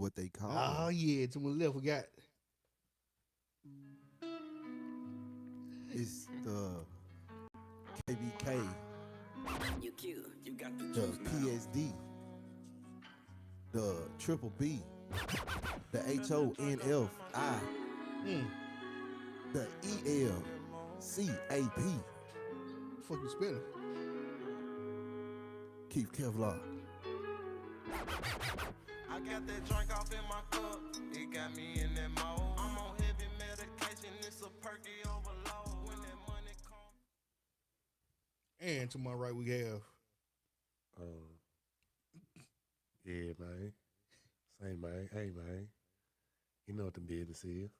what they call Oh them. yeah, to my left we got It's the KBK, You cute. You got the the juice now. PSD, the Triple B, the HONFI, the ELCAP, fuck you spinning. Keith Kevlar. I got that drink off in my cup, it got me in that mode. I'm on heavy medication, it's a perky overload. When that money come. And to my right we have Yeah, man. Same, man. Hey, man. You know what the business is.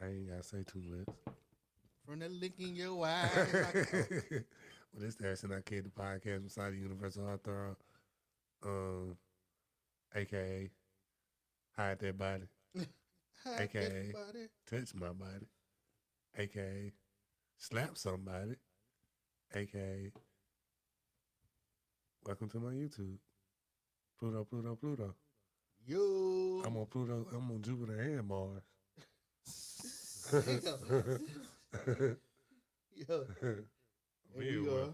I ain't got to say too much. from the lick in your eyes. Well, this the Action I Kid, the podcast beside the Universal Author, a.k.a. Hide That Body, a.k.a. Touch My Body, a.k.a. Slap Somebody, a.k.a. Welcome to my YouTube. Pluto, Pluto, Pluto. Yo. I'm on Pluto. I'm on Jupiter and Mars. Yo. And we are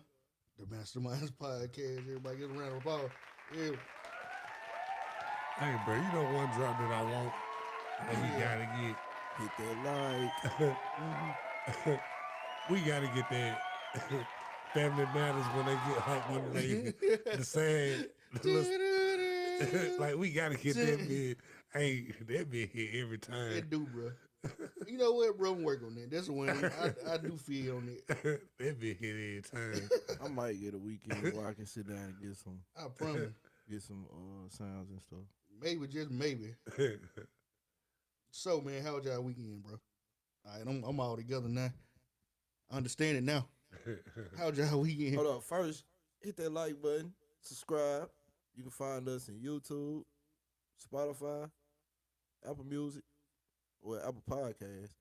the Masterminds Podcast. Everybody get a round of applause. Yeah. Hey, bro, you know one drop that I want and we gotta get. Hit that like. We gotta get that. Family Matters when they get hot, when they the sad. Like we gotta get that bit. Hey, that bit hit every time. It do, bro. You know what, bro? I'm working on that. That's the one I do feel on it. That bit hit every time. I might get a weekend where I can sit down and get some I promise. sounds and stuff. Maybe, just maybe. So, man, how was y'all weekend, bro? All right, I'm all together now. I understand it now. How was y'all weekend? Hold on, first hit that like button, subscribe. You can find us in YouTube, Spotify, Apple Music, or Apple Podcasts,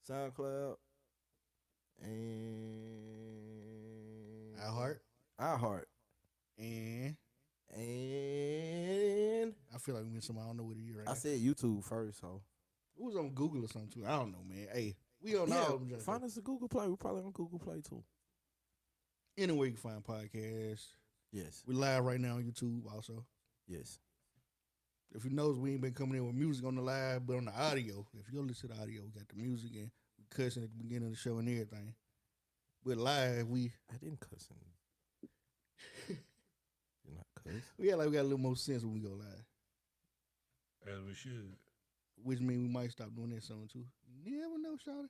SoundCloud, and iHeart. And I feel like we missed something. I don't know what it is right I now. said YouTube first, so It was on Google or something, too. I don't know, man. Hey, we on all of them. find us a Google Play. We're probably on Google Play too. Anywhere you can find podcasts. Yes, We live right now on YouTube also. yes. If you notice, we ain't been coming in with music on the live, but on the audio. If you listen to the audio, we got the music and we cussing at the beginning of the show and everything. But live, we I didn't cuss. You're not cuss. we got a little more sense when we go live. As we should. Which means we might stop doing that song too. You never know, shawty.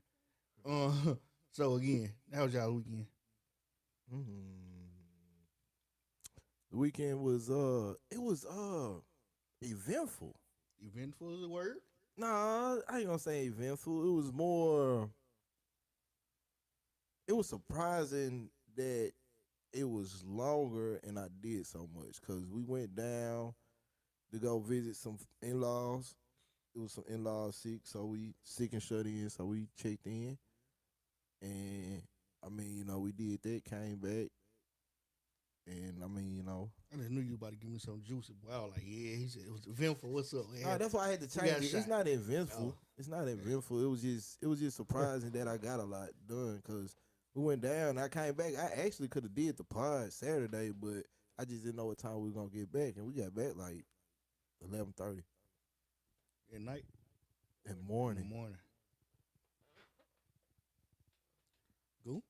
So again, how was y'all weekend? The weekend was eventful. Eventful is a word? Nah, I ain't gonna say eventful. It was more. It was surprising that it was longer and I did so much because we went down to go visit some in-laws. It was some in-laws sick, so we sick and shut in, so we checked in. And I mean, we did that, came back. And I mean, I just knew you about to give me some juicy. Boy, I was like, yeah, he said it was eventful. What's up, man? Nah, that's why I had to We got change it. shot. It's not eventful. Oh. It's not eventful. It was just surprising that I got a lot done because we went down. I came back. I actually could have did the pod Saturday, but I just didn't know what time we were gonna get back, and we got back like 11:30 At night? in the In morning. the morning. Go?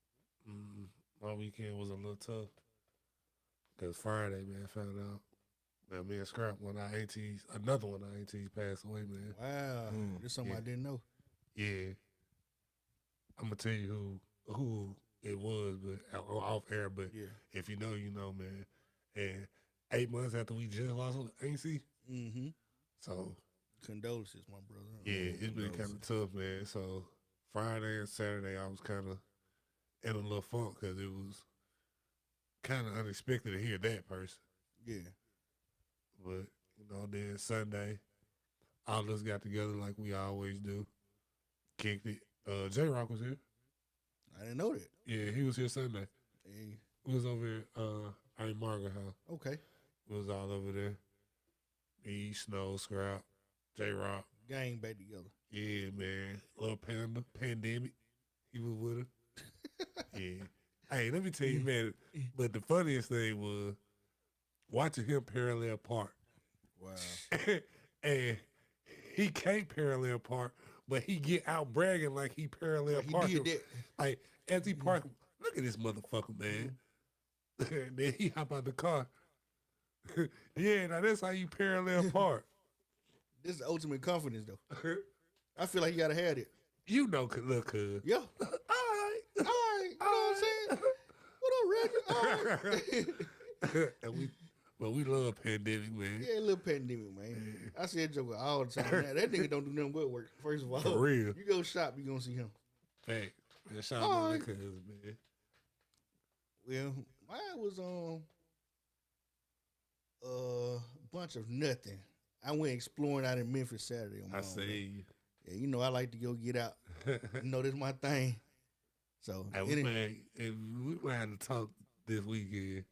My weekend was a little tough. Because Friday, man, I found out that me and Scrap, another one of our aunties passed away, man. Wow. This is something I didn't know. Yeah. I'm going to tell you who it was, but off air, but Yeah. if you know, you know, man. And 8 months after we just lost auntie, Mm-hmm. so Condolences, my brother. yeah, it's been kind of tough, man. So Friday and Saturday, I was kind of in a little funk because it was kind of unexpected to hear that person. Yeah. But, then Sunday, all of us got together like we always do. Kicked it. J-Rock was here. I didn't know that. Yeah, he was here Sunday. Hey. We was over at Aunt Margaret house. Okay. We was all over there. Me, Snow, Scrap, J-Rock. Gang back together. Yeah, man. Little Panda, Pandemic. He was with her. Yeah. Hey, let me tell you, man. But the funniest thing was watching him parallel park. Wow. And he can't parallel park, but he get out bragging like he parallel He parking. did that. Like, as he park, look at this motherfucker, man. Then he hop out the car. Yeah, now that's how you parallel park. This is ultimate confidence, though. I feel like you gotta have it. You know, look, Yeah. all right. All right. You know what I'm saying? What up, Reggie? All right. And we love Pandemic, man. Yeah, a little pandemic, man. I see that joker all the time. Now, that nigga don't do nothing but work. First of all, For real. you go shop, you gonna see him. Fact. Man, shout out All to right. my cousin, man. Well, mine was a bunch of nothing. I went exploring out in Memphis Saturday on my I own, see man. you. Yeah, you know I like to go get out. You know this my thing. So Hey, we might have to talk this weekend.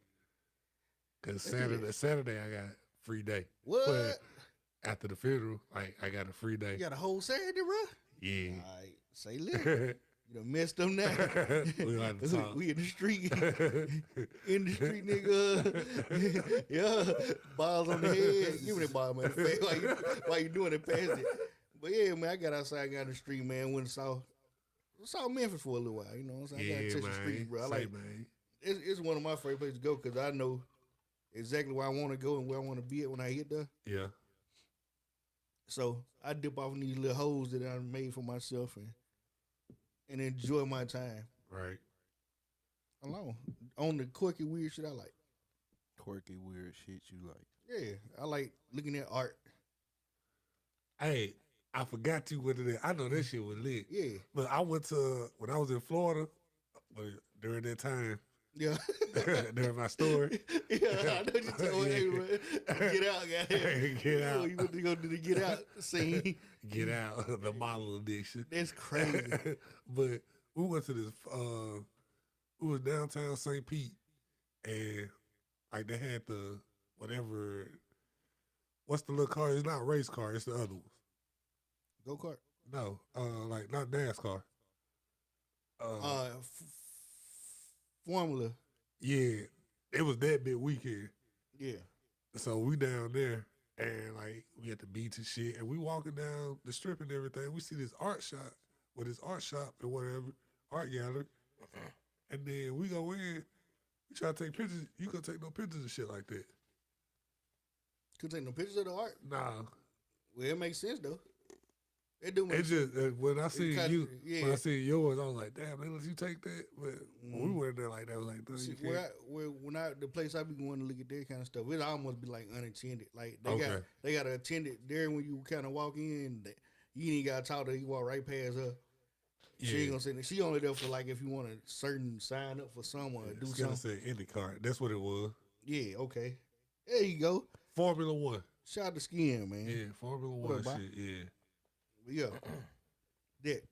Cause Saturday I got a free day. what? But after the funeral, like I got a free day. You got a whole Saturday, bro? Yeah. All right, say less. You done messed up now. We gonna have to talk. We in the street. In the street, nigga. Yeah. Balls on the head. Give me that ball, man. Why you doing it past it? But yeah, man, I got outside, got in the street, man. Went and saw Memphis for a little while. You know what I'm saying? I gotta touch the street, bro. I like, man. it's one of my favorite places to go because I know exactly where I want to go and where I want to be at when I get there. Yeah. So I dip off in these little holes that I made for myself and enjoy my time Right. alone on the quirky weird shit I like. Quirky, weird shit you like. Yeah, I like looking at art. Hey, I forgot you went to that. I know that shit was lit. Yeah, But I went to when I was in Florida during that time. yeah, During my story. yeah. I know you told me, man. Get out, guys. Get out. You went to go to the get out scene. Get out. The model addiction. That's crazy. But we went to this we was downtown St. Pete and like they had the whatever what's the little car? It's not a race car, it's the other ones. Go kart. No, like not NASCAR. Formula. Yeah. It was that big weekend. Yeah. So we down there and like we at the beach and shit and we walking down the strip and everything. We see this art shop with this art shop and whatever, art gallery. And then we go in, we try to take pictures. You can take no pictures and shit like that. Could take no pictures of the art. Nah. Well, it makes sense though. It do make It just when I see kinda- you, yeah. when I see yours, I was like, damn, they let you take that. But when we went there like that, I was like, no, See, you can't. the place I be going to look at that kind of stuff, it almost be like unattended. Like Okay. they got to attend it there when you kind of walk in. You ain't got to talk to her. You walk right past her. She ain't gonna say that. She only there for like if you want a certain sign up for someone or do It's gonna something. say IndyCar. That's what it was. Yeah, okay. There you go. Formula One. Shout out to Skin, man. Yeah, Formula What One up, Bob? shit. Yeah. Yeah. That.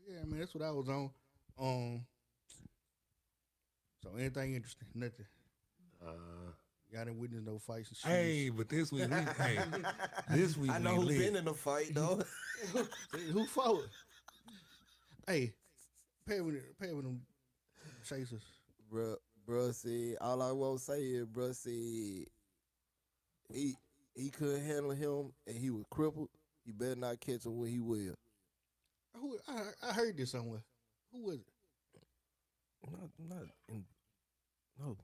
Yeah, man, that's what I was on. So anything interesting? Nothing. Y'all didn't witness no fights and shit. Hey, but this week, this week I know we who lit. been in the fight though. Who fought? Hey, pay with them chasers. Bruh said, all I want to say is, bruh said, he couldn't handle him and he was crippled. You better not catch him when he will. Who? I heard this somewhere. Who was it? No.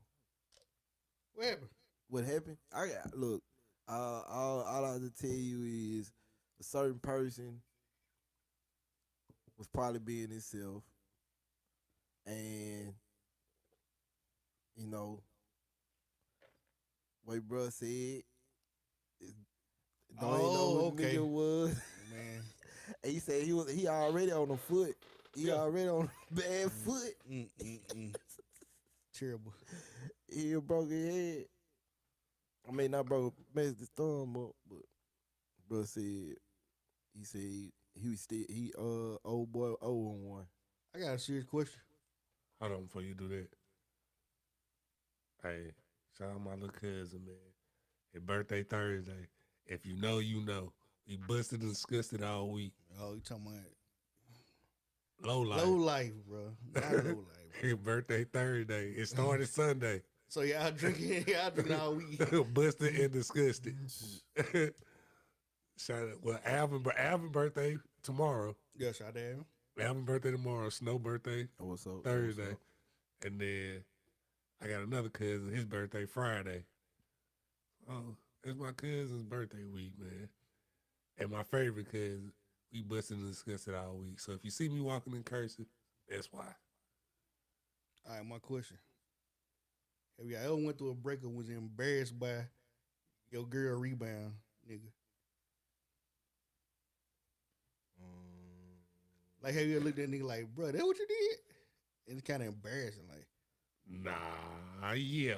What happened? What happened? Look. All I have to tell you is a certain person was probably being himself, and you know, what bruh said. Don't even know who the okay. nigga was. Man. And he said he already on the foot. He already on the bad foot. Terrible. He broke his head. I mean, not broke, messed his thumb up, but bro said he was still old boy 0-1. I got a serious question. Hold on before you do that. Hey, shout out my little cousin, man. and birthday Thursday. If you know, you know. We busted and disgusted all week. Oh, you talking about Low life. low life, bro? Not low life. Bro. Birthday Thursday. It started Sunday. So y'all drinking all week. Busted and disgusted. Shout out. Well, Alvin birthday tomorrow. Yeah, shout out. Alvin birthday tomorrow. Snow birthday What's up? Thursday. What's up? And then I got another cousin. His birthday Friday. Oh, it's my cousin's birthday week, man. And my favorite cousin. We busted and discussed it all week. So if you see me walking in cursive, that's why. All right, my question. Have you ever went through a breakup and was embarrassed by your girl rebound, nigga? Like, have you ever looked at a nigga like, bro, that what you did? And it's kind of embarrassing, like. Nah, yeah.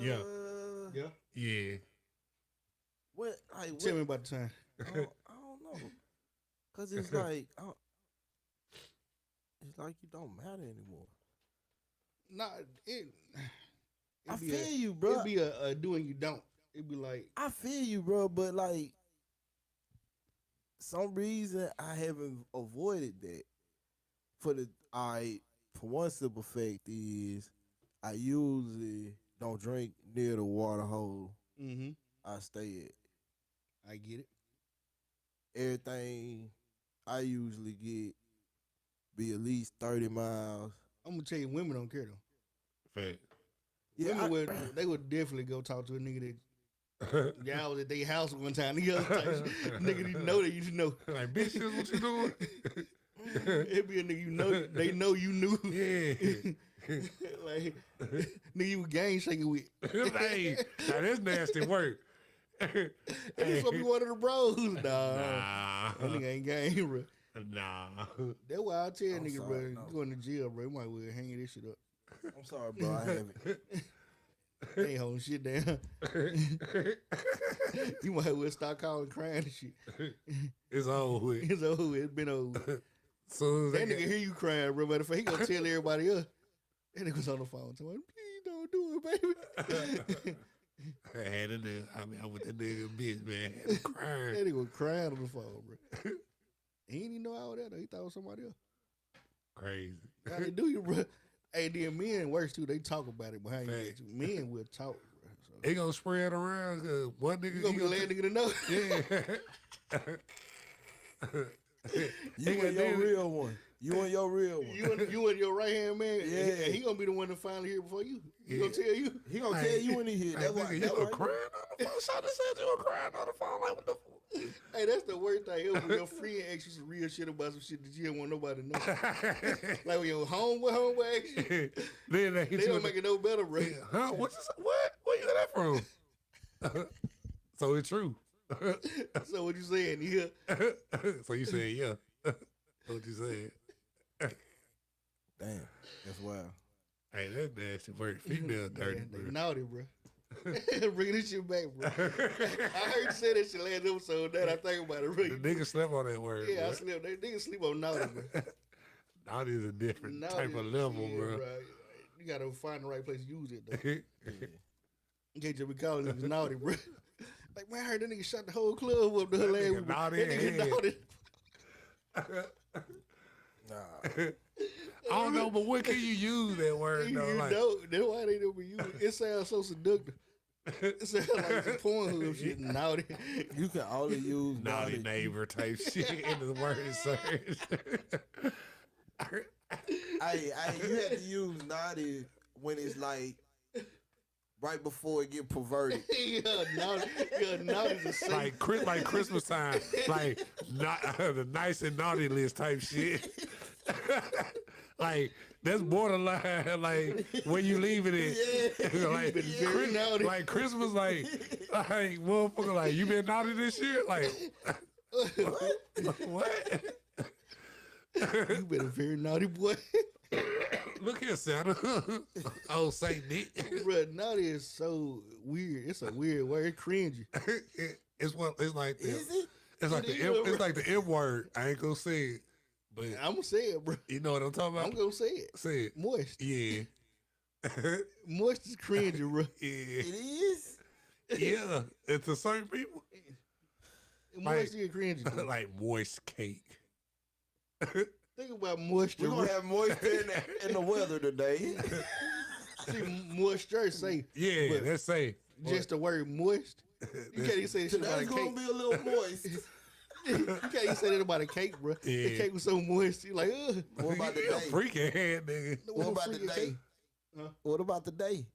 Yeah. Yeah? Yeah. What? Like, Tell me what? about the time. I don't know. Cause it's like, it's like you don't matter anymore. Nah, I feel you, bro. It'd be a do and you don't. It'd be like, I feel you, bro. But like, some reason I haven't avoided that. For one simple fact is, I usually don't drink near the water hole I stay at. I get it. Everything I usually get be at least 30 miles. I'm gonna tell you, women don't care though. Fact. Women would definitely go talk to a nigga that y'all was at their house one time. The other time, nigga, you know that you know. Like, bitch, this what you doing? It'd be a nigga you know. They know you knew. Yeah. Like, nigga, you were gang shaking with. Hey, now that's nasty work. And this what be one of the bros. Nah. Nah. That nigga ain't gang, bro. Nah. That's why I tell I'm niggas, sorry, bro, no. you going to jail, bro. You might well hang this shit up. I'm sorry, bro. I haven't. They ain't holding shit down. You might well start calling crying and shit. It's over with. It's over with. It's been over with. Soon as That nigga hear you crying, bro. Matter of fact, he gonna tell everybody else. That nigga's on the phone telling him, please don't do it, baby. I had a nigga. I mean, I with that nigga bitch, man. I had him crying. That nigga was crying on the phone, bro. He didn't even know I was there, though. He thought it was somebody else. Crazy. How they do you, bro? Hey, then men worse, too. They talk about it behind your Fact. back. Men will talk, bro. So. They gonna spread around because one nigga. You gonna be the last nigga to know. Yeah. You and your real one. You and your real one. You and your right hand man. Yeah. He gonna be the one to finally hear before you. He gonna tell you. He gonna tell you when he hit. Hey, That's why. nigga, you That's were why. crying on the phone. Shawty said you were crying on the phone. Like, what the fuck? Hey, that's the worst thing ever. When your friend asks you some real shit about some shit that you don't want nobody to know. Like when your homeboy asks you, Then they don't make it no better, bro. Huh? What? Where you got that from? So it's true. So what you saying? Yeah. So you said yeah. What you said? Damn, that's wild. Hey, that nasty work. Female dirty, Man, they bro. naughty, bro. Bring this shit back, bro. I heard you say that shit last episode. That I think about it, The bro. nigga slept on that word. Yeah, bro. I sleep. They niggas sleep on naughty, bro. Naughty is a different Naughty type of is- level, yeah, bro. You gotta find the right place to use it, though. You can't just be calling niggas naughty, bro. Like, man, I heard that nigga shot the whole club up the That last nigga week. naughty That in nigga head. naughty. Nah. I don't know, but what can you use that word You though? Like, know, that's why they don't be using it. It sounds so seductive. It sounds like some Pornhub shit. Naughty. You can only use naughty neighbor type shit in the word search. You have to use naughty when it's like right before it get perverted. Yeah, naughty. Yeah, naughty's a safe. like Christmas time, like not the nice and naughty list type shit. Like that's borderline, like where you leaving it. Like, very naughty. like Christmas, like motherfucker, like you been naughty this year, like what? You been a very naughty boy. Look here, Santa. Oh, Saint Nick. Bro, naughty is so weird. It's a weird word. It's cringy. It's like the, Is it? it's like It the is, M, bro. it's like the M word. I ain't gonna say it, but I'm gonna say it, bro. you know what I'm talking about. I'm gonna say it. Say it. Moist. Yeah. Moist is cringy, bro. Yeah. It is. Yeah, and to certain people, Moisture is cringy. too. like moist cake. Think about moisture. We're gonna have moisture in the weather today. See, moisture safe. Yeah, But that's safe. just the word moist. You can't even say shit about a Today's gonna cake. be a little moist. You can't even say that about a cake, bro. The Yeah. cake was so moist. You're like, ugh. What about the You a day? freaking head, nigga. What about the freaking day? cake? Huh? What about the day?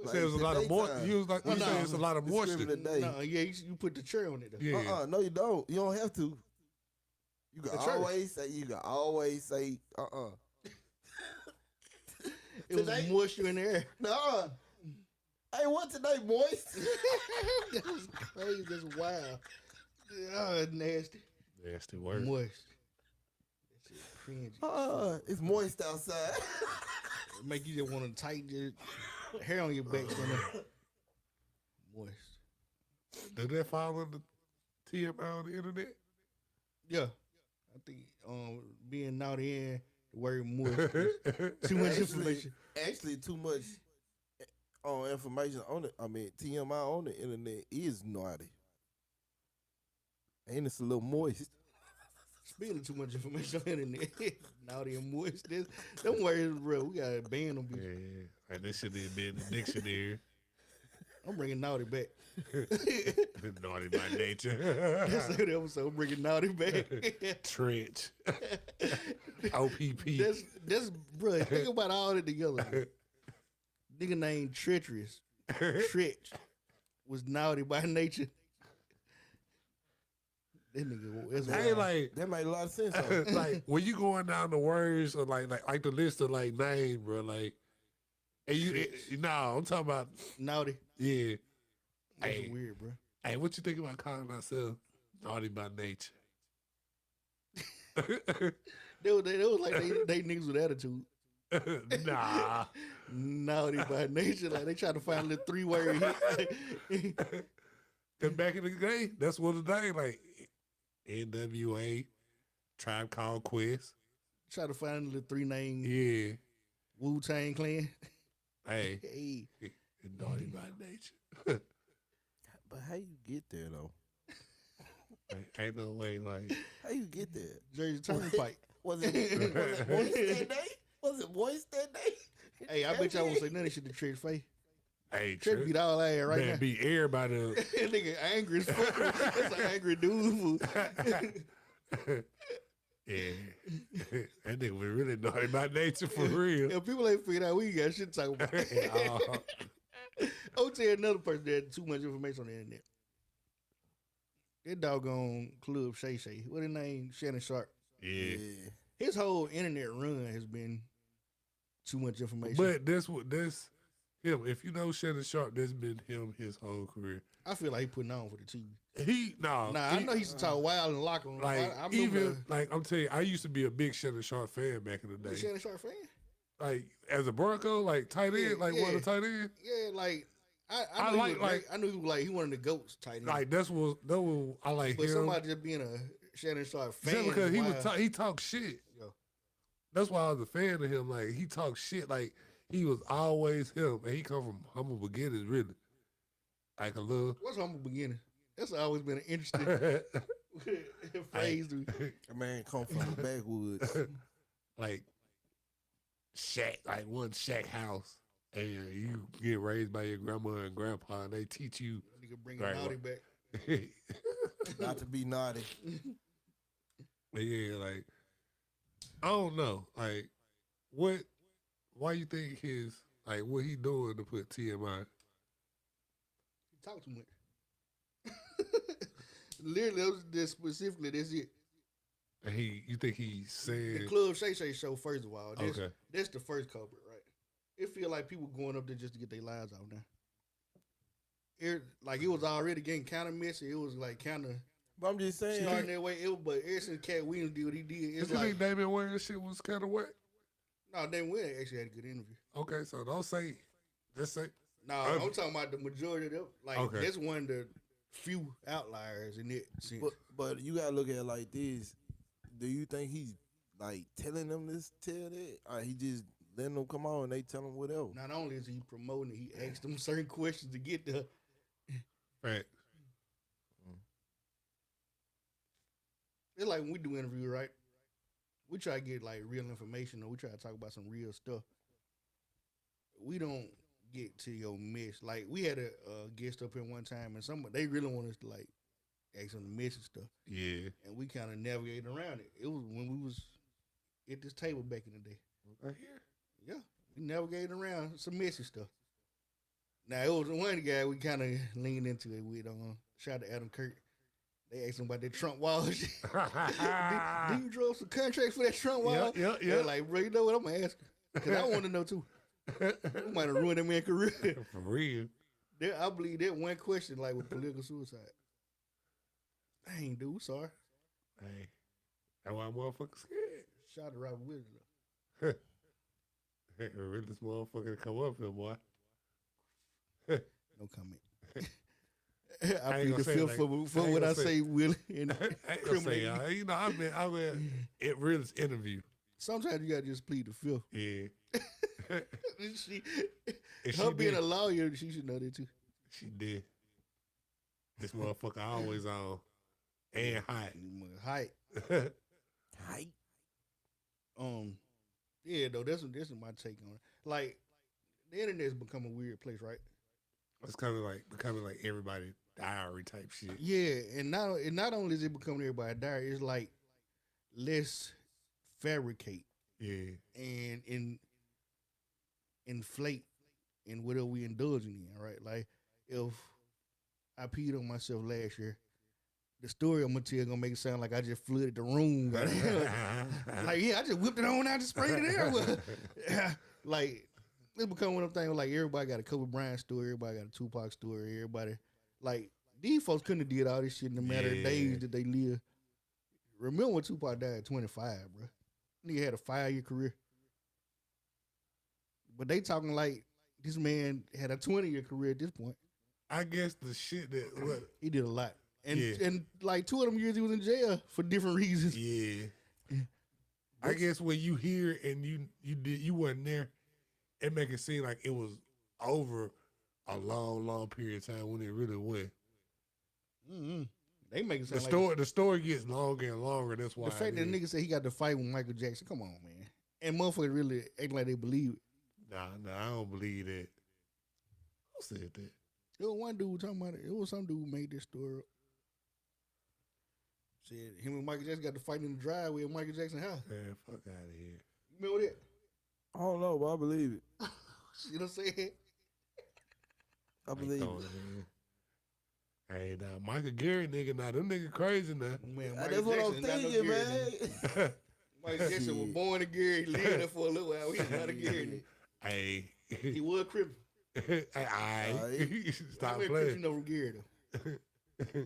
You said it was a lot of moisture. You was like, you said it's a lot of moisture. Discriminate the day. No, yeah, you put the cherry on it though. Yeah. No, you don't. You don't have to. You can The church. always say. It was Today- moisture in the air. No. Hey, what today, moist? That was crazy. That's wild. Oh, that's nasty. Nasty word. Moist. That shit cringy. It's moist outside. It make you just want to tighten your hair on your back. Moist. Did that fall under TMI on the internet? Yeah. I think being naughty and the word moist. Too much information. Actually, too much information on it. I mean, TMI on the internet is naughty. And it's a little moist. Speaking of too much information on the internet, naughty and moist. Them words, bro, we gotta ban them. Yeah, like that should have been in the dictionary. I'm bringing naughty back. Naughty by nature. That's the episode. I'm bringing naughty back. Trench. OPP. That's bro. Think about all that together. Nigga named Treacherous. Tretch was naughty by nature. That nigga, that's I ain't like, That made a lot of sense. though. like when you going down the words or like the list of like name, bro, like, and you, I'm talking about, naughty. yeah. That's Hey. weird, bro. Hey, what you think about calling ourselves naughty by nature? They was like they niggas with attitude. Nah. Naughty by nature. Like they try to find a little 3-word hit. Cause back in the day, that's what the name like NWA, Tribe Called Quest. Try to find a little 3-name Yeah. Wu-Tang Clan. Hey, Hey. naughty by nature. But how you get there though? Ain't no way like How you get there? Jersey Turnpike. Was it moist that day? Was it moist that day? Hey, I bet y'all won't say none of that shit to Trish Faye. hey, Trish beat all that right man, now. beat everybody up. That nigga angry as fuck. That's an angry dude. Yeah. That nigga was really naughty by nature for real. If people ain't figured out, we ain't got shit to talk about. I'll tell you another person that had too much information on the internet. That doggone Club Shay Shay. What his name? Shannon Sharp. Yeah. His whole internet run has been too much information. But that's him. If you know Shannon Sharp, that's been him his whole career. I feel like he putting on for the TV. I I know he used to talk wild and lock on. like I even like I'm telling you, I used to be a big Shannon Sharp fan back in the you day. Shannon Sharp fan. Like as a Bronco, like tight end, Yeah, like one of the tight end. Yeah, like I knew like- he was, I knew he was like he one of the goats tight end. Like that was I like but him. somebody just being a Shannon Sharp fan Just because is he wild. he talked shit. Yeah. That's why I was a fan of him. Like he talked shit. Like he was always him, and he come from humble beginnings, really. Like a little. What's humble beginning? That's always been an interesting phrase. to me. A man come from the backwoods. like shack, like one shack house, and you get raised by your grandma and grandpa, and they teach you. Nigga bring Right, naughty right. back. Not to be naughty. Yeah, like I don't know, like why you think his like what he doing to put TMI? He talk too much. Literally, that was just specifically that's it. And you think he's saying The Club Shay Shay show, first of all, okay? that's the first culprit, right? It feel like people going up there just to get their lives out now. It was already getting kind of messy. It was like kind of But I'm just saying. starting that way. But ever since Cat Williams did what he did, it's You like think Damian Wayne shit was kind of wet? no, Dan Wynn actually had a good interview. Okay, so don't say, just say No, Okay. I'm talking about the majority of them. Like Okay. that's one of the few outliers in it. Sense. But you gotta look at it like this. Do you think he's like telling them this, tell that, or he just letting them come on and they tell him whatever? Not only is he promoting it, he asked them certain questions to get there. Right. It's like when we do interviews, right? We try to get like real information, or we try to talk about some real stuff. We don't get to your mess. Like we had a guest up here one time, and they really want us to like ask them the messy stuff. Yeah. And we kind of navigated around it. It was when we was at this table back in the day. Right here. Yeah, we navigated around some messy stuff. Now it was one guy we kind of leaned into it with. Shout out to Adam Kirk. They asked him about that Trump wall shit. Do you draw some contracts for that Trump wall? Yeah. They're like, bro, you know what? I'm gonna ask him because I want to know too. We might have ruined that man's career. For real. I believe that one question like with political suicide. Dang, dude, sorry. Hey, that's why I'm motherfucking scared. Shout out to Robert Williams though. Hey, really, this motherfucker come up here, boy. No comment. I ain't plead the gonna say fifth like- for I ain't what I gonna say- say, Willie. And I ain't gonna say, you know, I've been at realest interview. sometimes you gotta just plead the fifth. Yeah. And Her she being did. a lawyer, she should know that too. She did. This motherfucker always on and hot. Height. Height. Yeah, though this is my take on it. Like the internet's become a weird place, right? It's kind of like becoming like everybody diary type shit. Yeah, and not only is it becoming everybody diary, it's like let's fabricate Yeah. and inflate in whatever we indulging in, right? Like if I peed on myself last year, the story I'm gonna tell gonna make it sound like I just flooded the room. Like, yeah, I just whipped it on out, just sprayed it there. Like, it become one of them things like everybody got a Kobe Bryant story, everybody got a Tupac story, everybody like these folks couldn't have did all this shit in a matter of days that they live. Remember when Tupac died at 25, bro? Nigga had a 5-year career. But they talking like this man had a 20-year career at this point. I guess the shit that what He did a lot. And Yeah. and like 2 of them years he was in jail for different reasons. yeah. I guess when you hear and you wasn't there, it make it seem like it was over a long period of time when it really went. Mm-hmm. They make it sound like The story gets longer and longer. That's why the fact that nigga said he got to fight with Michael Jackson. Come on, man. And motherfuckers really act like they believe it. Nah, I don't believe that. Who said that? There was one dude talking about it. It was some dude who made this story up. Said him and Michael Jackson got to fight in the driveway at Michael Jackson's house. Man, fuck out of here. You remember that? I don't know, but I believe it. You know what I'm saying? I believe it. Hey, now Michael Garrett nigga, now them nigga crazy now. Man, That's what I'm thinking, man. Michael Jackson was born in Gary. He lived there for a little while. He was not a Gary. Hey, He was a cripple. Stop How many crips playing. you know from Gary, though?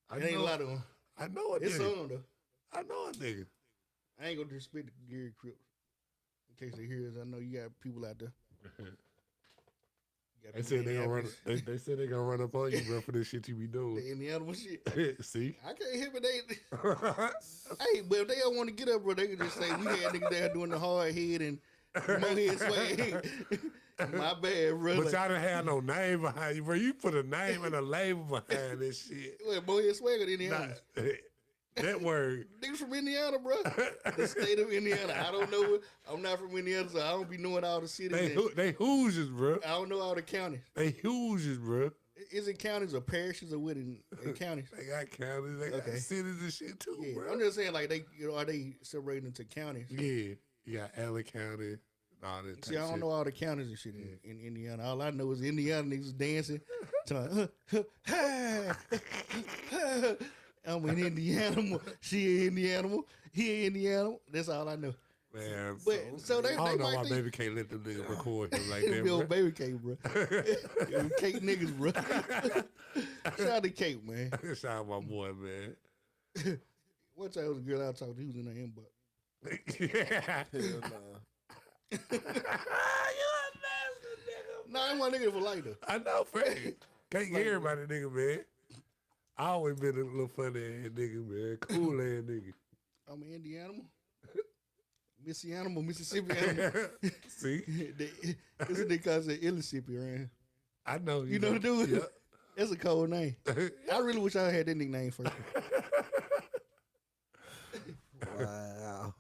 I It ain't a know, lot of them. I know a It's nigga. some, though. I know a nigga. I ain't gonna disrespect the Gary Crips. In case they hear us, I know you got people out there. They said they gonna run. They said they gonna run up on you, bro, for this shit you be doing. In the animal shit. See? I can't hear, but they. Hey, but if they don't want to get up, bro, they can just say we had niggas there doing the hard head and mohead swag. My bad, bro. But Like, y'all didn't have no name behind you, bro. You put a name and a label behind this shit. well, mohead swag in Indiana. Nah, that word. Niggas from Indiana, bro. The state of Indiana. I don't know. I'm not from Indiana, so I don't be knowing all the cities. They Hoosiers, bro. I don't know all the counties. They Hoosiers, bro. Is it counties or parishes or what in counties? They got counties, they got Okay. cities and shit too, Yeah, bro. I'm just saying, like are they separated into counties? Yeah, you got Allen County, all that. See, I don't know all the counties and shit in Indiana. All I know is Indiana niggas dancing. I'm in Indiana. She in Indiana. He in Indiana. That's all I know. Man, But so they I don't know might why think baby can't let them niggas record him like that, Bill bro. baby cake, bro. Them cake niggas, bro. Shout out to Cake, man. Shout out my boy, man. One time was a girl I talked to. He was in her inbox. Yeah. Hell nah. Nah, I ain't one nigga for like though. I know, Frank. Can't get everybody, nigga, man. I always been a little funny ass nigga, man. Cool ass nigga. I'm an Indian animal. Missy animal, Mississippi animal. See? This is the nigga say Mississippi around here. I know. You know the dude? Yeah. That's a cold name. I really wish I had that nickname first. Wow.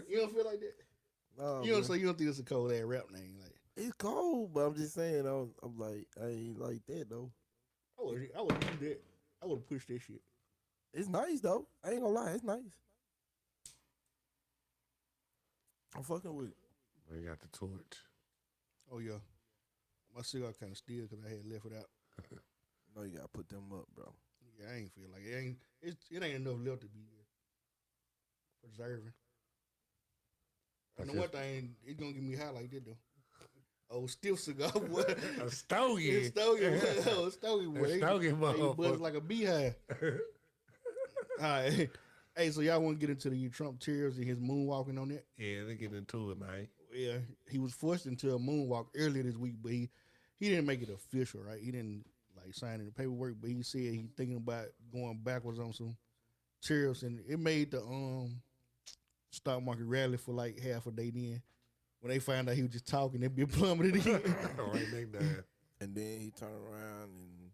You don't feel like that? No, You don't man. say you don't think it's a cold ass rap name? Like It's cold, but I'm just saying. I'm like, I ain't like that though. I would do that. I would have pushed that shit. It's nice though. I ain't gonna lie, it's nice. I'm fucking with it. We got the torch. Oh yeah, my cigar kind of still because I had left it out. No, you gotta put them up, bro. Yeah, I ain't feel like it. It ain't enough left to be preserving. I know one thing, it's gonna get me high like that though. Oh, stiff cigar boy. A stogie. It's stogie boy. Oh, stogie boy. A stogie They buzz motherfucker. like a beehive. All right. Hey, so y'all want to get into the Trump tears and his moonwalking on that? Yeah, they get into it, man. Yeah, he was forced into a moonwalk earlier this week, but he didn't make it official, right? He didn't like sign any paperwork, but he said he thinking about going backwards on some tariffs, and it made the stock market rally for like half a day. Then when they found out he was just talking, they be plummeted again. Right, they done. And then he turned around and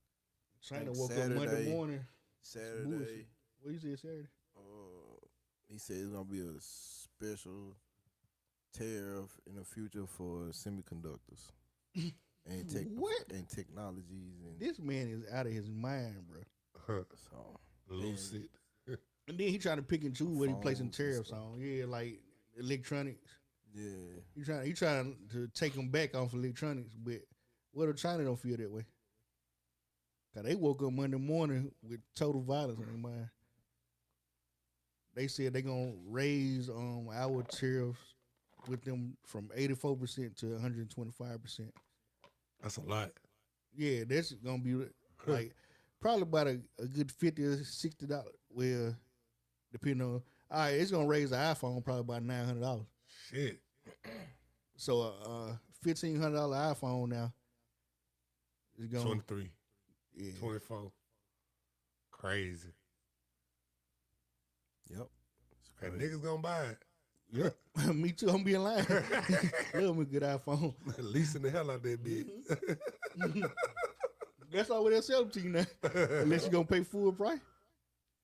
China Like woke up Monday Saturday. morning. Saturday, Bullshit. What you said Saturday? he said it's gonna be a special tariff in the future for semiconductors and What? and technologies and This man is out of his mind, bro. so Lucid. And then he trying to pick and choose what he placing Phones and tariffs stuff. on. Yeah, like electronics. yeah. He trying to take them back off electronics, but what if China don't feel that way? Cause they woke up Monday morning with total violence on their mind. They said they gonna raise our tariffs with them from 84% to 125%. That's a lot. Yeah, that's gonna be like probably about a good $50 or $60. Well, depending on all right, it's gonna raise the iPhone probably about $900. Shit. So $1,500 iPhone now is going 23, yeah. 24. Crazy. Yep. And niggas gonna buy it. Yeah, me too. I'm being lying. Love me a good iPhone. Leasing the hell out that bitch. That's all they'll sell them to you now. Unless you're gonna pay full price.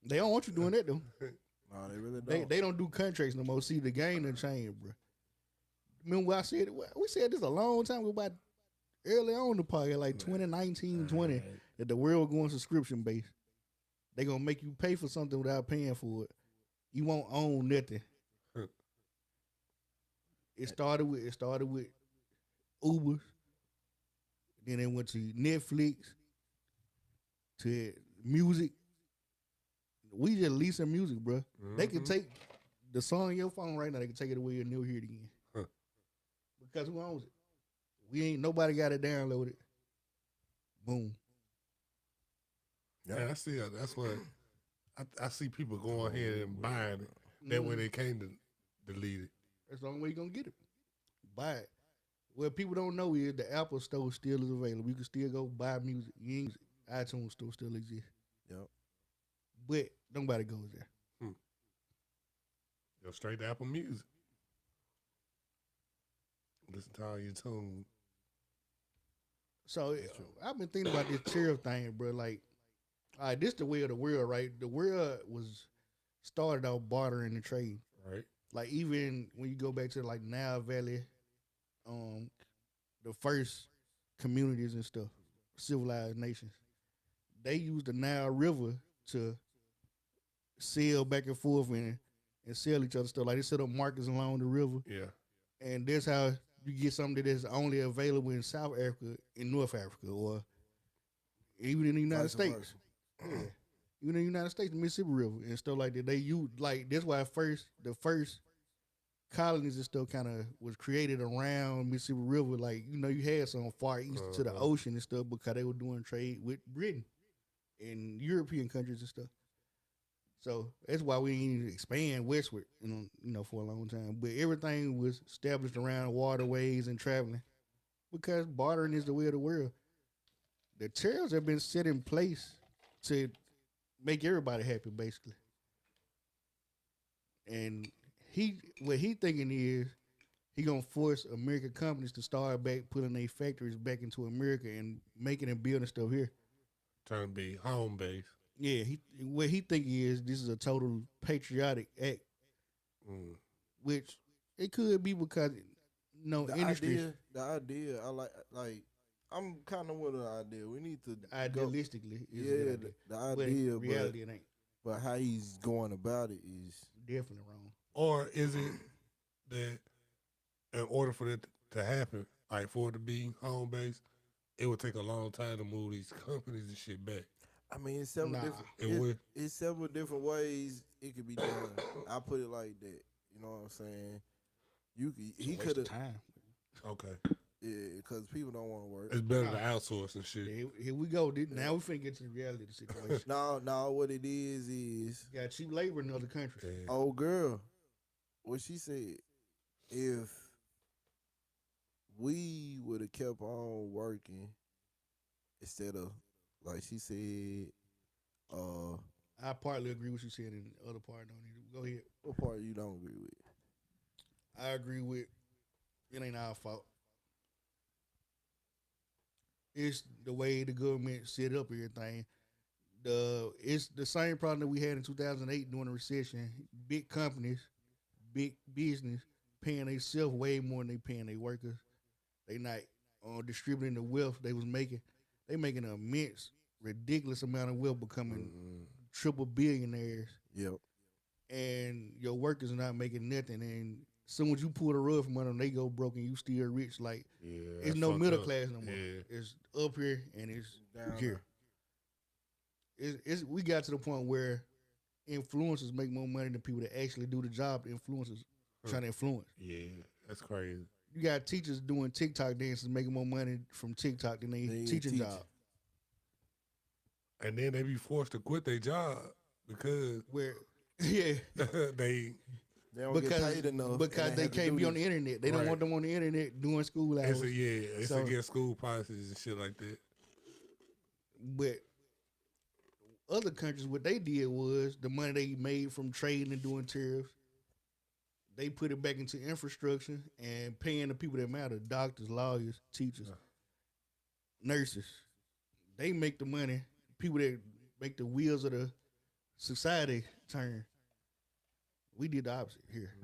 They don't want you doing that though. No, they really don't. They don't do contracts no more. See, the game done changed, bro. Remember what I said? We said this a long time ago about early on in the podcast, like 2019, 20, that the world going subscription based. They gonna make you pay for something without paying for it. You won't own nothing. It started with Uber. Then it went to Netflix, to music. We just leasing music, bro. Mm-hmm. They can take the song on your phone right now. They can take it away and never hear it again. Because who owns it? We ain't nobody got it downloaded. Boom. Yeah, I see. That's what I see people going ahead and buying it. That way they can't delete it. That's the only way you're gonna get it. Buy it. What people don't know is the Apple Store still is available. You can still go buy music. You ain't, iTunes Store still exists. Yep. But nobody goes there. Go straight to Apple Music. Listen to all your tunes. So I've been thinking about this tariff thing, bro. Like, all right, this the way of the world, right? The world was started out bartering and trade. Right. Like even when you go back to like Nile Valley, the first communities and stuff, civilized nations, they used the Nile River to sail back and forth and sell each other stuff. Like they set up markets along the river. Yeah. And that's how you get something that is only available in South Africa, in North Africa, or even in the United Vice States. versa. Yeah. Even in the United States, the Mississippi River and stuff like that. They use like that's why the first colonies and stuff kind of was created around Mississippi River. Like you had some far east to the ocean and stuff because they were doing trade with Britain and European countries and stuff. So that's why we didn't expand westward, for a long time. But everything was established around waterways and traveling because bartering is the way of the world. The tariffs have been set in place to make everybody happy, basically. And what he thinking is he gonna force American companies to start back putting their factories back into America and making and building stuff here. trying to be home based. Yeah, what he think is this is a total patriotic act, which it could be because industry the idea, I like. I'm kind of with the idea. We need to idealistically, is yeah, a good idea. the idea, But in reality, it ain't. But how he's going about it is Definitely wrong. Or is it that in order for it to happen, like for it to be home based, it would take a long time to move these companies and shit back? I mean, it's several different. It would. It's several different ways it could be done. I put it like that. You know what I'm saying? He could have time. Okay. Yeah, because people don't want to work. It's better to outsource and shit. Here we go. Now we finna get to the reality of the situation. No, what it is You got cheap labor in other countries. Yeah. old girl, what she said, if we would have kept on working instead of, like she said, I partly agree with what you said, and the other part don't need to. Go ahead. what part you don't agree with? I agree with it ain't our fault. It's the way the government set up everything. It's the same problem that we had in 2008 during the recession. Big companies, big business paying themselves way more than they paying their workers. They not distributing the wealth they was making. They making an immense, ridiculous amount of wealth, becoming triple billionaires. Yep. And your workers are not making nothing. And as soon as you pull the rug from under them, they go broke and you still rich. Like, it's no middle class no more. Yeah. It's up here and it's Down here. We got to the point where influencers make more money than people that actually do the job influencers trying to influence. Yeah, that's crazy. You got teachers doing TikTok dances making more money from TikTok than they teaching job. And then they be forced to quit their job because they don't get paid enough because they can't be on the internet. They don't want them on the internet doing school hours. It's against school policies and shit like that. But other countries, what they did was the money they made from trading and doing tariffs, they put it back into infrastructure and paying the people that matter: doctors, lawyers, teachers, nurses. They make the money. People that make the wheels of the society turn. We did the opposite here.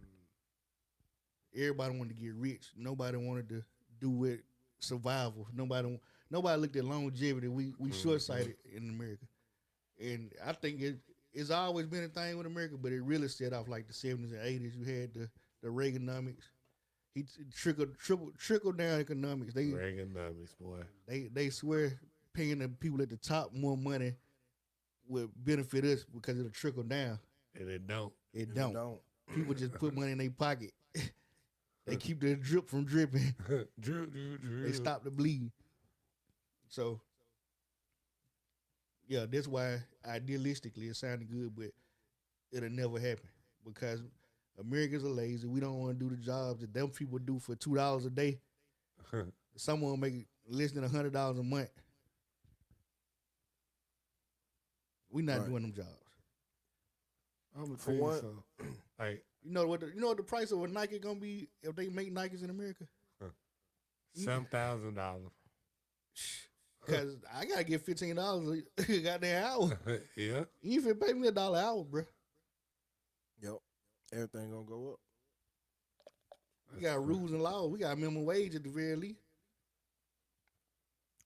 Everybody wanted to get rich. Nobody wanted to do with survival. Nobody looked at longevity. We short-sighted in America. And I think it's always been a thing with America, but it really set off like the 70s and 80s. You had the Reaganomics. He trickled down economics. Reaganomics, boy. They swear paying the people at the top more money would benefit us because it'll trickle down. And it don't. It don't. People just put money in their pocket. They keep the drip from dripping. Drip. They stop the bleed. So, yeah, that's why idealistically it sounded good, but it'll never happen because Americans are lazy. We don't want to do the jobs that them people do for $2 a day. Someone make less than $100 a month. We not doing them jobs. I'm gonna tell you something. Like, you know what the price of a Nike gonna be if they make Nikes in America? $7,000. Cause I gotta get $15 a goddamn hour. Yeah. You even pay me $1 an hour, bro. Yep. Everything gonna go up. We got rules and laws. We got minimum wage at the very least.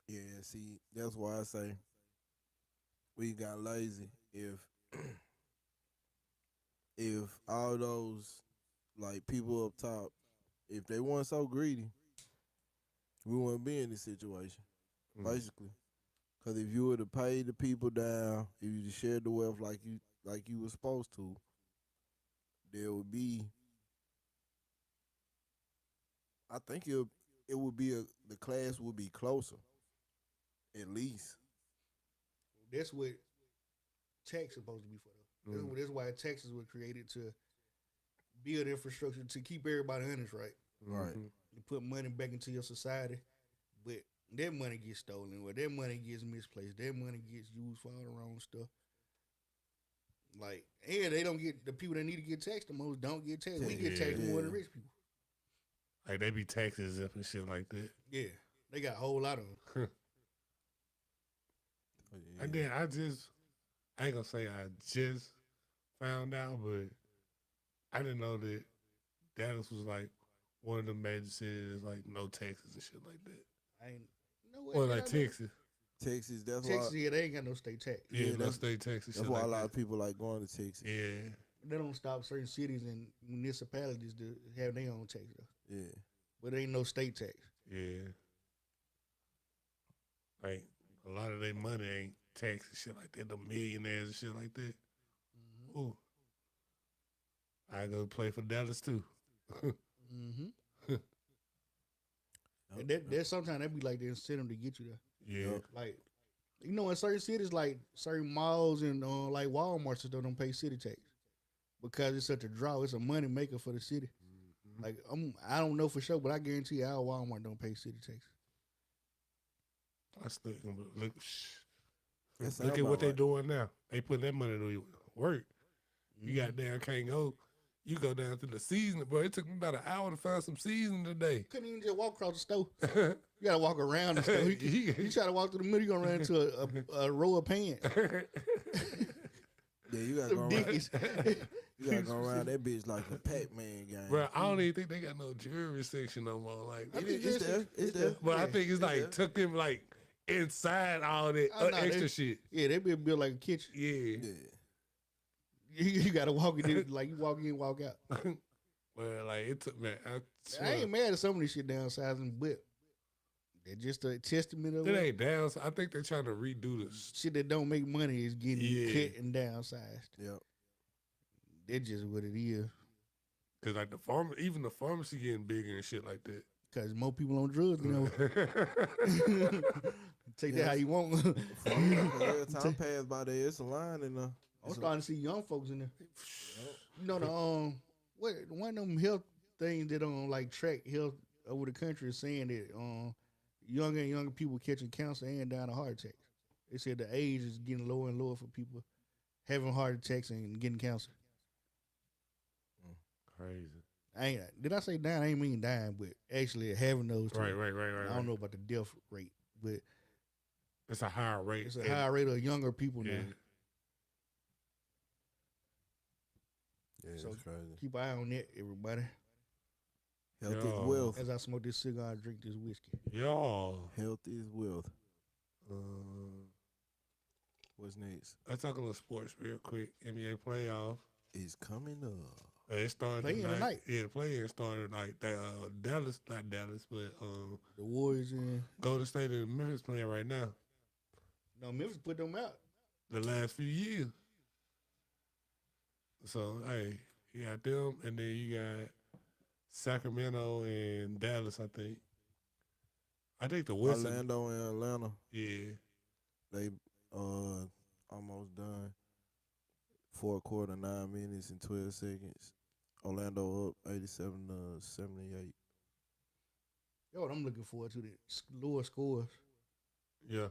Yeah, see, that's why I say we got lazy. If all those like people up top, if they weren't so greedy, we wouldn't be in this situation. Basically, because if you were to pay the people down, if you shared the wealth like you were supposed to, there would be. I think it would be the class would be closer, at least. That's what tax supposed to be for. That's why taxes were created, to build infrastructure to keep everybody honest, right? Right. You put money back into your society, but that money gets stolen, or that money gets misplaced, that money gets used for all the wrong stuff. Like, and they don't get, the people that need to get taxed the most don't get taxed. We get taxed more than rich people. Like, they be taxes up and shit like that. Yeah, they got a whole lot of them. And then I ain't gonna say I just found out, but I didn't know that Dallas was like one of the major cities, like no Texas and shit like that. I ain't no way. Or like Texas. Texas, that's Texas, why. yeah, they ain't got no state tax. Yeah, no that's- state Texas. That's shit why like a lot that. of people like going to Texas. Yeah. They don't stop certain cities and municipalities to have their own tax, though. Yeah. But ain't no state tax. Yeah. Like a lot of their money ain't taxed and shit like that. The millionaires and shit like that. Ooh. I go play for Dallas too. Mm-hmm. And that sometimes that be like the incentive to get you there. Yeah. Like, you know, in certain cities, like certain malls and like Walmarts, still don't pay city tax because it's such a draw. It's a money maker for the city. Like, I don't know for sure, but I guarantee you, our Walmart don't pay city tax. I still look. That Look sound at about what they right. doing now. They put that money to work. You got down, can't go. You go down to the season, bro. It took me about an hour to find some season today. Couldn't even just walk across the store. You gotta walk around the store. You try to walk through the middle, you gonna run into a row of pants. Yeah, you gotta go Some around. dickies. You gotta go around that bitch like a Pac-Man game. Bro, I don't even think they got no jewelry section no more. Like, It's there. It's there. but I think it's like there. took them like inside all that Oh, no, extra they- shit. Yeah, they be built like a kitchen. Yeah. Yeah. You gotta walk in like you walk in, walk out. Well, like it took me. I I swear, ain't mad at some of this shit downsizing, but they're just a testament of it it. ain't down. I think they're trying to redo this. Shit that don't make money is getting Yeah. cut and downsized. Yep. That's just what it is. Cause like even the pharmacy getting bigger and shit like that. Cause more people on drugs, you know. Take that Yes. how you want. Every time pass by there, it's a line in there. I'm starting to see young folks in there. You know the what one of them health things that like track health over the country is saying that younger and younger people catching cancer and dying of heart attacks. They said the age is getting lower and lower for people having heart attacks and getting cancer. Crazy. Did I say dying? I ain't mean dying, but actually having those. two. Right. I don't know about the death rate, but It's a higher rate. it's a higher rate of younger people Yeah. now. Yeah, So- it's crazy. Keep an eye on that, everybody. Health is Yo. wealth. As I smoke this cigar and drink this whiskey. Y'all. Health is wealth. Uh, What's next? let's talk a little sports real quick. NBA playoff. It's coming up. It started Play-in tonight. tonight. Yeah, the play-in started tonight. Dallas, not Dallas, but The Warriors and Golden State and Memphis playing right now. Memphis put them out. The last few years. So hey, you got them, and then you got Sacramento and Dallas. I think the West. Orlando and Atlanta, Yeah, they almost done. Fourth quarter, 9 minutes and 12 seconds. Orlando up 87-78. Yo, what I'm looking forward to the lower scores. yeah.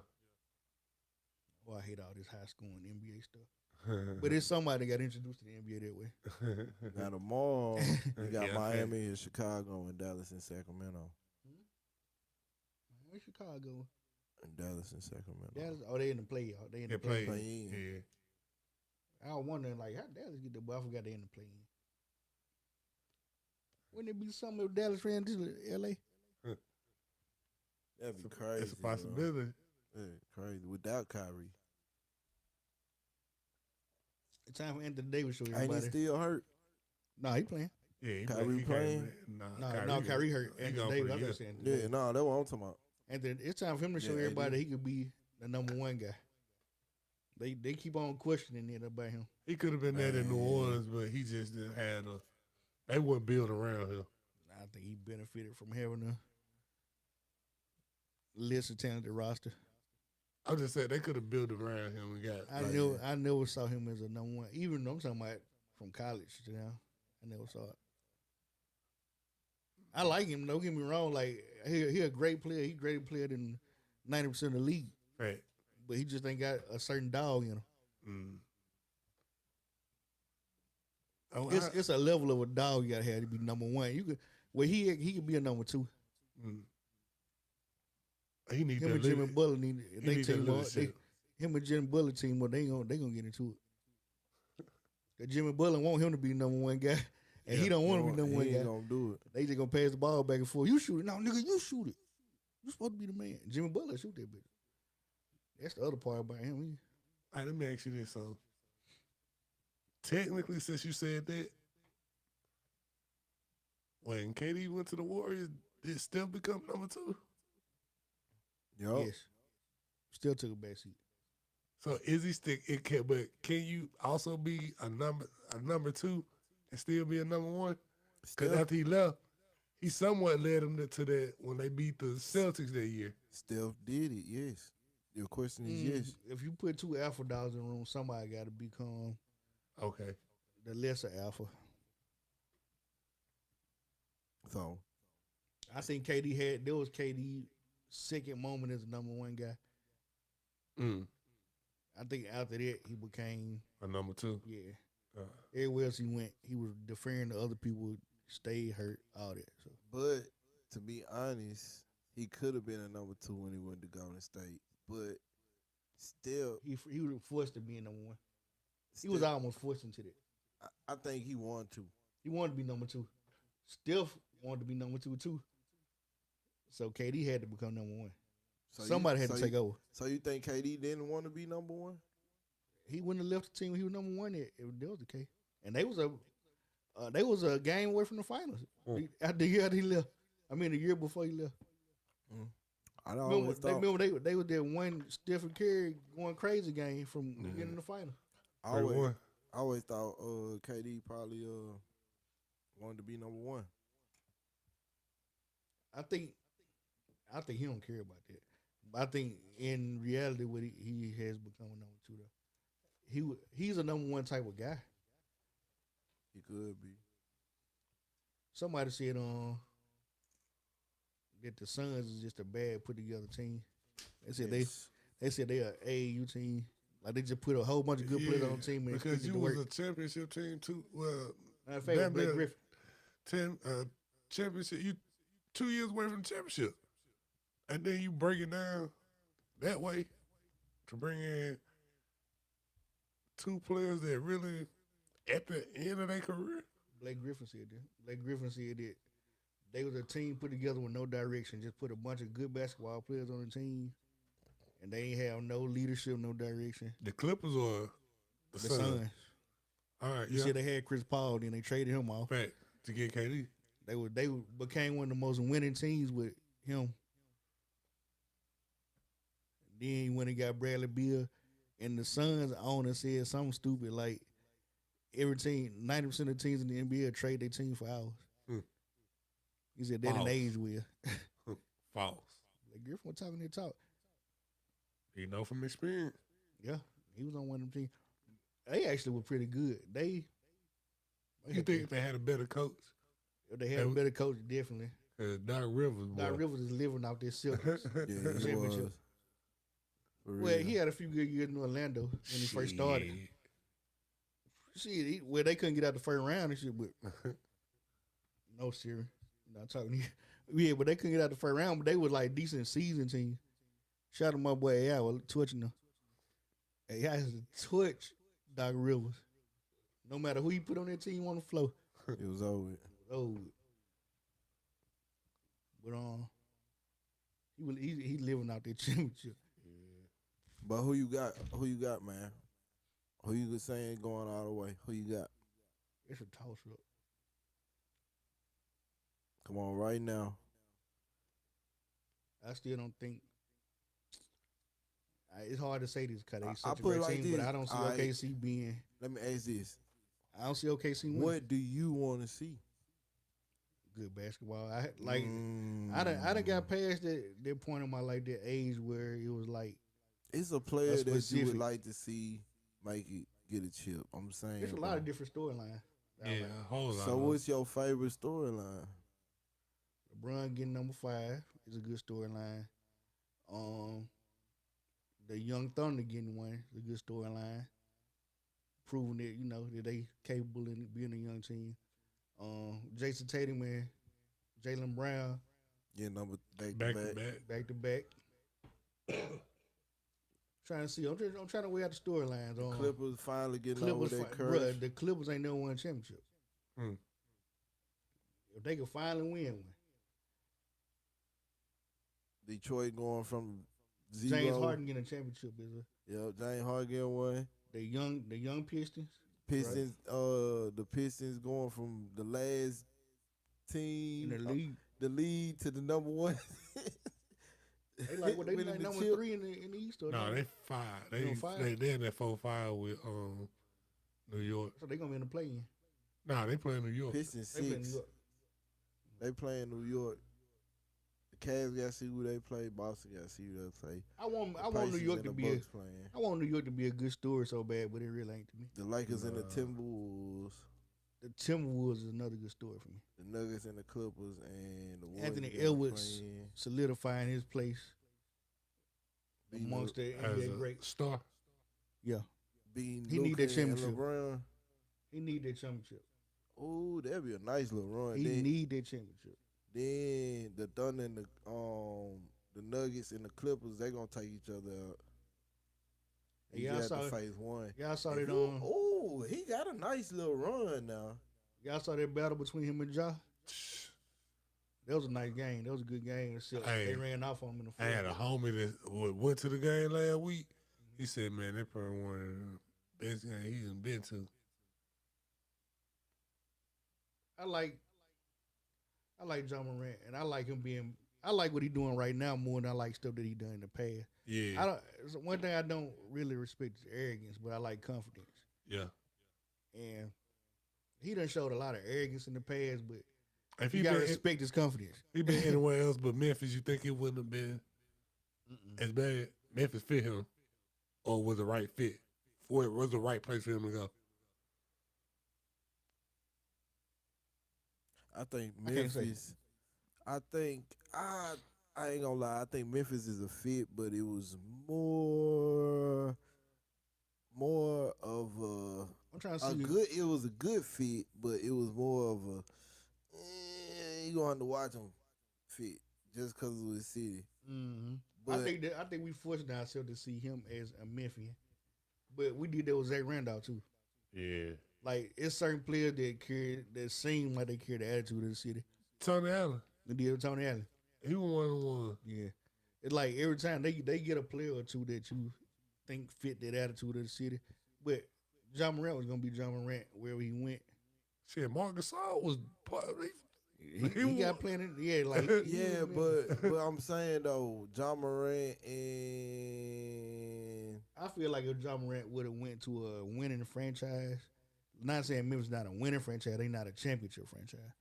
Oh, I hate all this high scoring NBA stuff. But it's somebody that got introduced to the NBA that way. Now tomorrow, you got Yeah, Miami and Chicago and Dallas and Sacramento. Where's Chicago? And Dallas and Sacramento. Dallas? Oh, they in the playoff. They in the They play. Play-in. Yeah. I was wondering, like, how Dallas get the ball? I forgot they in the play-in. Wouldn't it be something if Dallas ran to L.A.? That'd be crazy. It's a possibility. Yeah, crazy. Without Kyrie. It's time for Anthony Davis show Ain't everybody. he still hurt? No, he playing. Yeah, he Kyrie he playing? No, Kyrie hurt. He Anthony gone Davis, for I'm the just year. saying. Yeah, no, that's what I'm talking about. Anthony, it's time for him to show Yeah, everybody AD. that he could be the number one guy. They keep on questioning it about him. He could have been that in New Man. Orleans, but he just didn't have a. They wouldn't build around him. I think he benefited from having a less talented roster. I'm just saying they could have built around him and got. I never saw him as a number one. Even though I'm talking about from college to now, I never saw it. I like him. Don't get me wrong. Like he a great player. He greater player than 90% of the league. Right. But he just ain't got a certain dog in him. Mm. Oh, It's a level of a dog you gotta have to be number one. You could he could be a number two. he need Him that and Jimmy leader- Butler need he need that team up. leadership. him and Jimmy Butler team, well, they gonna get into it. 'Cause Jimmy Butler want him to be the number one guy, and he don't want to be number one He guy. ain't gonna do it. They just gonna pass the ball back and forth. You shoot it, no nigga, you shoot it. You supposed to be the man. Jimmy Butler shoot that bitch. That's the other part about him. All right, let me ask you this. So, technically, since you said that, when KD went to the Warriors, did Steph become number 2? Yup. Yes, still took a back seat. So is he still? It can, but can you also be a number 2 and still be a number 1? Because Steph, after he left, he somewhat led them to that when they beat the Celtics that year. Steph did it, yes. Your question is yes. If you put 2 alpha dogs in the room, somebody got to become Okay. the lesser alpha. So, I think there was KD second moment as the number 1 guy. Mm. I think after that he became A number 2. yeah. Everywhere else he went, he was deferring to other people, stayed hurt, all that. So but to be honest, he could have been a number 2 when he went to Golden State. But still, he was forced to be number 1. He still, was almost forced into that. I think he wanted to. He wanted to be number 2. Steph wanted to be number 2 too. So KD had to become number 1. So Somebody had to take over. So you think KD didn't want to be number 1? He wouldn't have left the team. He was number 1 if that was the case. And they was a game away from the finals. After the year he left. I mean, the year before he left. I always thought. Remember they was that one Stephen Curry going crazy game from getting the final. I always thought KD probably wanted to be number 1. I think he don't care about that. But I think in reality, what he has become a number 2 though. He's a number 1 type of guy. He could be. Somebody said that the Suns is just a bad put together team. They said they said they are AAU team. Like they just put a whole bunch of good players on the team and because you to was work. a championship team too. Well, Matter of fact, Blake Griffin. championship. You 2 years away from the championship, and then you break it down that way to bring in 2 players that really at the end of their career. Blake Griffin said that. Blake Griffin said that they was a team put together with no direction. Just put a bunch of good basketball players on the team, and they ain't have no leadership, no direction. The Clippers or the Suns? All right, You said they had Chris Paul, then they traded him off. Fact, to get KD. They became one of the most winning teams with him. Then when he got Bradley Beal, and the Suns owner said something stupid like every team, 90% of the teams in the NBA trade their team for hours. He said that False. didn't age well. False. Like Griffin was talking that talk. You know from experience. Yeah, he was on one of them teams. They actually were pretty good. You think if they had a better coach? If they had a better coach, definitely. Doc Rivers. Doc Rivers is living off this Celtics Yeah, he championship. was. For Well, real. he had a few good years in Orlando when he first started. Shit, they couldn't get out the first round and shit, but no, Siri. Not talking to you. Yeah, but they couldn't get out the first round, but they was like decent season team. Shout out to my boy AI was touching them. AI has to touch Doc Rivers. No matter who he put on that team on the floor. It was over. with. But he living out that championship. But who you got? Who you got, man? Who you saying going all the way? Who you got? It's a toss up. Come on, right now. I still don't think. It's hard to say this because they I such a put it great like team, but this. I don't see All right. OKC being. Let me ask this: I don't see OKC winning. what do you want to see? Good basketball. I done got past that point in my life, that age where it was like It's a player that you specific. would like to see make it get a chip. I'm saying. there's a lot of different storylines. Yeah, hold on. So what's your favorite storyline? LeBron getting number 5 is a good storyline. The Young Thunder getting one is a good storyline. Proving that, that they capable of being a young team. Jason Tatum and Jaylen Brown Yeah, number back back to to back. back. back to back. Trying to see. I'm trying to weigh out the storylines. Clippers finally getting over that curse. Bruh, the Clippers ain't never won a championship. If they could finally win one. Detroit going from 0. James Harden getting a championship, is it? Yep, James Harden getting one. The young Pistons. Pistons, the Pistons going from the last team In the league. The lead to the number one. They like what they Winning like the number chip. 3 in the East. Or No, they 5. They in that 4-5 with New York. So they gonna be in the play-in. Nah, they play in New York. Pistons They play in New 6. York. They play in New York. The Cavs got to see who they play. Boston got to see who they play. I want New Pacers York and to the be a, Bucks playing. I want New York to be a good story so bad, but it really ain't to me. The Lakers and the Timberwolves. The Timberwolves is another good story for me. The Nuggets and the Clippers and the Warriors. Anthony gotta Edwards play in. solidifying his place Beating amongst the As NBA a greats. star. Yeah, beating he need Luka that championship. and LeBron. he need that championship. Ooh, that'd be a nice little run. He then, need that championship. then the Thunder and the Nuggets and the Clippers, they gonna take each other out. Yeah, You I have saw to it. face one. Y'all saw If that you- Oh, he got a nice little run now. y'all saw that battle between him and Ja. That was a nice game. That was a good game. Except Hey, they ran off on him in the I fourth. had a homie that went to the game last week. He said, man, that probably one of the best games he's been to. I like John Morant, and I like him being. I like what he's doing right now more than I like stuff that he done in the past. Yeah. It's one thing I don't really respect is arrogance, but I like confidence. Yeah. And he done showed a lot of arrogance in the past, but If you he gotta been, respect his confidence. he been anywhere else but Memphis, you think it wouldn't have been as bad? Memphis fit him, or was the right fit? Or it was the right place for him to go? I think I can't say. Memphis. I think I ain't gonna lie. I think Memphis is a fit, but it was more of I'm trying to a see. good. It was a good fit, but it was more of a. You gonna have to watch them fit just because of the city. Mhm. But I think we fortunate ourselves to see him as a Memphian, but we did that with Zach Randolph too. Yeah. Like it's certain players that seem like they carry the attitude of the city. Tony Allen. They did with Tony Allen. He was one. Yeah, it's like every time they get a player or two that you think fit that attitude of the city. But John Morant was gonna be John Morant wherever he went. Shit, Marc Gasol was part of He got plenty. Yeah, like yeah, but I'm saying though, John Morant and I feel like if John Morant would have went to a winning franchise, not saying Memphis not a winning franchise, they not a championship franchise.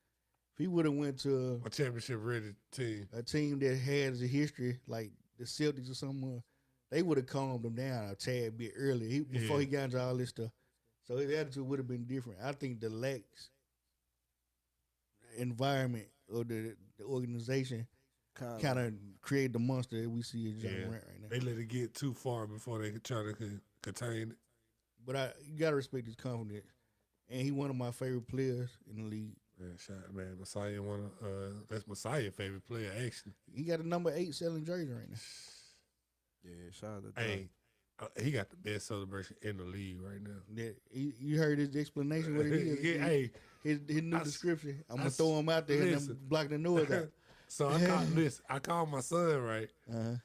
If he would have went to a championship ready team. a team that has a history like the Celtics or something, they would have calmed him down a tad bit earlier before he got into all this stuff. So his attitude would have been different. I think the lax environment or the organization kind of created the monster that we see in John Morant right now. They let it get too far before they could try to contain it. But you gotta respect his confidence, and he one of my favorite players in the league. Man, Messiah that's Messiah's favorite player actually. He got a number 8 selling jersey right now. yeah, shout out to Hey, he got the best celebration in the league right now. That you heard his explanation what it is. Yeah, hey, his new description. I'm gonna I- throw him out there and listen. I'm blocking the noise out. So I called my son, right?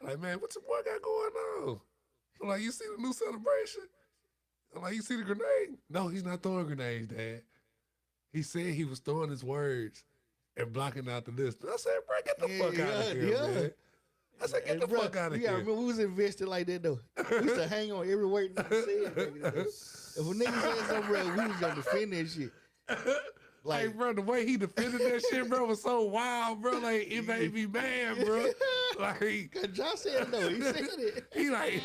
Like, man, what your boy got going on? I'm like, you see the new celebration? I'm like, you see the grenade? No, he's not throwing grenades, Dad. He said he was throwing his words and blocking out the list. I said, bro, get the fuck out of here, man. I said, get the Bruh, fuck out of you gotta here. remember, we was invested like that though. We used to hang on every word nigga said. Back in the day. If a nigga said something, bro, we was gonna defend that shit. Like, bro, the way he defended that shit, bro, was so wild, bro. Like, it made me mad, bro. Like, Cause Josh said it though. He said it. he like,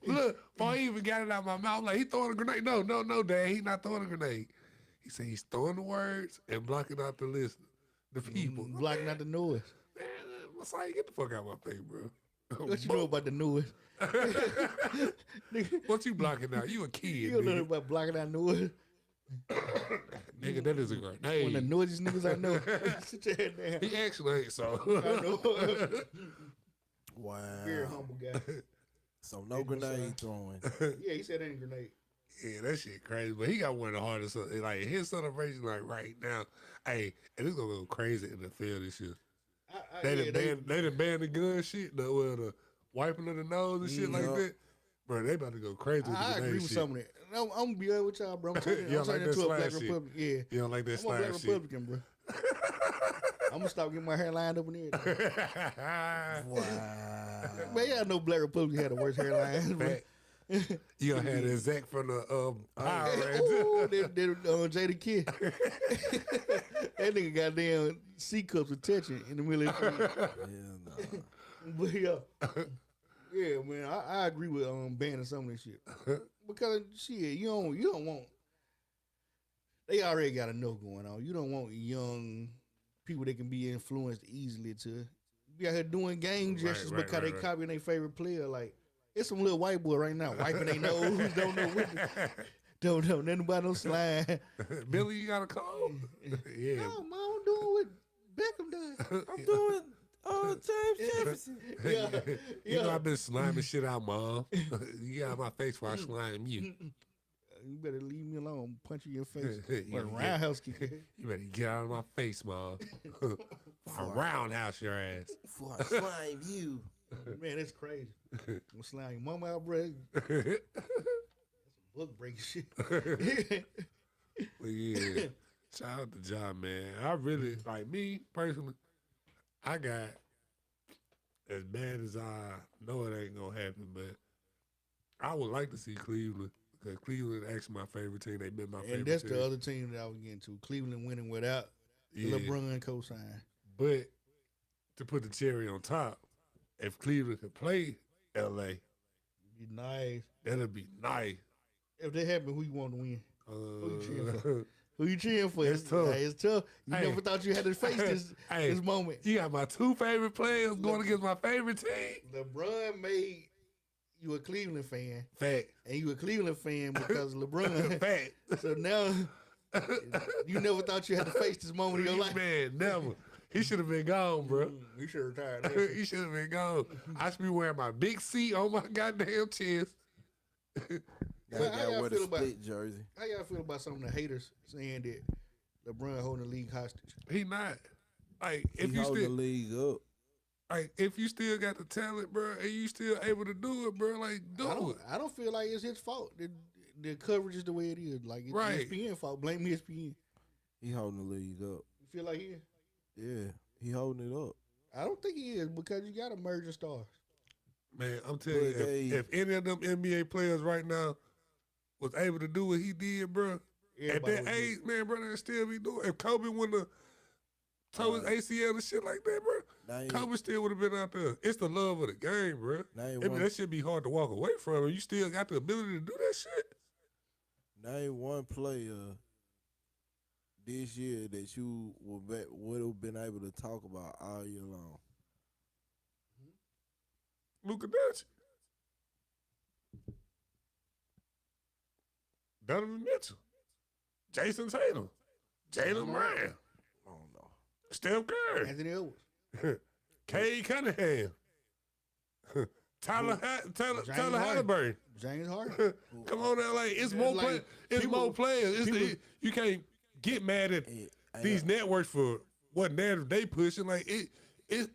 look, before he even got it out of my mouth, like, he throwing a grenade. No, Dad, he not throwing a grenade. He said he's throwing the words and blocking out the list, the people. Blocking out the noise. Man, Messiah, get the fuck out of my face, bro. What you know about the noise? What you blocking out? You a kid, You don't know nigga. about blocking out noise. Nigga, that is a grenade. One of the noisiest niggas I know. Sit your head down. He actually ain't so. I know. Wow. Very humble guy. So no grenade throwing. Yeah, he said ain't grenade. Yeah, that shit crazy. But he got one of the hardest. Like his celebration, like right now, hey, and it's gonna go crazy in the field this year. They done banned the gun shit, the wiping of the nose and shit like that. Bro, they about to go crazy with the I agree with shit. some of that. I'm gonna be honest with y'all, bro. I'm turning You don't like that into a black slime shit? Republican. Yeah, You don't like that I'm a slime black shit? Republican, bro. I'm gonna stop getting my hair lined up in there. Wow. Man, y'all know black Republicans had the worst hairlines, bro. You gonna have that Zach from the Power Rangers. Ooh, that Jada Kid. That nigga goddamn C cups attention in the middle of the street. Yeah, nah. But yeah, man, I agree with banning some of this shit because shit, you don't want. They already got enough going on. You don't want young people that can be influenced easily to be out here doing game gestures because they copying their favorite player. Like it's some little white boy right now wiping their nose, don't know what, don't know nothing about no slime. Billy, you got a cold? Yeah. No, Mom, I'm doing what Beckham does. I'm doing James Jefferson. Yeah, You know I've been sliming shit out, Mom. You got my face while I slime you. You better leave me alone. Punch you in your face. Yeah, Or roundhouse kick. You better get out of my face, Mom. I roundhouse your ass. Before I slime you. Man, that's crazy. I'm gonna slime your mama out, bro. Book break shit. But yeah, shout out to John, man. I really, like me personally, I got, as bad as I know it ain't gonna happen, but I would like to see Cleveland, because Cleveland is actually my favorite team. They've been my favorite And that's team. the other team that I was getting to. Cleveland winning without LeBron cosign. But to put the cherry on top, if Cleveland could play LA, Be nice. that'd be nice. If that happened, who you want to win? Who you cheering for? Who you cheering for? It's tough. Hey, it's tough. You Hey. never thought you had to face this moment. You got my two favorite players going against my favorite team. LeBron made you a Cleveland fan, Fact. and you a Cleveland fan because of LeBron. Fact. So now you never thought you had to face this moment in your life. Man, never. He should have been gone, bro. You should have retired. He should have been gone. I should be wearing my big C on my goddamn chest. Gotta how y'all wear the feel about- split jersey. How y'all feel about some of the haters saying that LeBron holding the league hostage? He not. Like if He you hold the still, league up. like if you still got the talent, bro, and you still able to do it, bro, like do it. I don't feel like it's his fault. The coverage is the way it is. Like it's Right. ESPN fault. Blame ESPN. He holding the league up. You feel like he is? Yeah, he holding it up. I don't think he is because you got emerging stars. Man, I'm telling you, But they- if any of them NBA players right now was able to do what he did, bro, at Everybody that would age, man, bro, they still be doing. If Kobe wouldn't have tore his ACL and shit like that, bro, Now Kobe still would have been out there. It's the love of the game, bro. Name one- That should be hard to walk away from. And you still got the ability to do that shit. Name one player this year that you would have been able to talk about all year long. Luka Doncic, Donovan Mitchell, Jason Tatum, Jalen Brown, I don't know. Steph Curry, Anthony Edwards. Cade Cunningham, Tyler James Halliburton. James Harden. Come on now, like it's Yeah, more like, players. It's people- more players. people- You can't get mad at Hey, these networks for what narrative they pushing. Like it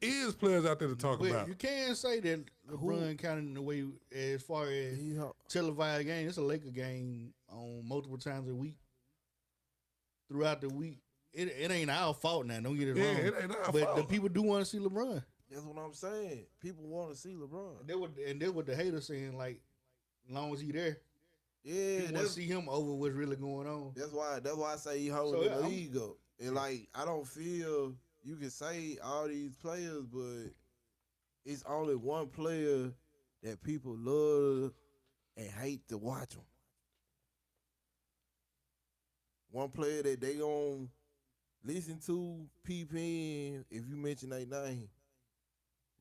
is players out there to talk But about. you can't say that LeBron kind of in the way as far as he ho- televised game. It's a Laker game on multiple times a week. Throughout the week, it ain't our fault now. Don't get it Yeah, wrong. it ain't our but fault. the people do want to see LeBron. That's what I'm saying. People want to see LeBron. And then what the haters saying, like, as long as he there, Yeah, you want to that's see him over what's really going on. That's why I say he holding So, the I'm- league up. And like I don't feel you can say all these players, but it's only one player that people love and hate to watch them. One player that they gon' listen to, peep in if you mention their name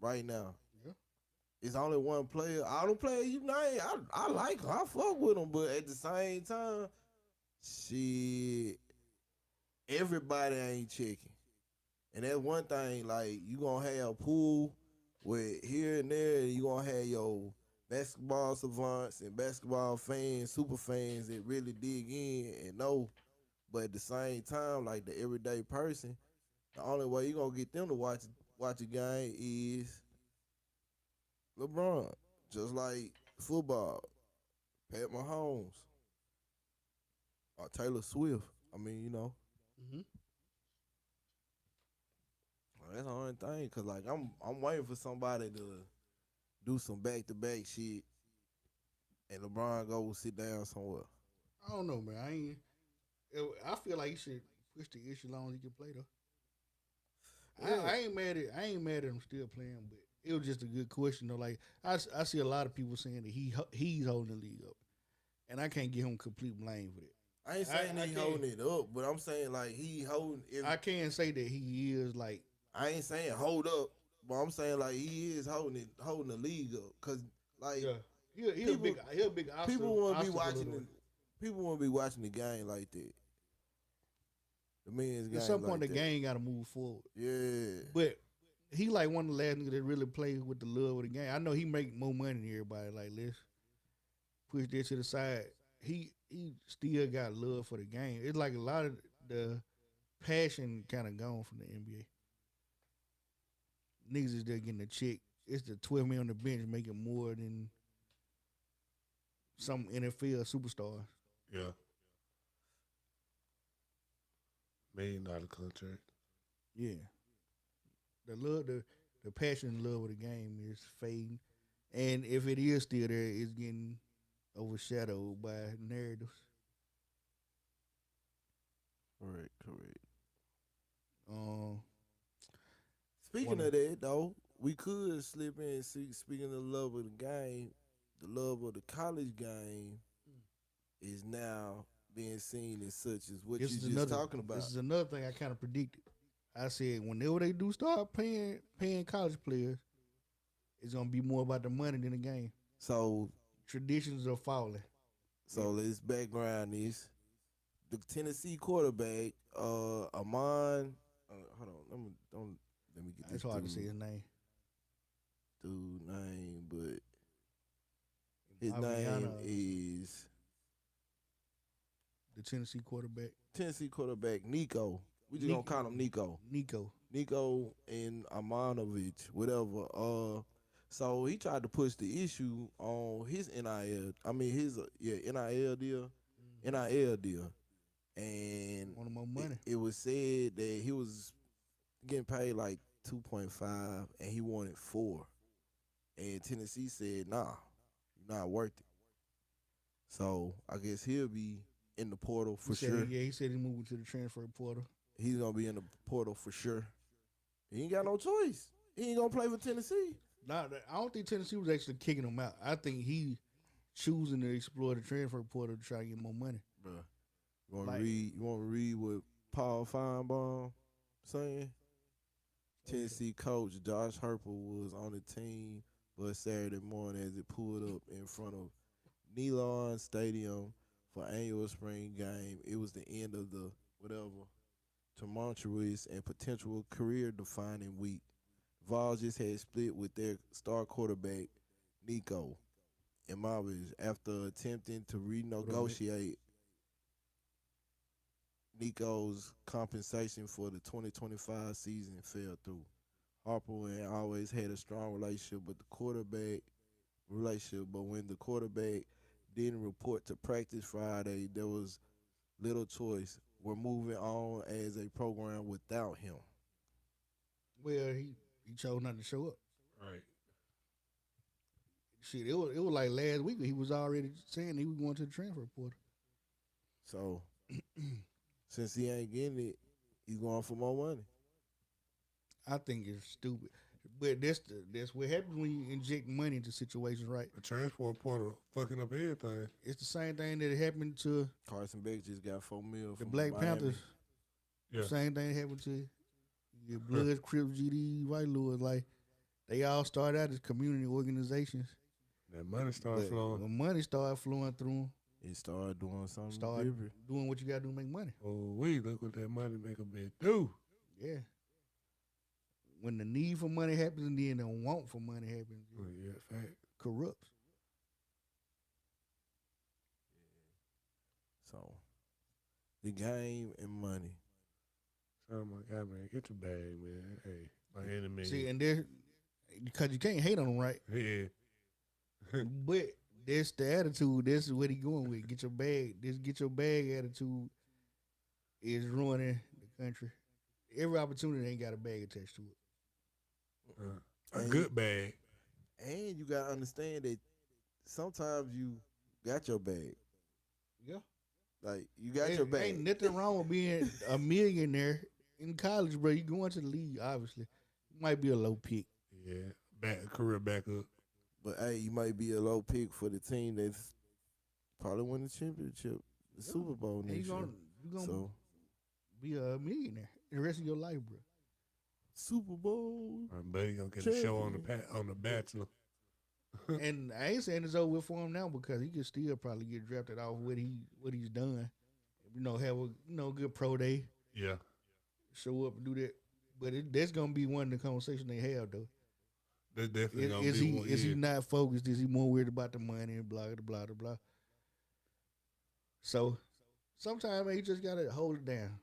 right now. Yeah. It's only one player. All them players you name, I like them. I fuck with them, but at the same time, shit, everybody ain't checking. And that's one thing, like, you gonna have a pool with here and there, and you gonna have your basketball savants and basketball fans, super fans that really dig in and know. But at the same time, like the everyday person, the only way you gonna get them to watch a game is LeBron. Just like football, Pat Mahomes or Taylor Swift. I mean, Mm-hmm. that's the only thing. Cause like I'm waiting for somebody to do some back to back shit, and LeBron go sit down somewhere. I don't know, man. I feel like he should push the issue long as he can play though. Yeah. I ain't mad at him still playing, but it was just a good question though. Like I see a lot of people saying that he's holding the league up, and I can't give him complete blame for that. I ain't saying I he can't- holding it up, but I'm saying like he holding. I can't say that he is like I ain't saying hold up, but I'm saying like he is holding the league up. Cause like he a big obstacle. people want to be obstacle watching to the people want to be watching the game like that. The men's game. At some like point, the that. game got to move forward. Yeah. But he like one of the last niggas that really play with the love of the game. I know he make more money than everybody. Like, let's push that to the side. He still got love for the game. It's like a lot of the passion kind of gone from the NBA. Niggas is there getting a check. It's the 12 men on the bench making more than some NFL superstars. Yeah. $1 million contract. Yeah. The love, the passion and love of the game is fading. And if it is still there, it's getting overshadowed by narratives. Correct. Speaking One- of that though, we could slip in. See, speaking of the love of the game, the love of the college game is now being seen as such as what you just talking about. This is another thing I kind of predicted. I said whenever they do start paying college players, it's gonna be more about the money than the game. So Traditions are falling. let's background this. The Tennessee quarterback, Amon. Hold on, let me get this. It's hard to dude- say his name. Dude name, but his Aviana, name is the Tennessee quarterback, Tennessee quarterback Nico. We just gonna call him Nico. Nico and Amanovich, whatever. So he tried to push the issue on his NIL. I mean his NIL deal, and wanted more money. it was said that he was getting paid like 2.5, and he wanted 4, and Tennessee said, "Nah, you're not worth it." So I guess he'll be in the portal for sure. He said he's moving to the transfer portal. He's gonna be in the portal for sure. He ain't got no choice. He ain't gonna play for Tennessee. Nah, I don't think Tennessee was actually kicking him out. I think he choosing to explore the transfer portal to try to get more money. Bruh. You wanna Like- read? You wanna read what Paul Feinbaum saying? Tennessee coach Josh Heupel was on the team but Saturday morning as it pulled up in front of Neyland Stadium for annual spring game. It was the end of the tumultuous and potential career-defining week. Vols just had split with their star quarterback Nico Imovich after attempting to renegotiate Nico's compensation for the 2025 season fell through. Harper and always had a strong relationship with the quarterback but when the quarterback didn't report to practice Friday, there was little choice. We're moving on as a program without him. Well, he chose not to show up. Right. Shit, it was like last week he was already saying he was going to the transfer portal. So since he ain't getting it, he's going for more money. I think it's stupid. But that's what happens when you inject money into situations, right? The transport portal fucking up everything. It's the same thing that happened to Carson Beck just got $4 million the from Black Miami. Panthers. Yeah. Same thing happened to your Bloods, Crips, GD, White Lewis. Like, they all started out as community organizations. That money started But flowing. when money started flowing through them, He started doing something started different. doing what you got to do to make money. Oh, we look what that money make a bit do. Yeah. When the need for money happens and then the want for money happens, Oh, yeah, fact. it corrupts. So the game and money. Oh my God, man, get your bag, man. Hey, by any means. See, and there, because you can't hate on him, right? Yeah. But that's the attitude. That's what he going with. Get your bag. This get your bag attitude is ruining the country. Every opportunity ain't got a bag attached to it. A good bag. And you gotta understand that sometimes you got your bag. Yeah. Like you got your bag. Ain't nothing wrong with being a millionaire in college, bro. You going to the league, obviously. You might be a low pick. Yeah. Career backup. But hey, you might be a low pick for the team that's probably win the championship, the Super Bowl And next year. you gonna So be a millionaire the rest of your life, bro. Super Bowl. My buddy gonna get a show on the Bachelor. And I ain't saying it's over with for him now because he could still probably get drafted off what he's done. You know, have a good pro day, Yeah. show up and do that. But that's gonna be one of the conversations they have though. That's definitely gonna Is be he one. is Yeah. he not focused? Is he more worried about the money and blah blah blah blah? So sometimes he just gotta hold it down.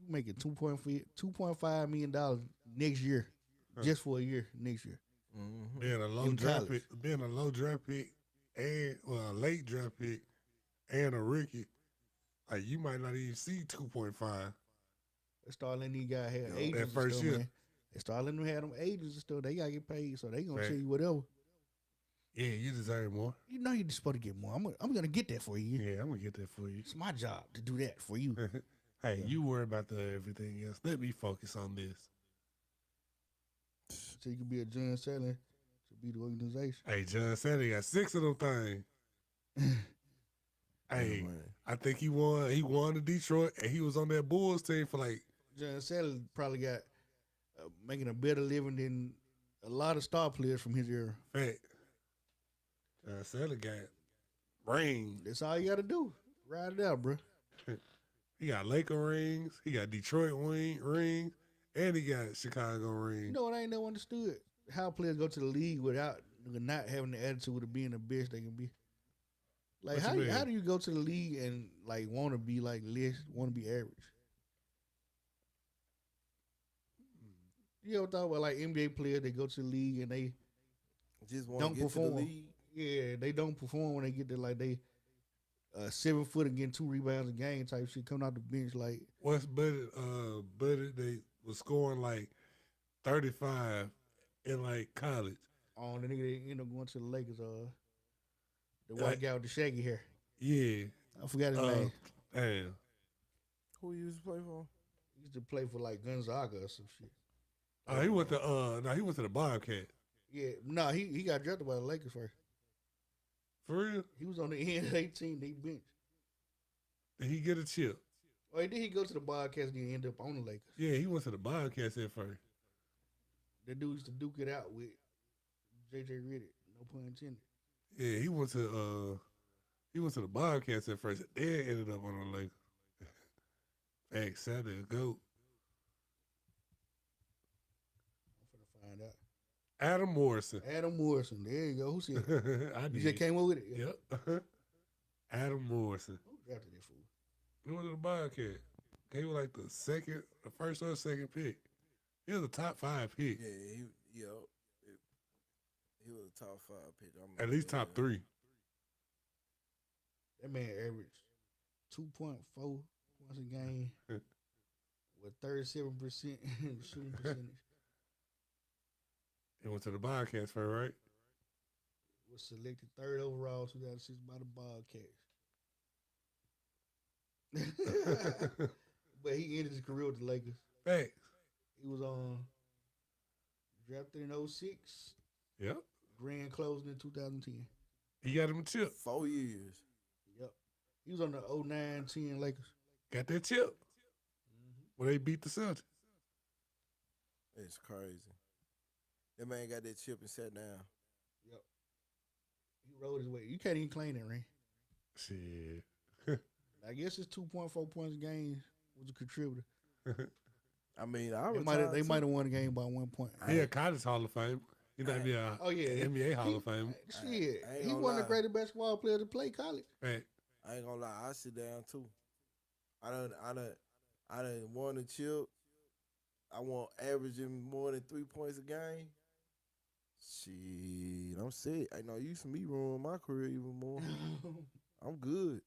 You make it $2.5 million next year, just for a year next year. Mm-hmm. Being a low In draft college. pick, being a low draft pick, and a late draft pick, and a rookie, like you might not even see 2.5. They start letting these guys have Yeah, agents that and first stuff, year. man. They start letting them have them agents and stuff. They gotta get paid, so they gonna Right. tell you whatever. Yeah, you deserve more. You know you're supposed to get more. I'm gonna get that for you. Yeah, I'm gonna get that for you. It's my job to do that for you. Hey, you worry about everything else. Let me focus on this. So you can be a John Sally to be the organization. Hey, John said he got 6 of them things. Hey, man. I think he won. He won to Detroit, and he was on that Bulls team for like. John Sally probably got making a better living than a lot of star players from his era. Fact. John Sally got rings. That's all you got to do. Ride it out, bro. He got Laker rings. He got Detroit rings, and he got Chicago rings. You know what I ain't never understood? How players go to the league without not having the attitude of being the best they can be. Like What how you mean? how do you go to the league and like want to be like less, want to be average? You ever thought about like NBA players that go to the league and they Just want don't to get to perform? the league. Yeah, they don't perform when they get there. Like they 7 foot and getting 2 rebounds a game type shit coming out the bench. Like What's Buddy? Buddy, they was scoring like 35 in like college. on the nigga that end up going to the Lakers. The white guy with the shaggy hair. Yeah. I forgot his name. Damn. Who you used to play for? He used to play for like Gonzaga or some shit. Oh, he went to he went to the Bobcat. Yeah, no, he got drafted by the Lakers first. For real? He was on the end of 18. They benched. Did he get a chip? Or did he go to the Bobcats and then end up on the Lakers? Yeah, he went to the Bobcats at first. That dude used to duke it out with J.J. Redick. No pun intended. Yeah, he went to the Bobcats at first. Then ended up on the Lakers. Thanks, Saturday goat. I'm finna find out. Adam Morrison. Adam Morrison. There you go. Who said it? I You did. just came up with it? Yep. Adam Morrison. Who drafted that fool? He went to the Bobcat. He was like the first or second pick. He was a top 5 pick. Yeah, he was a top 5 pick. At least top 3. That man averaged 2.4 points a game with 37% shooting percentage. He went to the Bobcats first, right? Was selected 3rd overall 2006 by the Bobcats. But he ended his career with the Lakers. Facts. He was drafted in 06, Yep. grand closing in 2010. He got him a chip. 4 years. Yep. He was on the 09-10 Lakers. Got that chip. When they beat the Celtics. It's crazy. That man got that chip and sat down. Yep. He rode his way. You can't even claim that ring. Shit. I guess his 2.4 points a game was a contributor. I mean, They might have won the game by 1 point. He a college Hall of Fame. He might be a Oh yeah, NBA Hall of Fame. Shit, I ain't he gonna one of lie. the greatest basketball players to play college. Fact. I ain't gonna lie, I sit down too. I done won a chip. I want averaging more than 3 points a game. Shit, I'm set. I know you see me ruin my career even more. I'm good.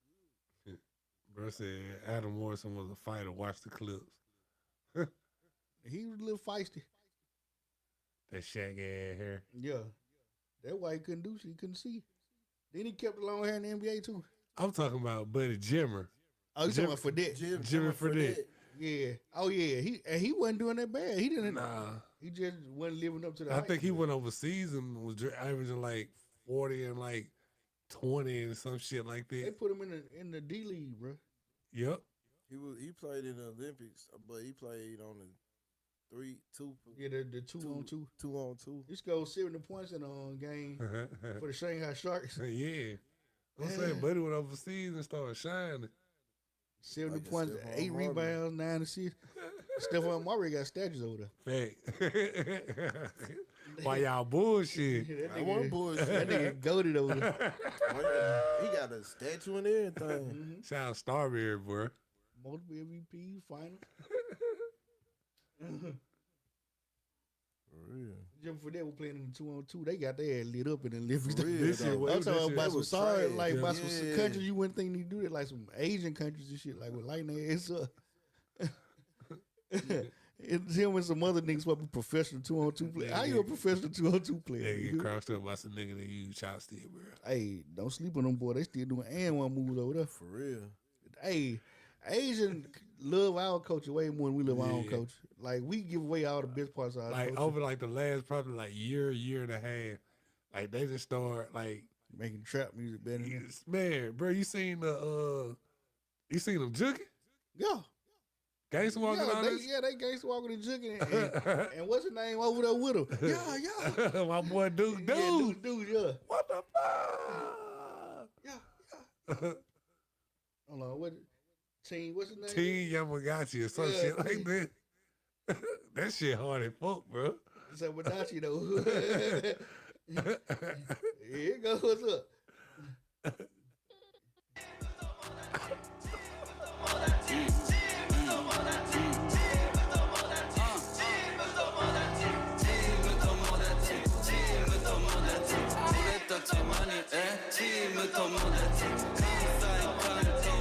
Bro said Adam Morrison was a fighter. Watch the clips. He was a little feisty. That shaggy ass hair. Yeah. That's why he couldn't do shit. He couldn't see. Then he kept the long hair in the NBA too. I'm talking about Buddy Jimmer. Oh, you talking about Fredette? Jimmy Fredette. Yeah. Oh yeah. He wasn't doing that bad. He didn't. Nah. He just wasn't living up to the I hype. think he went overseas and was averaging like 40 and like 20 and some shit like They that. put him in the D League, bro. Yep. He played in the Olympics, but he played on the 3-2. Yeah, the 2-on-2. 2-on-2. He scored 70 points in a game for the Shanghai Sharks. Yeah. I'm saying Buddy went overseas and started shining. 70 Like a points, Stephon 8 Marbury. rebounds, 9 assists. Stephon Marbury got statues over there. Fact. Why y'all bullshit? That I want nigga, bullshit. that nigga goated over there. He got a statue and everything. Shout out Starberry, bro. Multiple MVP, final. For real. Jim Fredette was playing in the 2-on-2. They got their ass lit up in the Olympics. For real, This shit though. was- I'm this talking shit about some was sorry, trash. like about Yeah. some countries you wouldn't think they do that, like some Asian countries and shit, like with lighting their ass up. It's him and some other niggas supposed to be professional 2-on-2 player. How you a professional 2-on-2 player? They get nigga? crossed up by some nigga that use chopstick, bro. Hey, don't sleep on them boy. They still doing and one moves over there. For real. Hey, Asian love our culture way more than we love our own Yeah. culture. Like we give away all the best parts of our Like culture. over like the last probably like year and a half, like they just start like, Making trap music better than that. man, bro, you seen them juking? Yeah. Gangsta walking on this? They gangsta walking and jugging. And what's his name over there with him? Yeah. My boy Duke, Yeah, dude, yeah. what the fuck? Yeah. Hold on, what's his name? Teen Yamagati or some Yeah, shit like Teen. that. That shit hard as fuck, bro. It's like Wadachi though. Here it goes. What's up?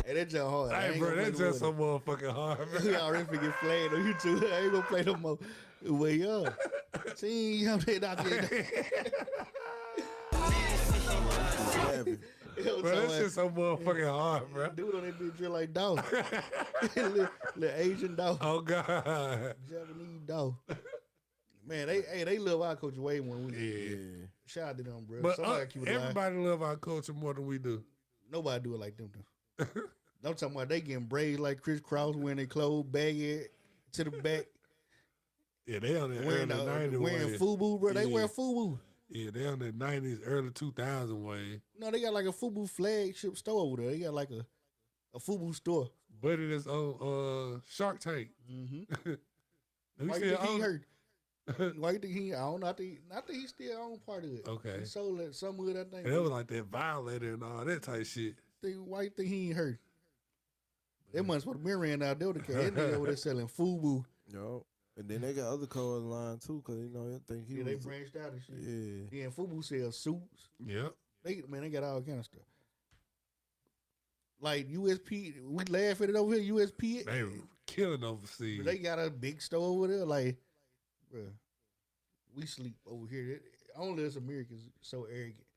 Hey, that jump hard. I Hey, ain't bro, gonna that's play no just more. so motherfucking hard, We bro. already finna get flagged on YouTube. I ain't gonna play no more. Well, yeah. See, I'm saying out there. Savage. Bro, that shit so motherfucking hard, bro. Dude on that bitch drill like dog. little Asian dog. Oh, God. Japanese dog. Man, they love our culture way more than we do. Yeah. Yeah. Shout out to them, bro. But Somebody keep it alive. everybody love our culture more than we do. Nobody do it like them, though. I'm talking about they getting braids like Chris Cross, wearing their clothes baggy to the back. Yeah, they on the early Wearing, 90s wearing way. FUBU, bro. They Yeah. wear FUBU. Yeah, they on the 90s, early 2000 way. No, they got like a FUBU flagship store over there. They got like a FUBU store. But it is on Shark Tank. Mm-hmm. Do Why we you still think he own it? hurt? Why you think he? I don't know. I think he still own part of it. Okay. He sold it some of that thing. And it was like that violator and all that type shit. Why you think he ain't hurt? They must put a mirror in out there. That nigga over there selling FUBU. Yo. And then they got other colors line too, cause I think he Yeah, they was. branched out and shit. Yeah. Yeah, and FUBU sells suits. Yep. They got all kind of stuff. Like USP, we laugh at it over here. USP, They were killing overseas. but they got a big store over there. Like, bro, we sleep over here. Only us Americans so arrogant,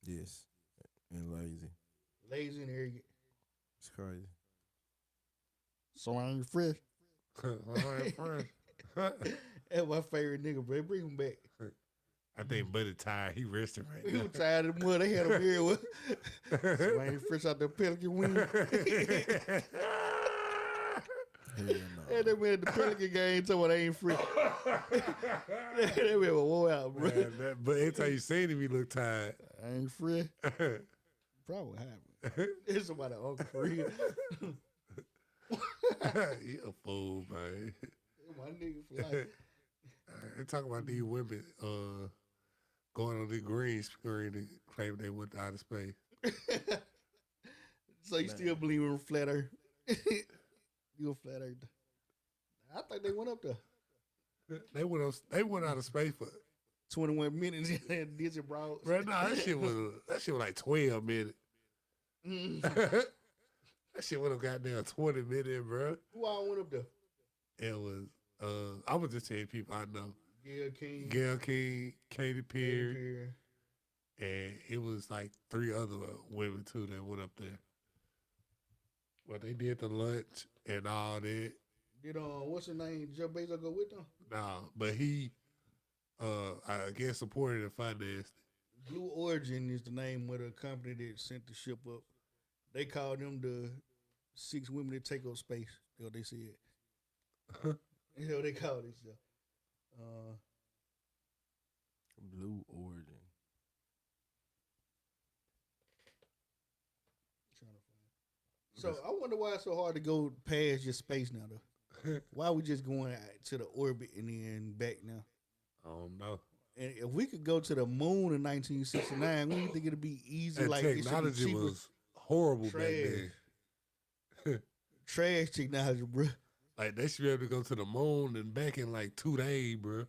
Yes. And lazy. lazy, and arrogant. It's crazy. So I ain't fresh. All right, friend. That's my favorite nigga, bro. Bring him back. I think Buddy tired. He resting right He now. was tired of the mud. They had him here with. So I ain't fresh out the Pelican wing. Hell no. And they went at the Pelican game, so they ain't fresh. They went wore out, bro. Man, but every time you seen him, he look tired. I ain't fresh. Probably happened. It's somebody uncle for real. You a fool, man. My nigga for life. They talk about these women going on the green screen and claim they went to outer space. So you still believe in flat Earth? You a flat Earth? I think they went up there. They went out of space for 21 minutes and did your bro. bro. Nah, that shit was like 12 minutes. That shit would have got down 20 minutes, bro. Who all went up there? It was I was just telling people I know. Gail King, Katy Perry, and it was like 3 other women too that went up there. But they did the lunch and all that. Did what's her name? Jeff Bezos go with them? Nah, but he I guess supported and financed. Blue Origin is the name of the company that sent the ship up. They called them the 6 women that take up space. That's what they said. You know what they call this stuff. Blue Origin. So I wonder why it's so hard to go past your space now, though. Why are we just going to the orbit and then back now? I don't know. And if we could go to the moon in 1969, we think it'd be easy. That like technology was horrible back then. Trash technology, bro. Like they should be able to go to the moon and back in like 2 days, bro.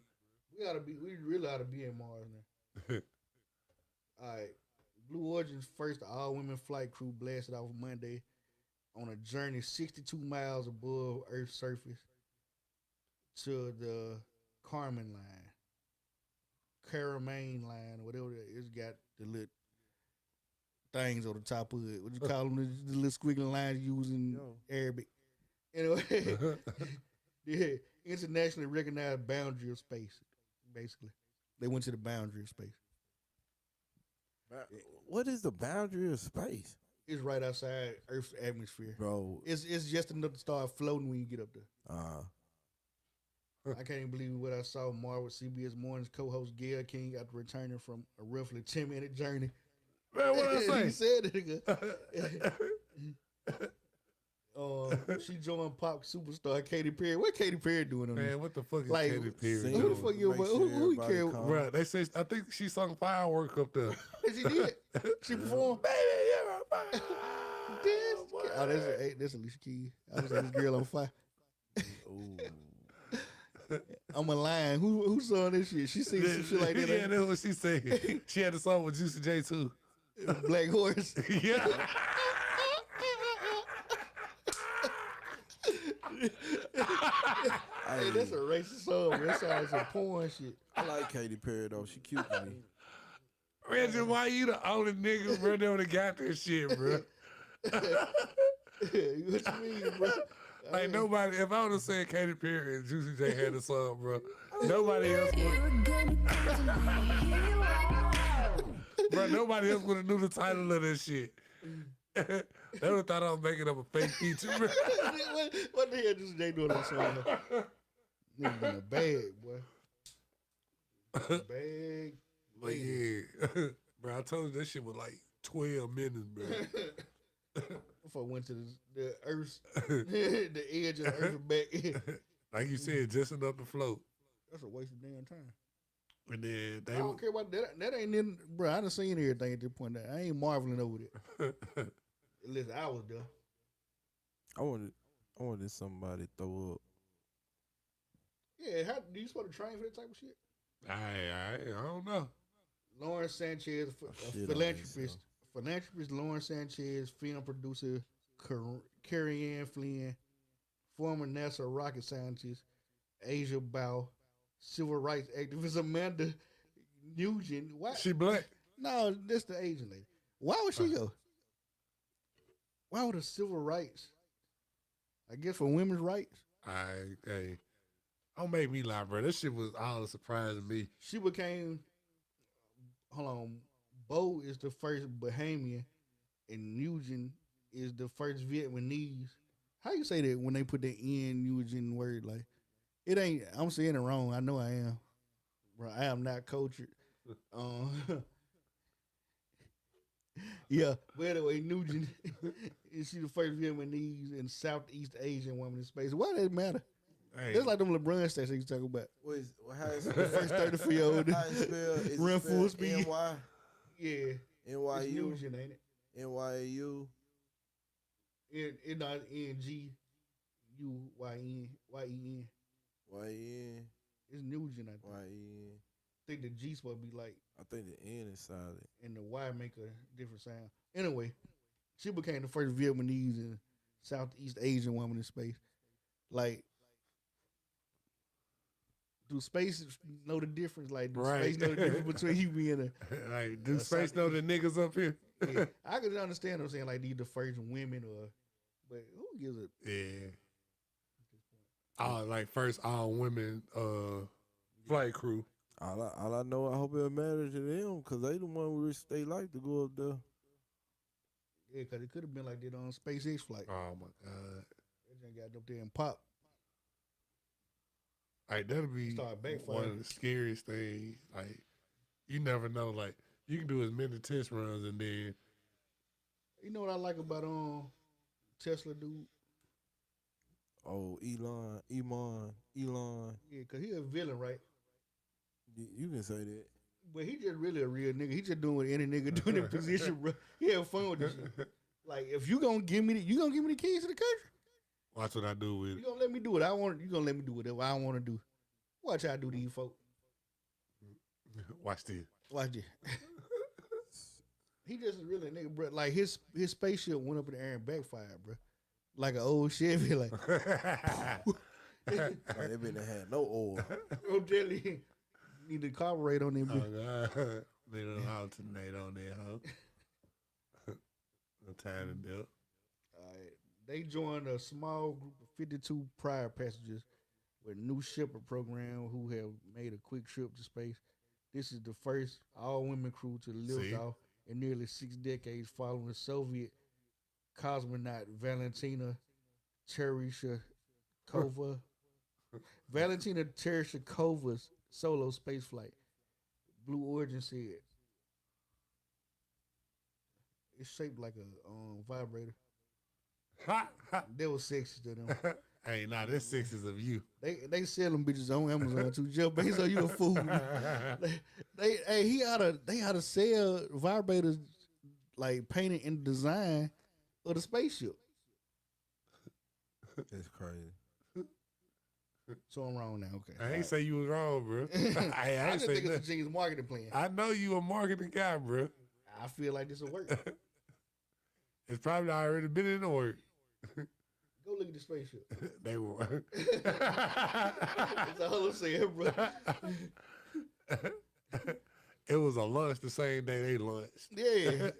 We really ought to be in Mars now. All right. Blue Origin's first all-women flight crew blasted off Monday on a journey 62 miles above Earth's surface to the Kármán line, or whatever it is. It's got the little things on the top of it. What you call them? The little squiggly lines used in Arabic. Anyway, yeah, internationally recognized boundary of space, basically. They went to the boundary of space. What is the boundary of space? It's right outside Earth's atmosphere. Bro. It's just enough to start floating when you get up there. I can't even believe what I saw Marvel CBS Morning's co-host Gail King after returning from a roughly 10-minute journey. Man, what I say? He said it. She joined pop superstar Katy Perry. What Katy Perry doing on Man, what the fuck is Like, Katy Perry? Who the fuck you? Who care? Bro, they say I think she sung Firework up there. She did. She performed. Baby, you're a fire. Oh, that's Alicia Keys. I was like, this girl on fire. I'm a lion. Who sung this shit? She sings some shit like that. Yeah, that's what she said. She had a song with Juicy J too. Black Horse. Yeah. Hey, that's a racist song. That sounds some porn shit. I like Katy Perry though. She cute to me. Reggie, why you the only nigga, bro, that would've got this shit, bro? What you mean, bro? Like nobody, if I would have said Katy Perry and Juicy J had a song, bro, nobody else would. Bro, nobody else would have knew the title of this shit. They would have thought I was making up a fake feature, bro. What the hell Juicy J doing on the song? Nigga in a bag, boy. Bag. But yeah, bro, I told you that shit was like 12 minutes, bro. If I went to the Earth, the edge of the Earth and back. Like you said, just enough to float. That's a waste of damn time. And then I don't care about that. That ain't in, bro. I done seen everything at this point. I ain't marveling over it. At least I was there. I wanted somebody to throw up. Yeah, how do you supposed to train for that type of shit? I don't know. Lawrence Sanchez, philanthropist Lawrence Sanchez, film producer Carrie Ann Flynn, former NASA rocket scientist Asia Bao, civil rights activist Amanda Nugent. Why? She black? No, that's the Asian lady. Why would she go? Why would the civil rights? I guess for women's rights. Hey, don't make me lie, bro. This shit was all a surprise to me. She became, hold on, Bo is the first Bahamian, and Nugent is the first Vietnamese. How you say that when they put the N Nugent word? Like, it ain't, I'm saying it wrong. I know I am. Bro, I am not cultured. Yeah, but anyway, Nugent is she the first Vietnamese and Southeast Asian woman in space. Why does that matter? Hey. It's like them LeBron stats you talk about. How is The first 34-year-old How it spelled? Is run it full spelled speed. NY? Yeah, it's NYU? Nugent, ain't it? NYU. It not NGUYEN. YN. It's Nugent, I think. YN. I think the G supposed to be like, I think the N is solid. and the Y make a different sound. Anyway, she became the first Vietnamese and Southeast Asian woman in space. Like, do space know the difference? Like, do Right. space know the difference between you being a Like, do space know the niggas up here? yeah, I could understand them saying like these the first women but who gives a Yeah. Like first all women flight crew. All I know, I hope it matters to them because they the one who risk they like to go up there. yeah, because it could have been like that on SpaceX flight. Oh my God. They just got up there and pop. Like that'll be Start backfiring. one of the scariest things. Like you never know. Like you can do as many test runs and then You know what I like about Tesla dude? Oh, Elon. Yeah, because he a villain, right? You can say that. But he just really a real nigga. He just doing what any nigga do in that position, bro. He have fun with this shit. Like, if you gonna give me the keys to the country, watch what I do with you it. gonna let me do what I want. You gonna let me do whatever I want to do. Watch how I do these folks. Watch this. Watch this. He just a really nigga, bro. Like his spaceship went up in the air and backfired, bro. Like an old Chevy, like Like they been had no oil. I'm telling you, need to carburetor on them. Oh bitch. God. They don't alternate on that, huh? No time to do. Alright. They joined a small group of 52 prior passengers with new shipper program who have made a quick trip to space. This is the first all-women crew to lift See? off in nearly 6 decades following the Soviet cosmonaut Valentina Tereshkova. Valentina Tereshkova's solo space flight. Blue Origin said it's shaped like a vibrator. That was sexy to them. Hey, nah, this six is of you. They sell them bitches on Amazon too. Jeff Bezos, you a fool. They oughta sell vibrators like painted in the design of the spaceship. That's crazy. So I'm wrong now. Okay. I ain't say you was wrong, bro. I I ain't just say think it's a nothing. genius marketing plan. I know you a marketing guy, bro. I feel like this will work. It's probably already been in the work. Go look at the spaceship. They were. That's all I'm saying, bro. It was a lunch the same day they lunched. Yeah.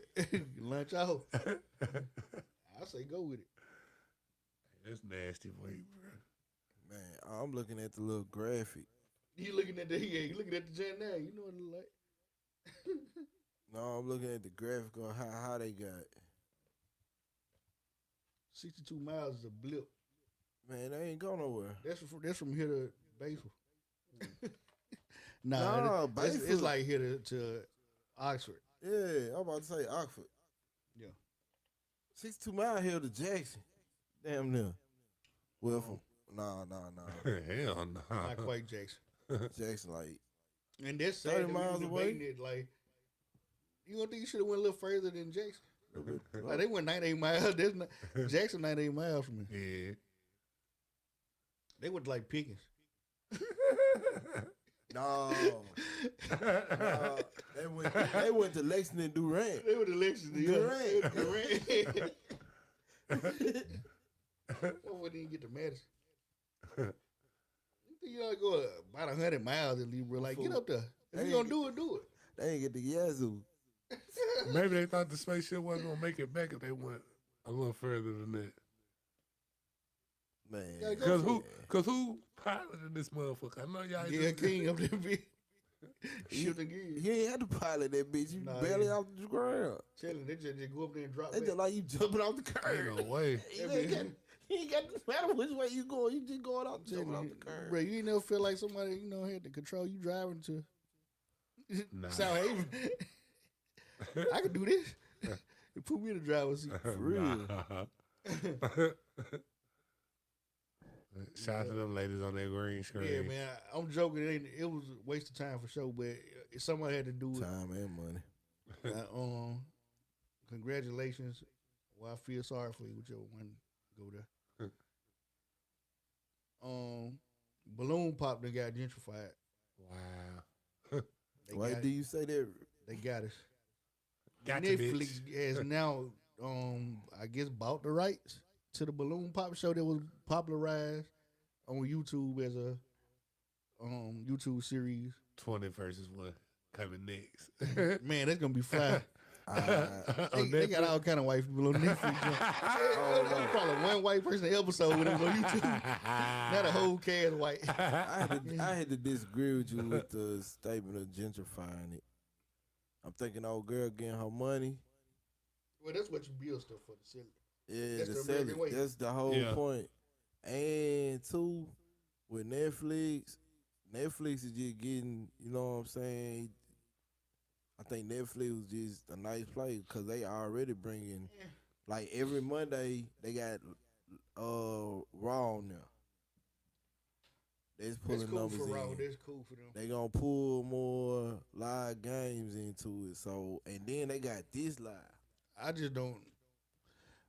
Lunch out. I say go with it. That's nasty for you, bro. Man, I'm looking at the little graphic. You looking at you looking at the jet now. You know what it look like. No, I'm looking at the graphic on how they got. 62 miles is a blip. Man, they ain't go nowhere. That's from here to Batesville. Nah, it's Batesville. like here to Oxford. Yeah, I'm about to say Oxford. Yeah. 62 mile here to Jackson. Damn near. Well, from nah. Hell no. Not quite Jackson. Jackson, like, And that's 30 sad that we miles was away? debating it, like, you don't think you should have went a little further than Jackson? Like, they went 98 miles. That's not, Jackson 98 miles from here. Yeah. They went like Pickens. no. They went to Lexington Durant. They went to Lexington. Durant. What would even get to Madison? You think you ought to go about 100 miles at least, bro? Like, get up there. If you gonna do it, do it. They ain't get the Yazoo. Maybe they thought the spaceship wasn't gonna make it back if they went a little further than that. Man. Yeah, go Cause who piloted this motherfucker? I know y'all. Yeah, just- King up there, bitch. Shifting gears. You ain't had to pilot that bitch. You Nah, barely yeah. off the ground. Telling they just go up there and drop They back. just like you jumping off the Ain't curb. no way. You ain't got no matter which way you going. You just going out jumping off the curb. Bro, you ain't never feel like somebody, had to control you driving to Nah. South Haven. I could do this. They put me in the driver's seat. For real. Nah. Shout out to them ladies on that green screen. Yeah, man. I'm joking. It was a waste of time for sure, but if somebody had to do it, Time and money. because congratulations. Well, I feel sorry for you, whichever one go there. Balloon pop that got gentrified. Wow. Why do you say that? They got us. Got you, Netflix bitch. has now, I guess, bought the rights to the balloon pop show that was popularized on YouTube as a YouTube series. 20 versus 1 coming next. Man, that's gonna be fly. On They got Netflix? all kind of white people on Netflix. Probably one white person episode when it was on YouTube. Not a whole cast white. I had to disagree with you with the statement of gentrifying it. I'm thinking old girl getting her money. Well, that's what you build stuff for the city. Yeah, That's to the sell American way. it. That's the whole Yeah. point. And two, with Netflix is just getting, you know what I'm saying? I think Netflix was just a nice place because they already bringing, like every Monday, they got Raw on there. They're That's pulling cool numbers for Raw. in. That's cool for them. They gonna pull more live games into it. So, and then they got this live. I just don't.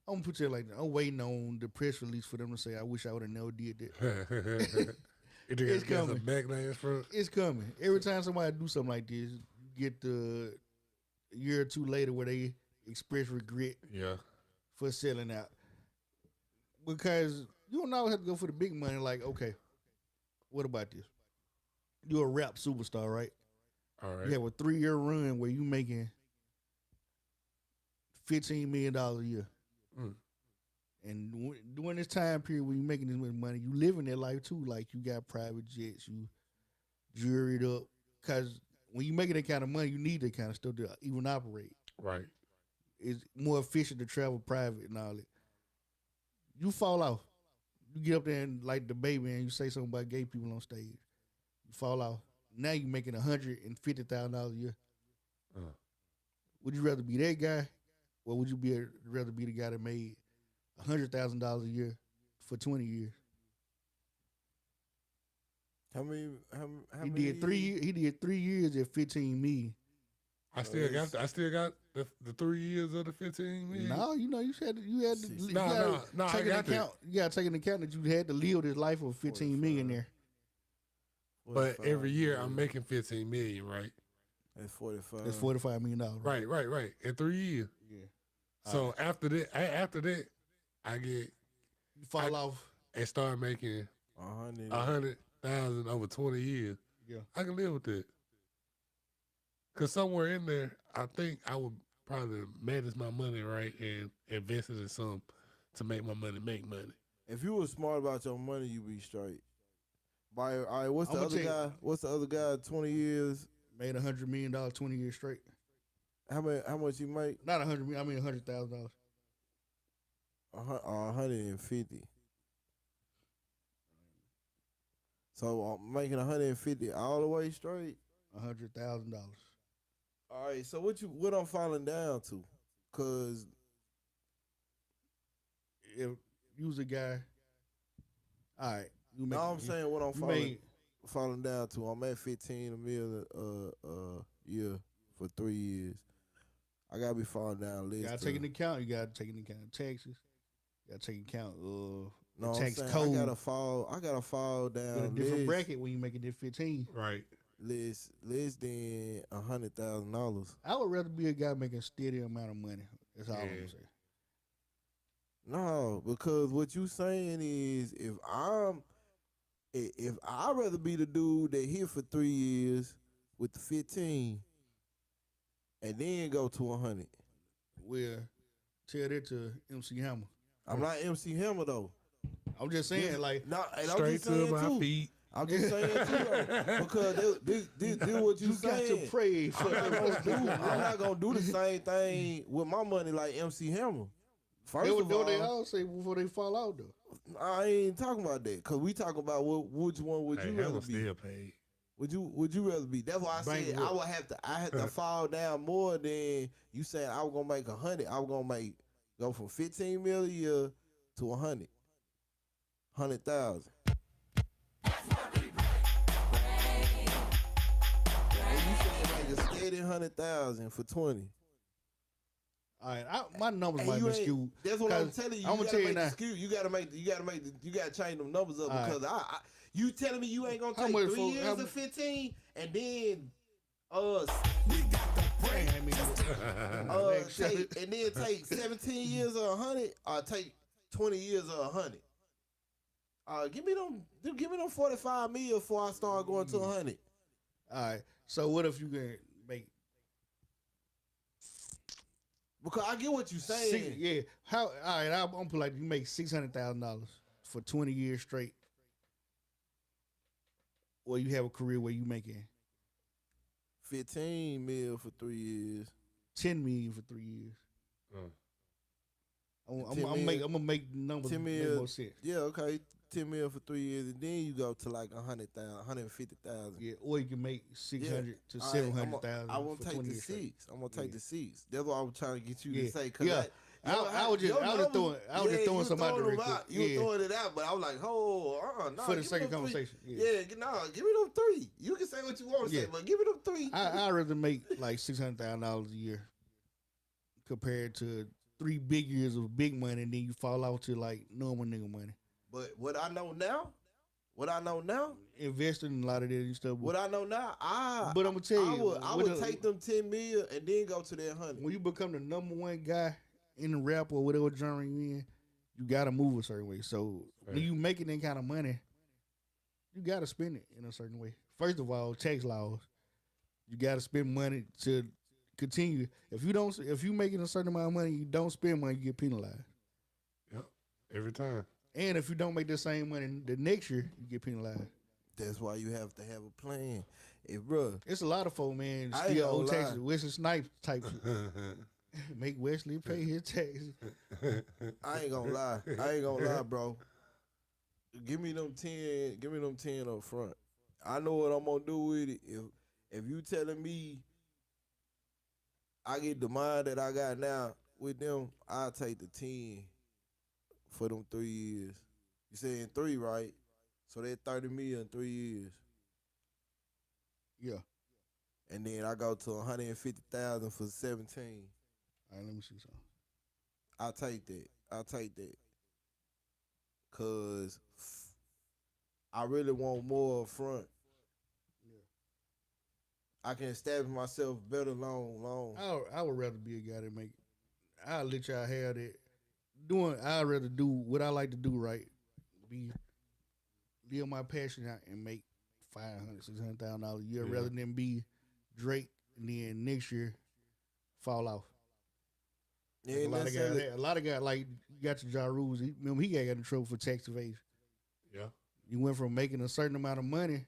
I'm gonna put it like that. I'm waiting on the press release for them to say, "I wish I would have never did that." You think It's it's got some coming. backlash from? It's coming. Every time somebody do something like this, you get the a year or two later where they express regret Yeah. for selling out. Because you don't always have to go for the big money. Like, okay, what about this? You're a rap superstar, right? All right. You have a 3-year run where you making $15 million a year. Mm. And during this time period when you're making this much money, you living that life too. Like you got private jets, you jewelried up. Because when you making that kind of money, you need that kind of stuff to even operate. Right. It's more efficient to travel private and all that. You fall off. You get up there and like the baby and you say something about gay people on stage. You fall off. Now you're making $150,000 a year. Would you rather be that guy, or would you rather be the guy that made $100,000 a year for 20 years? How many? He did 3 years at $15 million. I still got the 3 years of the 15 million. No, you had to No, I take into got that. account. You got to take into account that you had to live this life of $15 million there. But every year I'm making 15 million, right? That's 45. That's $45 million. Right. In 3 years. Yeah. So after that, I get You fall off. and start making 100. 100,000 over 20 years. Yeah. I can live with that. Cause somewhere in there, I think I would probably manage my money right and invest it in some to make my money make money. If you were smart about your money, you'd be straight. All right, what's the I'ma other tell you- guy? What's the other guy? 20 years. Made $100 million 20 years straight. How much you make? Not $100 million. I mean $100,000. 150. So I'm making 150 all the way straight. $100,000. All right. So what I'm falling down to? Cause If you was a guy, all right. You no, I'm saying what I'm you made falling down to. I'm at 15 million a year for 3 years. I gotta be falling down less. You gotta take into account. You gotta take into account taxes. You gotta take into account no, the I'm tax saying code. I gotta fall down With a different less, bracket when you make it 15. Right. less than $100,000. I would rather be a guy making a steady amount of money. That's all I'm Yeah. gonna say. No, because what you saying is if I'd rather be the dude that here for 3 years with the 15 and then go to 100. Well, tell that to MC Hammer. I'm not MC Hammer though. I'm just saying, like, No, and I'm Straight just to saying my too. feet. I'm just saying too though, because this what you you got saying. to pray for I'm not gonna do the same thing with my money like MC Hammer. First They of what they all, all say before they fall out though. I ain't talking about that because we talking about which one would Hey, you rather Hammer be? still paid. Would you rather be? That's why I Bank said what? I had to fall down more than you saying I was gonna make 100. I was gonna go from 15 million a year to 100,000. And you said like a steady 100,000 for 20. All right, my numbers And might you be ain't. skewed. That's what I'm 'cause telling you. I'm You gonna gotta tell you make the now. skew. You gotta change them numbers up All right. because you telling me you ain't gonna How take much 3 for- years how of mu- 15 and then Damn, take 17 years or 100 or take 20 years or 100. Give me them 45 mil before I start going to 100. All right. So what if you can make Because I get what you're saying. yeah? How? All right. I'm gonna put like you make $600,000 for 20 years straight, or you have a career where you making 15 mil for 3 years. 10 million for 3 years. I'm 10 gonna mil- make the numbers 10 make mil. more sense. Yeah, okay. 10 mil for 3 years, and then you go to like 100,000, 150,000. Yeah, or you can make 600 to All right, 700,000. I won't for take 20 the years straight. six. I'm gonna take Yeah. the six. That's what I was trying to get you Yeah. to say. Cause Yeah. I was just throwing some out there. You were throwing it out, but I was like, no. For the sake of conversation. Give me them 3. You can say what you want to say, Yeah. but give me them 3. I'd rather make like $600,000 a year compared to 3 big years of big money, and then you fall out to like normal nigga money. But what I know now, Investing in a lot of that and stuff. but I'm gonna tell you, I would take them 10 mil and then go to that 100. when you become the number one guy in the rap or whatever genre you in, you gotta move a certain way. So when you making that kind of money, you gotta spend it in a certain way. First of all, tax laws. You gotta spend money to continue. If you making a certain amount of money, you don't spend money, you get penalized. Yep. Every time. And if you don't make the same money the next year, you get penalized. That's why you have to have a plan. Bruh, It's a lot of folk, man, I ain't still gonna owe taxes. lie. Wesley Snipes type shit. Make Wesley pay his taxes. I ain't gonna lie, bro. Give me them 10 up front. I know what I'm gonna do with it. If you telling me I get the mind that I got now with them, I'll take the 10 for them 3 years. You saying 3, right? So that 30 million in 3 years. Yeah. And then I go to 150,000 for 17. All right, let me see something. I'll take that. Cause I really want more up front. I can establish myself better long. I would rather be a guy that make. I'll let y'all have that. I'd rather do what I like to do right. Live my passion out and make $500,000, $600,000 a year rather than be Drake and then next year fall off. Yeah, A lot of guys like you got your Ja Rules. Remember he got in trouble for tax evasion. Yeah. You went from making a certain amount of money,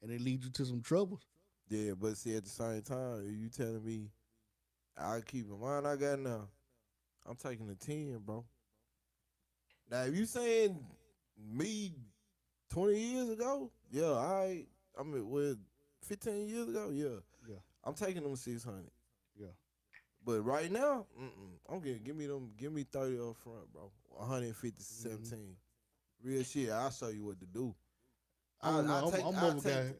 and it leads you to some troubles. Yeah, but see, at the same time, if you telling me I keep in mind I got now, I'm taking the 10, bro. Now, if you saying me 20 years ago, yeah, I mean, with 15 years ago, yeah, I'm taking them 600. Yeah. But right now, I'm getting give me 30 up front, bro. 150 to 17. Real shit. I'll show you what to do. I'm more of a guy.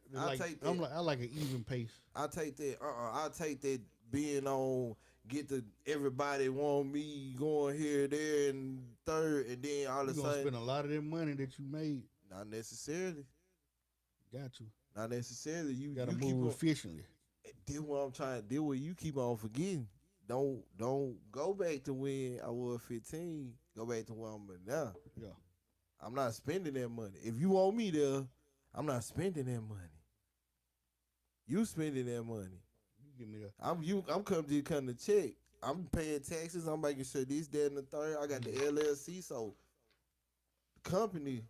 I like an even pace. I take that. I take that being on. Get the everybody want me going here, there, and third, and then all of a You gonna sudden, spend a lot of that money that you made. not necessarily. Got to. Not necessarily. You Gotta keep move on, efficiently. Deal what I'm trying to deal with. You keep on forgetting. Don't go back to when I was 15. Go back to where I'm at now. Yeah. I'm not spending that money. If you want me there, I'm not spending that money. You spending that money. You give me that. I'm coming to check. I'm paying taxes. I'm making sure this, that, and the third. I got the LLC, so the company,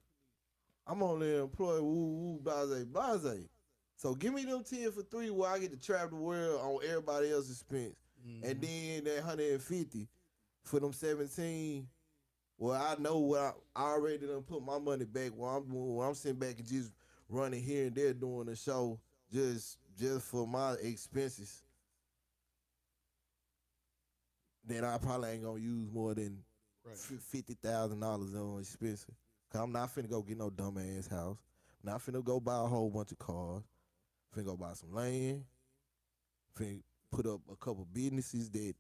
I'm only employed. Woo, blase. So give me them 10 for 3 where I get to travel the world on everybody else's expense. And then that 150 for them 17. Well, I know what I already done put my money back where I'm sitting back and just running here and there doing a show just for my expenses. Then I probably ain't gonna use more than $50,000 on expenses. Cause I'm not finna go get no dumbass house. I'm not finna go buy a whole bunch of cars. Finna go buy some land. Finna put up a couple businesses that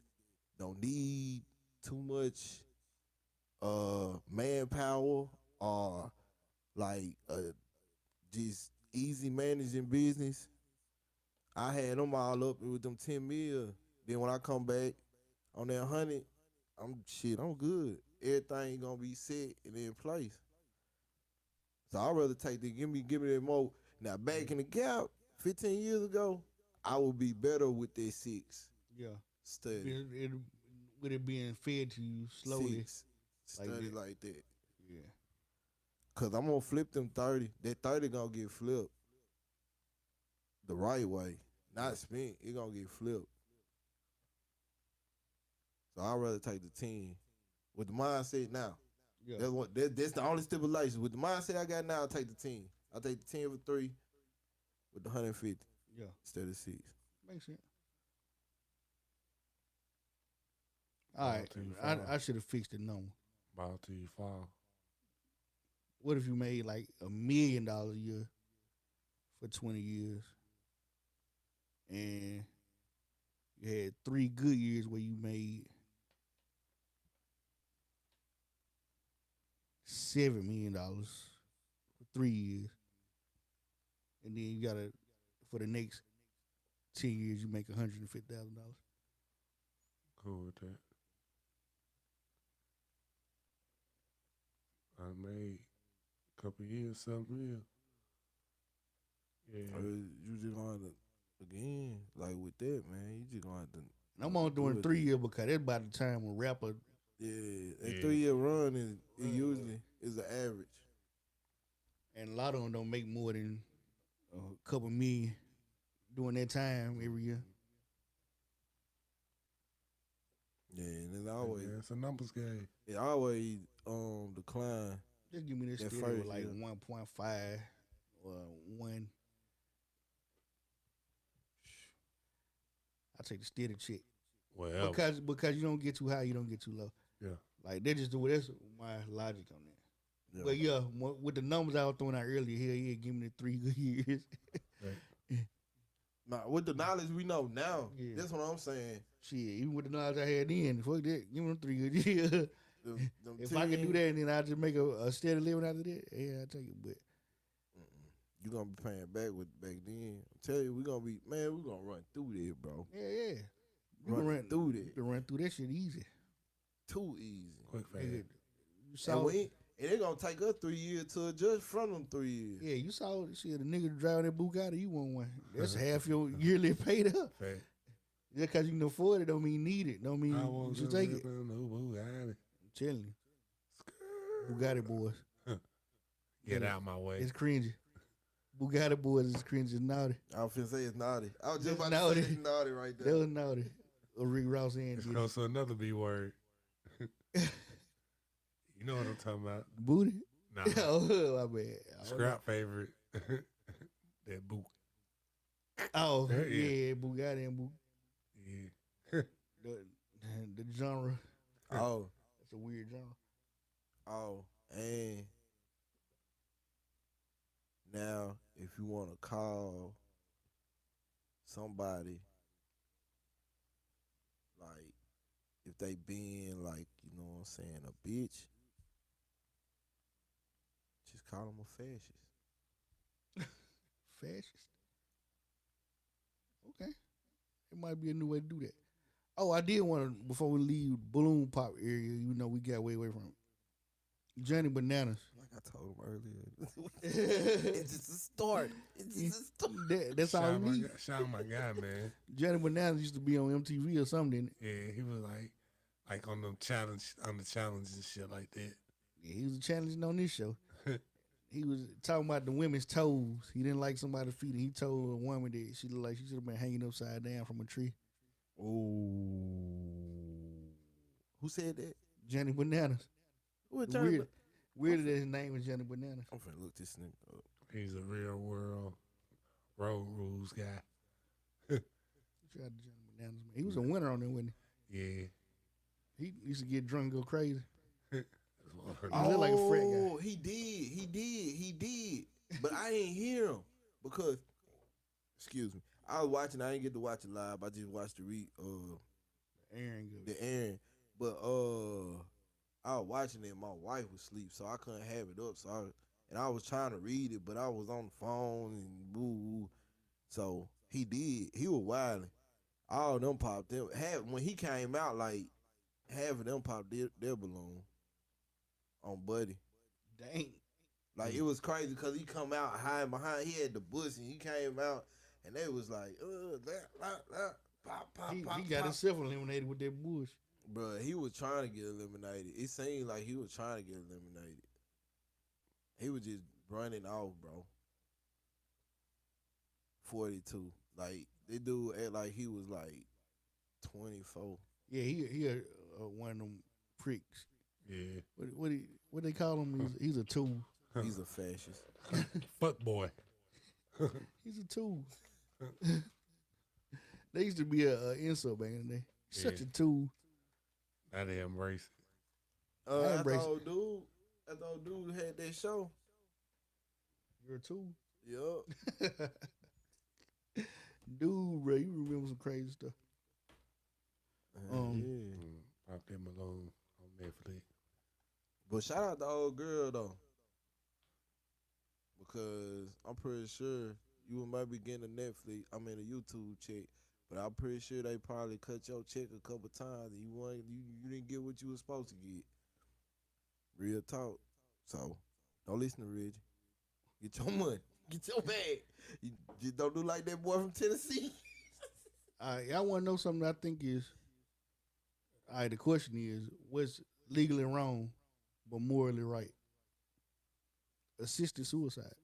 don't need too much manpower or like just easy managing business. I had them all up with them 10 mil. Then when I come back on that 100, I'm good. Everything gonna be set and in place. So I'd rather take the give me that more. Now back in the gap, 15 years ago, I would be better with that 6 Yeah. study. With it being fed to you slowly. 6 study that. like that. Yeah. Cause I'm gonna flip them 30. That 30 gonna get flipped the right way. Not spent. It gonna get flipped. So I'd rather take the 10. With the mindset now. Yeah. That's the only stipulation. With the mindset I got now, I'll take the 10. I'll take the 10 for 3 with the 150 Yeah. instead of 6. Makes sense. All right. till you fall. I should have fixed the number. Ball till you fall. What if you made like $1 million a year for 20 years and you had 3 good years where you made $7 million for 3 years, and then you gotta for the next 10 years you make $150,000. Cool with that. I made a couple years, something. Yeah. You just gonna have to, again, like with that, man, you just gonna have to. And I'm only doing do it. 3 years because that's by the time a rapper. Yeah, a Yeah. 3-year run is it usually is the average. And a lot of them don't make more than a couple million during that time every year. Yeah, and It's a numbers game. it always decline. Just give me this That steady first with like year. 1.5 or 1. I take the steady check Well, because you don't get too high, you don't get too low. yeah. Like they just do that's my logic on that. Yeah. But yeah, with the numbers I was throwing out earlier, hell yeah, give me the 3 good years. Nah, with the knowledge we know now, Yeah. that's what I'm saying. Shit, even with the knowledge I had then, fuck that, give me them 3 good years. Them If I can 10, do that, and then I just make a steady living after that, yeah, I take it. But you gonna be paying back with back then. I'm telling you, we gonna run through there, bro. yeah, you Run can run through You that. can run through that shit easy. Too easy. Quick fast. Nigga, you And saw, it gonna take us 3 years to adjust from them 3 years. yeah, you saw shit. The nigga driving that Bugatti, you want one. That's half your yearly paid up. Fact. Just because you can afford it, don't mean you need it. Don't mean I you want should to take it. no Bugatti. I'm telling you, Bugatti boys, Get out my way. it's cringy. Bugatti boys is cringy, naughty. I was finna say it's naughty. I was just It's about naughty. to say it's naughty right That there. was naughty. Or Rick Ross and It's did close to another B word. You know what I'm talking about? booty. Nah. Oh, my bad. Scrap favorite. That boot. Oh, Yeah. yeah, Bugatti and Yeah. the genre. Oh, That's a weird genre. oh, and now if you want to call somebody, like if they been like, you know what I'm saying, a bitch, just call them a fascist. Fascist. Okay. It might be a new way to do that. Oh, I did want to, before we leave Balloon Pop area, you know, we got way away from it. Johnny Bananas. Like I told him earlier, it's just a start. It's just a start. That's all we need. Shout out my guy, man. Johnny Bananas used to be on MTV or something, didn't it? Yeah, he was like on the challenge and shit like that. Yeah, he was challenging on this show. He was talking about the women's toes. He didn't like somebody's feet, and he told a woman that she looked like she should have been hanging upside down from a tree. Ooh. Who said that? Johnny Bananas. Who The Johnny? weird that his name is Johnny Bananas. I'm finna look this nigga up. He's a real world road rules guy. Shout out to Johnny Bananas, man. He was a winner on there, wasn't Yeah. he? He used to get drunk and go crazy. That's He looked like a frat guy. Oh, he did. But I didn't hear him because, excuse me, I was watching. I didn't get to watch it live. I just watched the Aaron good. The Aaron. But I was watching it. My wife was asleep, so I couldn't have it up. And I was trying to read it, but I was on the phone and boo. So he did. He was wilding. All of them popped them. When he came out, like half of them popped their balloon on Buddy. Dang. Like it was crazy because he come out hiding behind. He had the bush and he came out and they was like, pop, pop, He pop. got pop. himself eliminated with that bush. Bruh, he was trying to get eliminated. It seemed like he was trying to get eliminated. He was just running off, bro. 42. Like, this dude act like he was like 24. Yeah, he one of them pricks. Yeah. What they call him? He's a tool. He's a fascist. Fuck boy. He's a tool. They used to be a insult back in the day. Such Yeah. a tool. Now they embrace it. I I embrace thought dude had that show. You're a tool. Yup. Dude, bro, you remember some crazy stuff. Yeah. Pop them alone on Netflix. But shout out the old girl though, because I'm pretty sure you might be getting a Netflix. I mean a YouTube check, but I'm pretty sure they probably cut your check a couple times and you didn't get what you were supposed to get. Real talk. So don't listen to Reggie. Get your money. Get your bag. You just don't do like that boy from Tennessee. I want to know something I think is. All right, the question is, what's legally wrong but morally right? Assisted suicide.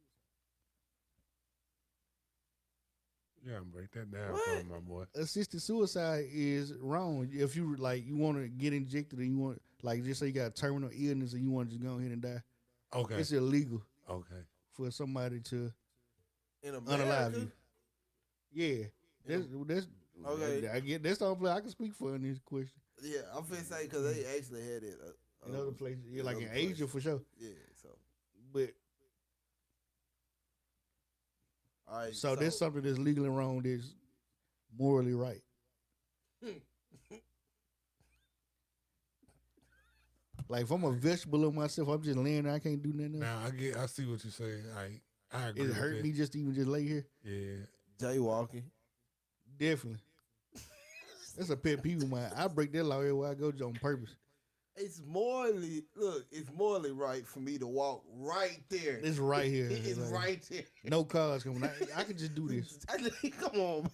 Yeah, break that down What? for me, my boy. Assisted suicide is wrong. If you you want to get injected and you want just say you got a terminal illness and you want to just go ahead and die, Okay. it's illegal Okay. for somebody to In unalive America, you. Yeah, that's Okay. I get that's the only place I can speak for in this question. yeah, I'm finna say because they actually had it. In other places, yeah, in like other in Asia places. for sure. Yeah, so But all right. so there's something that's legally wrong that's morally right. Like if I'm a vegetable of myself, I'm just laying there, I can't do nothing else. Now I see what you're saying. I agree. It with hurt that. me just to even just lay here. Yeah. Jaywalking. Definitely. That's a pet peeve of mine. I break that law everywhere I go on purpose. It's morally right for me to walk right there. It's right here. It's Like, right there. no cars coming. I can just do this. Come on, man.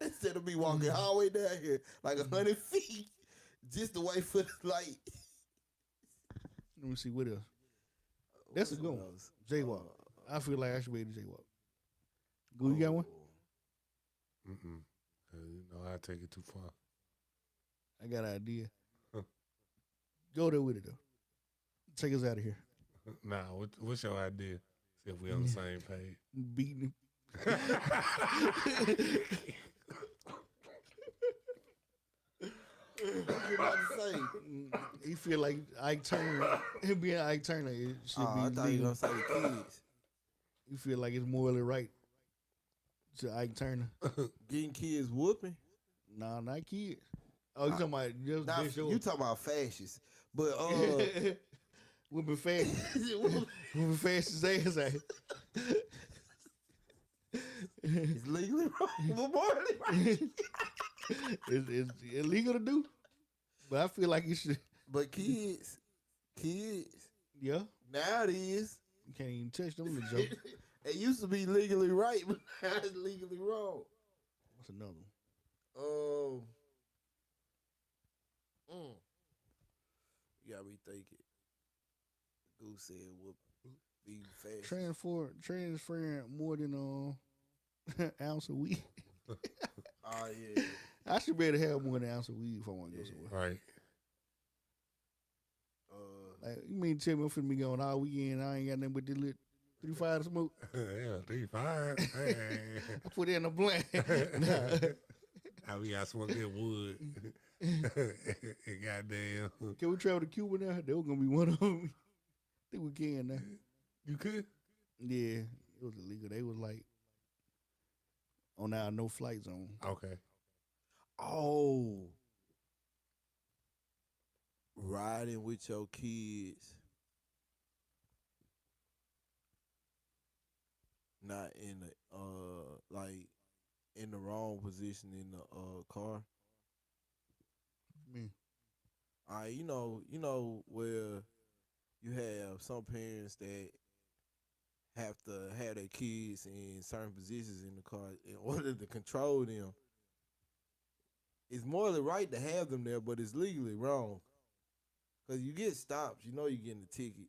Instead of me walking all the way down here, like 100 feet, just to wait for the light. Let me see what else. That's a good one. Jaywalk. I feel like I should be able to jaywalk. Goo, you got one? Mm-mm. I take it too far. I got an idea. Huh. Go there with it though. Take us out of here. Nah, what's your idea? See if we on the same page. Beating him. What you about to say? He feel like Ike Turner. Him being Ike Turner, it should I be thought you legal. were gonna say the kids. You feel like it's morally right to Ike Turner. Getting kids whooping. Nah, not kids. Oh, you talking about just Nah, this you talking about fascists. But whooping fast, whooping fast as ass out. it's legally wrong, but morally right. It's illegal to do, but I feel like it should. But kids, Yeah, now it is. you can't even touch them. The joke. It used to be legally right, but now it's legally wrong. What's another one? You got me thinking. Goose said whoop be fast. Transferring more than ounce of weed. Oh yeah. I should be able to have more than an ounce of weed if I want to go somewhere. Right. Like, you mean to tell me I'm finna be going all weekend? I ain't got nothing but this little 3-5 to smoke. Yeah, 3-5. Hey. I put it in a blunt. Nah. We got some good wood. Goddamn. Can we travel to Cuba now? They were gonna be one of them. I think we can now. You could? Yeah, it was illegal. They was like, on our no flight zone. Okay. Oh, riding with your kids, not in the like in the wrong position in the car. Me. You know where you have some parents that have to have their kids in certain positions in the car in order to control them. It's morally right to have them there, but it's legally wrong. Cause you get stopped, you know you're getting a ticket.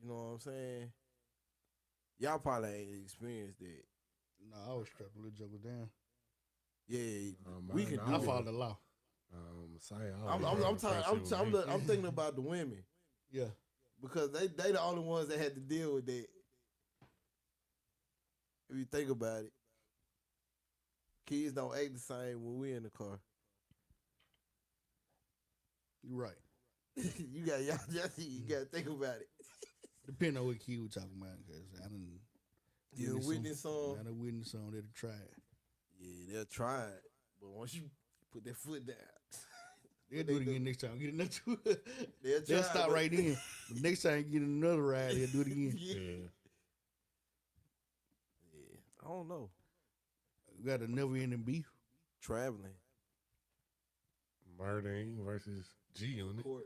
You know what I'm saying? Y'all probably ain't experienced that. No, I was strapped a little joker down. Yeah, we Mine, can I do I that. followed the law. I'm thinking about the women Yeah. because they the only ones that had to deal with that. If you think about it, kids don't act the same when we in the car. You're right. You gotta think about it. Depending on what kid we're talking about, because I didn't. You witness some. I done witness some that have tried. Yeah, they'll try it, but once you put that foot down, They'll do it again next time. Get another. they'll try. They'll stop but- right then. The next time you get another ride, they'll do it again. Yeah. Yeah. Yeah, I don't know. We got a never ending beef. Traveling. Murdering versus G Unit. Court.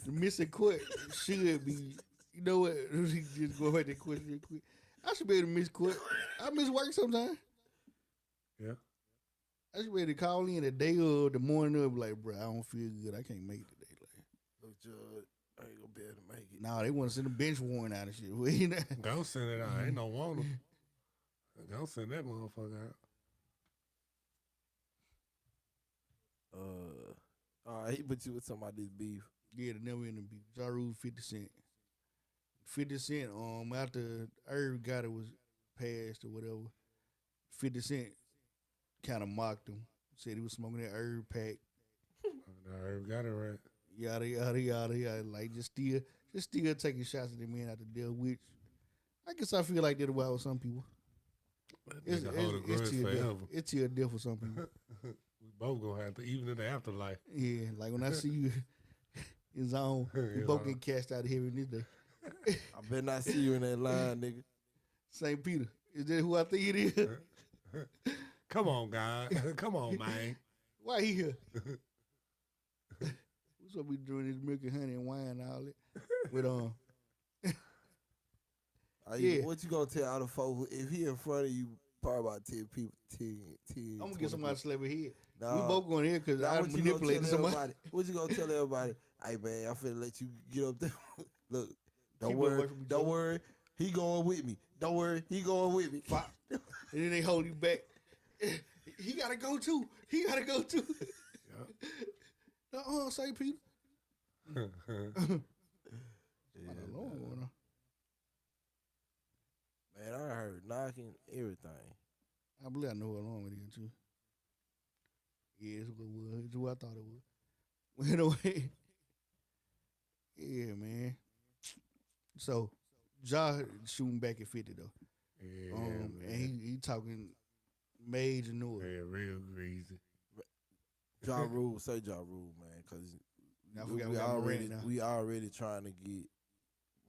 The missing court should be. You know what? Just go ahead and question real quick. I should be able to miss court. I miss work sometimes. Yeah. I should be able to call in the day or the morning of, like, bro, I don't feel good. I can't make it today. Like, Look, Judge, I ain't gonna be able to make it. nah, they want to send a bench warrant out and shit. Well, you know? Go send it out. Ain't no want Go send that motherfucker out. All right, but you was talking about this beef. Yeah, the never ending beef. Ja Rule 50 Cent. 50 Cent, after Irv got it was passed or whatever, 50 Cent kind of mocked him. Said he was smoking that Irv pack. I already got it right. Yada yada yada yada. Like just still taking shots at the man out the deal, which I guess I feel like that about with some people. It's till death. It's till death for some people. We both gonna have to, even in the afterlife. Yeah, like when I see you in zone, we both get cast out of here in this day. I better not see you in that line, nigga. St. Peter. Is that who I think it is? Come on, God. Come on, man. Why he here? What's up? We doing this milk and honey and wine and all that. With Yeah. What you gonna tell all the folks if he in front of you? Probably about 10 people. 10. I'm gonna get somebody to slap his head. Nah, We both going here because I what you gonna manipulated tell somebody. everybody? What you gonna tell everybody? Hey man, I'm finna let you get up there. Look, don't Keep worry, away from each don't other. worry. He going with me. Don't worry, he going with me. And then they hold you back. He gotta go too. He gotta go too. St. Peter. Yeah, I don't know. man, I heard knocking everything. I believe I know what's wrong with it too. Yeah, it's what it was. It's what I thought it was. Well, anyway, yeah, man. So, Ja shooting back at 50 though. Yeah, And man. he talking major noise. Yeah, real greasy. Ja Rule, say Ja Rule, man, because I forgot we got Morant now. we already trying to get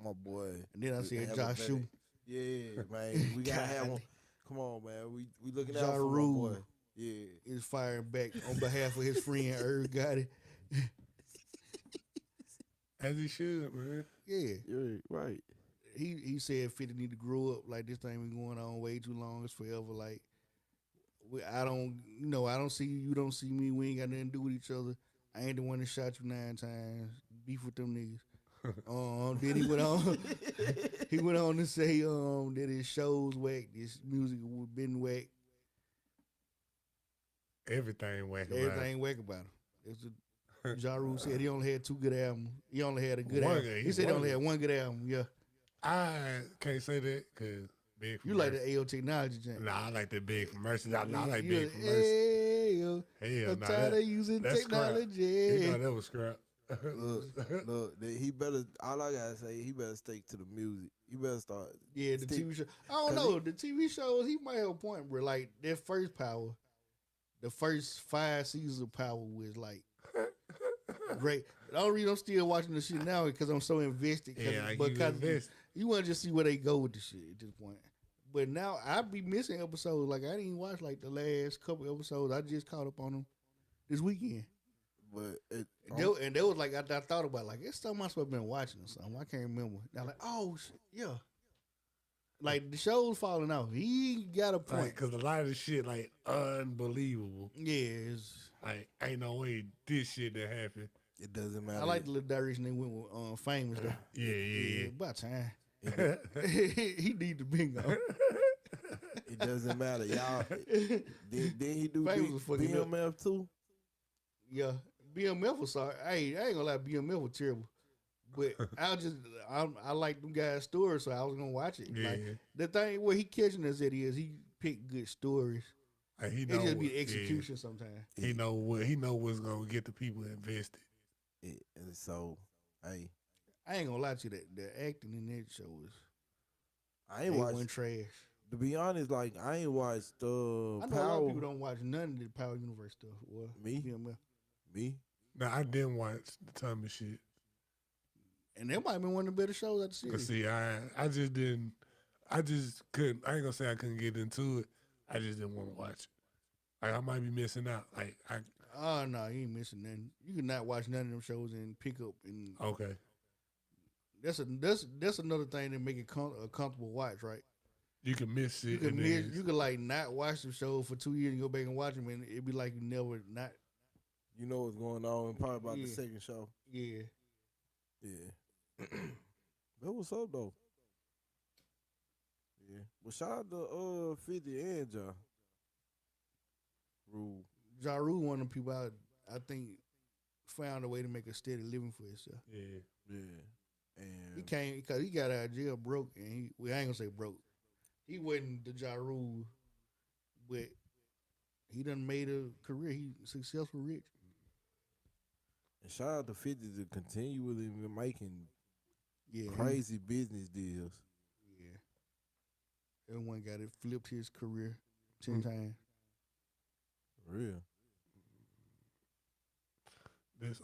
my boy. And then I to said have Ja a better- shooting. Yeah, man, we gotta have God. one. Come on, man, we looking Ja out for Rule. my boy. Yeah, Is firing back on behalf of his friend Irv Gotti. As he should, man. Yeah. you're right. He said 50 need to grow up. Like, this thing been going on way too long. It's forever. Like, I don't see you. You don't see me. We ain't got nothing to do with each other. I ain't the one that shot you 9 times. Beef with them niggas. Then he went on. He went on to say that his shows whack. His music been whack. Everything whack about Everything whack about him. That's what Ja Rule said. He only had 2 good albums. He only had a good One album. good- He said he one only good. had 1 good album. Yeah. I can't say that because Big You like the AO technology joint. Nah, I like the big commercial. Nah, I like You big commercial. hey, yo, Hell, I'm nah, tired of using that's scrap. technology. You know that was scrap. Look, he better. All I gotta say, he better stick to the music. He better start. Yeah, the TV show. I don't 'cause know. The TV shows, he might have a point, bro. Like, that first Power, the first 5 seasons of Power was, like, great. The only reason I'm still watching the shit now is because I'm so invested. Yeah, Because you want to just see where they go with the shit at this point. But now, I be missing episodes. Like, I didn't even watch, like, the last couple episodes. I just caught up on them this weekend. But And that was like, I thought about, like, it's something I supposed to been watching or something. I can't remember. Now, like, oh, shit, yeah. Like, the show's falling off. He got a point. Because a lot of the shit, like, unbelievable. Yeah, Like, ain't no way this shit that happened. it doesn't matter. I like the little direction they went with Famous, though. Yeah. About time. He need the bingo. It doesn't matter, y'all. Did he do Famous was fucking up. BMF too? Yeah, BMF was sorry. I ain't gonna lie, BMF was terrible. But I like them guys' stories, so I was gonna watch it. Yeah. Like, the thing where he catching us at is he picked good stories. Like, he It know just be what- the execution sometimes. He know what's gonna get the people invested. And so, hey, I ain't gonna lie to you, the acting in that show was I ain't watched. trash. To be honest, like I ain't watched I know a lot of Power. people don't watch none of the Power Universe stuff. Well, Me? BMF. Me, Now, I didn't watch the Tommy shit. And that might have been one of the better shows I've seen. But see, I just didn't. I just couldn't. I ain't gonna say I couldn't get into it. I just didn't want to watch it. Like, I might be missing out. Like, Oh no, you ain't missing nothing. You can not watch none of them shows and pick up, and okay. that's another thing that make it a comfortable watch, right? You can miss it. You can and miss, then- you can like not watch the show for 2 years and go back and watch them, and it'd be like you never not. you know what's going on, and probably about the Yeah. second show. Yeah, Yeah. That what's up though. Yeah. Well, shout out to 50 and Ja Rule. Ja Rule, one of the people I think found a way to make a steady living for himself. Yeah. Yeah. He And came because he got out of jail broke, and I ain't gonna say broke. He wasn't the Ja Rule, but he done made a career. He successful, rich. and shout out to 50 to continually making Yeah, crazy business deals. Yeah, everyone got it. Flipped his career 10 times. For real. This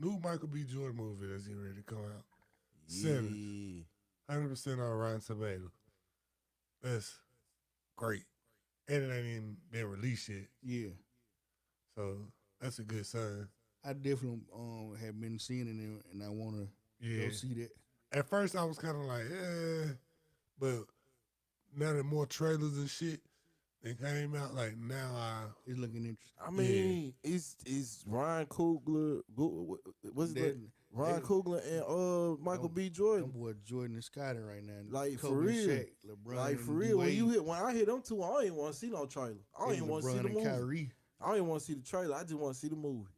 new Michael B. Jordan movie that's getting ready to come out. 7. 100% on Rotten Tomatoes. That's great. And it ain't even been released yet. Yeah, So that's a good sign. I definitely have been seeing it, and I want to Yeah. go see that. At first I was kind of like, but now that more trailers and shit that came out, like now It's looking interesting. I mean, it's Ryan Coogler. What's his That- name? Ryan that- Coogler and Michael B. Jordan. Them boy Jordan and Scotty right now. Like, for Kobe, real. Shaq, LeBron, Like for and real, D-Wade, when I hear them two, I don't even want to see no trailer. I don't and even want to see LeBron the and movie. Kyrie. I don't even want to see the trailer. I just want to see the movie.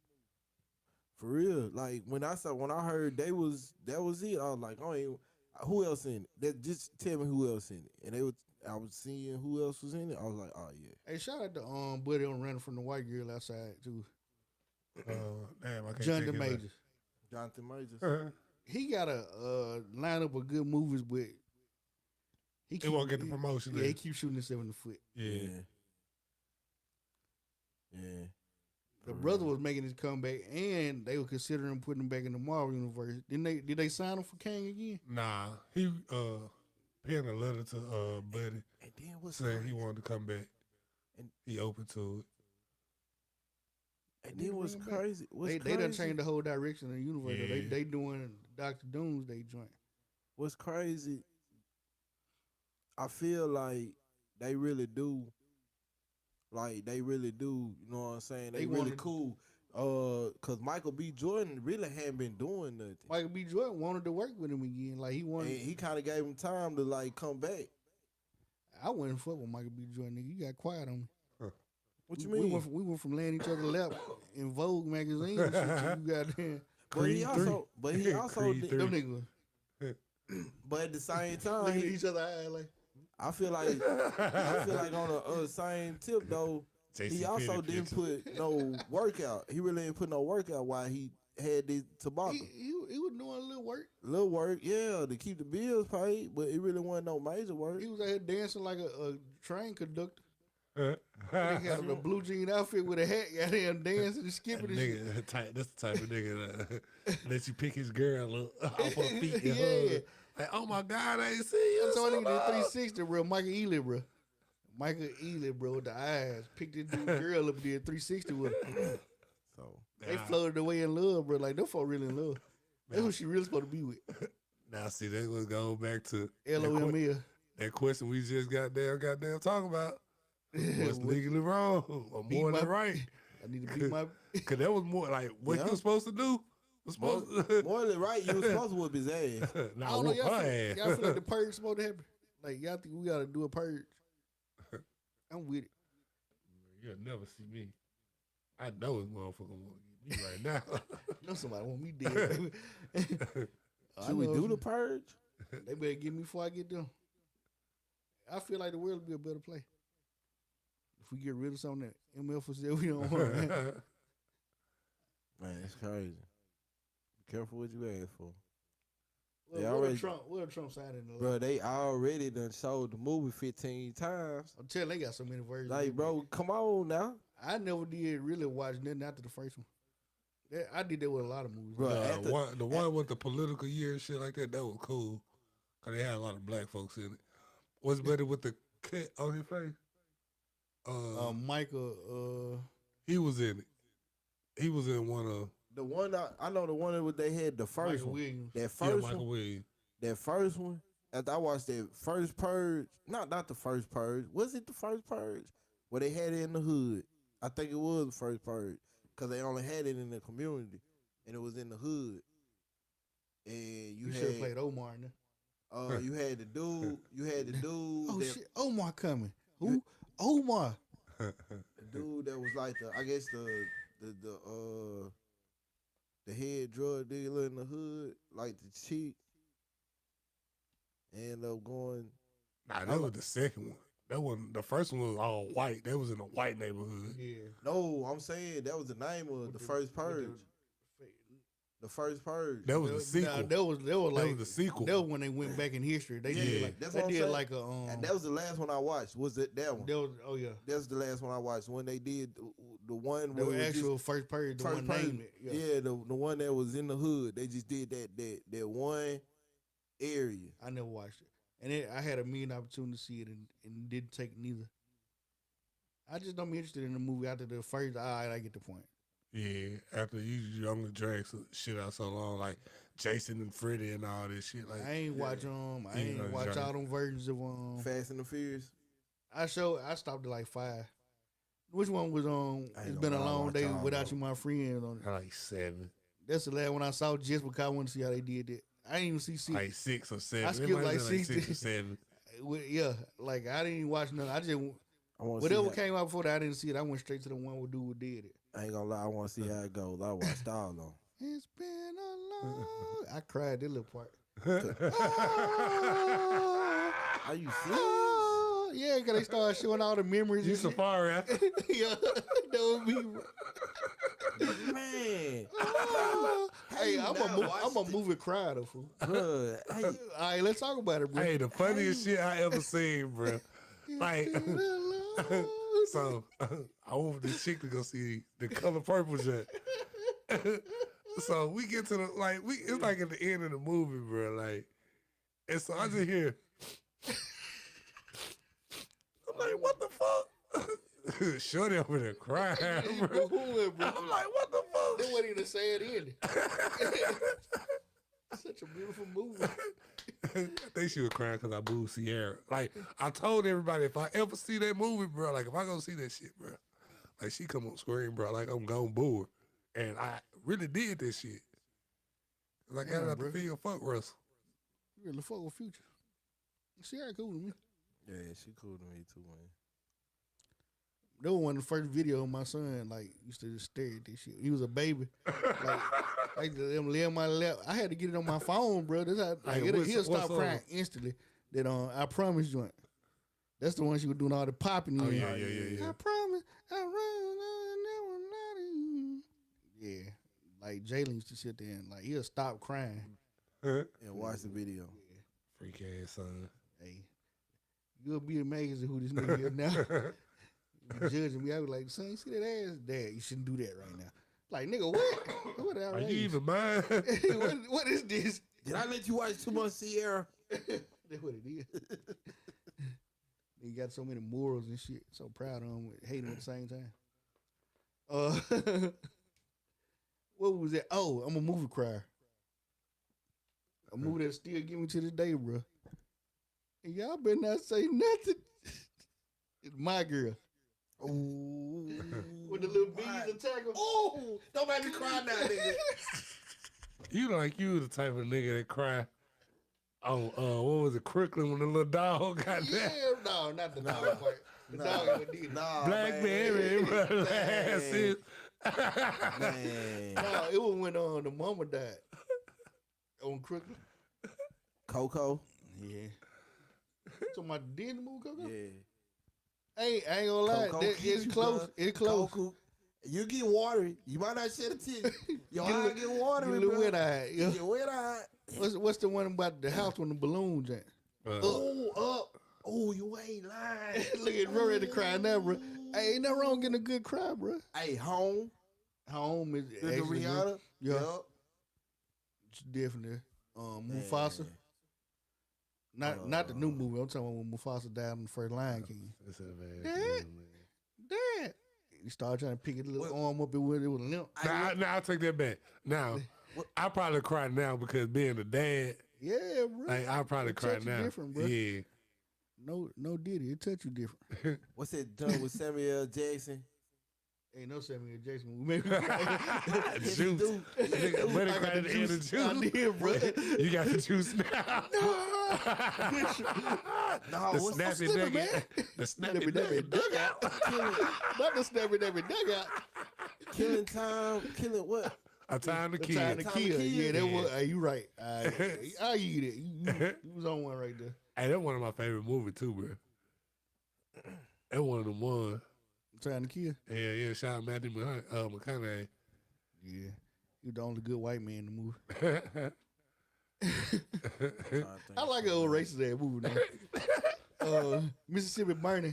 For real, like when I heard that was it, I was like, oh, ain't, who else in it? That just tell me who else in it. And I was seeing who else was in it. I was like, oh yeah. Hey, shout out to Buddy on Running from the White Girl outside too. damn, I can't John think of it. Majors. Jonathan Majors. Uh-huh. He got a lineup of good movies, but He won't get the promotion. Yeah, then. he keeps shooting himself in the foot. Yeah. Yeah. The brother was making his comeback, and they were considering putting him back in the Marvel universe. Did they sign him for Kang again? Nah, he penned a letter to Buddy And then what's saying crazy? he wanted to come back, And- he open to it. And then what's crazy? They done changed the whole direction of the universe. Yeah. They doing Dr. Doomsday joint. What's crazy? I feel like they really do. Like they really do. You know what I'm saying? They really wanted- cool. Cause Michael B. Jordan really hadn't been doing nothing. Michael B. Jordan wanted to work with him again. Like he And wanted. he kind of gave him time to like come back. I wouldn't fuck with Michael B. Jordan. Nigga, you got quiet on me. What you We mean? went from laying each other lap in Vogue magazine and shit to you got there. But he Creed also, but he also, Creed did- three. Them niggas but at the same looking at time, each other eye like, I feel like on the same tip though, he also didn't put no workout. He really didn't put no workout while he had this tobacco. He was doing a little work. Little work, yeah, to keep the bills paid, but it really wasn't no major work. He was out here dancing like a train conductor. He had on a blue jean outfit with a hat, got him dancing and skipping and shit. That's the type of nigga that let you pick his girl up off her feet. And Yeah. hug. Like, oh my God, I ain't seen you. So I nigga did 360, bro. Michael Ealy, bro. Michael Ealy, bro, with the eyes. Picked this dude girl up and did 360 with her. So They floated away in love, bro. Like, them folk really in love. That's who she really supposed to be with. Now, see, that was going back to LOML. that question we just goddamn talking about. What's legally wrong or Beat more my- than right? I need to beat my... Because that was more like what Yeah. you was supposed to do. Was supposed to, more than right, you was supposed to whip his ass. I nah, don't know, whoop y'all her feel, ass. y'all feel like the purge supposed to happen? Like, y'all think we got to do a purge? I'm with it. You'll never see me. I know this motherfucker want to get me right now. I know somebody want me dead, baby. I Should we know do if- the purge? They better get me before I get them. I feel like the world would be a better place if we get rid of something that MF said we don't want. Man. Man, it's crazy. Be careful what you ask for. Well, They what already- if Trump signed in the law? Bro, they already done showed the movie 15 times. I'm telling you, they got so many versions. Like, bro, come on now. I never did really watch nothing after the first one. I did that with a lot of movies. Bro, The one with the political year and shit like that, that was cool. Because they had a lot of black folks in it. What's better with the cut on his face? Michael, He was in it. He was in one of The one I know, the one that they had the first Michael one. Williams. That yeah, first Michael one. Williams. That first one. After I watched that first purge, not the first purge. Was it the first purge? Where they had it in the hood. I think it was the first purge. Because they only had it in the community. And it was in the hood. And You should have played Omar in there. you had the dude. Oh, that, shit. Omar coming. Who? Omar. the dude that was like the head drug dealer in the hood, like the chick. And going. Nah, that was the second one. That one, the first one was all white. That was in a white neighborhood. Yeah. No, I'm saying that was the name of the first purge. The first purge. That was the sequel. Nah, that was like was the sequel. That was when they went back in history. They Yeah, did like that's they what I'm did saying. like a And that was the last one I watched. Was it that one? that was, oh yeah. That's the last one I watched. When they did the one The where it was just actual first purge, the first one purge. named it. Yeah. Yeah, the one that was in the hood. They just did that one area. I never watched it. And I had a million opportunity to see it and didn't take neither. I just don't be interested in the movie after the first. All right, I get the point. Yeah, after you only drag some shit out so long, like Jason and Freddy and all this shit. Like I ain't watch I Yeah, ain't watch exactly. all them versions of Fast and the Furious. I stopped at like 5. Which one was on? I ain't It's gonna been a lie, I long watch day all without of you, my friend. On it. I like 7, That's the last one I saw just because I want to see how they did that. I didn't even see 6. like 6 or 7. I It skipped might have like been 6 6 or 7. Yeah, like I didn't even watch nothing. I just I want to whatever see. came out before that, I didn't see it. I went straight to the one where dude did it. I ain't gonna lie. I want to see how it goes. I watched all of them. It's been a long. I cried that little part. Are you serious? Oh, yeah, because they started showing all the memories. You and shit. Safari, huh? Yeah, that was me. Man, Hey, I'm not a watched movie crier though, fool. bruh, hey, All right, let's talk about it, bro. Hey, the funniest shit I ever seen, bro. Like, so I want the chick to go see the Color Purple shit. So we get to the it's like at the end of the movie, bro. Like, and so I just hear, I'm like, what the fuck? Shorty over there crying, bro. I'm like, what the fuck? That wasn't even a sad ending. Such a beautiful movie. I think she was crying because I booed Sierra. Like, I told everybody, if I ever see that movie, bro, like, if I go see that shit, bro, like, she come on screen, bro, like, I'm gonna boo her. And I really did this shit. Cause I got Damn, out bro. the field, fuck Russell. You really fuck with Future. She ain't cool to me. yeah, she cool to me too, man. That was one of the first videos my son like used to just stare at this shit. He was a baby. like them lay on my lap. I had to get it on my phone, bro. This how, Like, he'll stop what's crying instantly. That I promise joint. That's the one she was doing all the popping in. Oh yeah. I promise I never lie to you. Yeah. Like Jalen used to sit there and like he'll stop crying. And watch the video. Freak ass son. Hey, you'll be amazed at who this nigga is now. You judging me, I was like, son, you see that ass? Dad, you shouldn't do that right now. Like, nigga, what? What Are you even mine? what is this? Did I let you watch too much Sierra? That's what it is. He got so many morals and shit. So proud of him, hate him at the same time. What was that? Oh, I'm a movie crier. A movie that still give me to this day, bro. And y'all better not say nothing. It's My Girl. Ooh. With the little bees attack him. Oh, don't make me cry now, nigga. You the type of nigga that cry. Oh, what was it, Crooklyn when the little dog got Yeah, that? no, not the dog part. The dog even did it. Nah, Blackberry molasses. Man. No, it was when the mama died. On Crooklyn. Coco. Yeah. So my Disney movie Coco? Yeah. I ain't gonna lie. Coco It's cute, close. bro. It's close. Coco. You get watery. You might not shed a tear. Your eye get You watery, little bro. wet eye. You get wet eye. What's the one about the house when the balloons at? Oh, up. Oh, you ain't lying. Look at Rory ready to cry now, bro. Hey, ain't nothing wrong getting a good cry, bro. Hey, home. Home is The actually good. Rihanna. Yeah. Yup. It's definitely. Mufasa. Man. Not the new movie. I'm talking about when Mufasa died on the first Lion King. That's a bad Dad? feeling, man. Dad. He started trying to pick his little arm up and it was limp. Nah, I'll take that back. Now, I probably cry now because being a dad, Yeah, bro. like, I'll probably It cry touch you now. different, bro. Yeah. No Diddy. It touch you different. What's that done with Samuel L. Jackson? Ain't no Samuel Jackson. Maybe Juice. Nigga, better cry at the end of I juice. did, bro. You got the juice now. No, The what's snappy slipping, man? nugget. The snappy Snappy nugget. dugout. Not the snappy dugout. Killing time? Killing what? A time to The kill. time to Time to kill. kill. Yeah, that was. You right. I eat it. You was on one right there. Hey, that's one of my favorite movies too, bro. That's one of them ones. Trying to kill. Yeah. Shout out Matthew McConaughey. Yeah, you the only good white man in the movie. I like an old racist ass movie now. Mississippi Burning.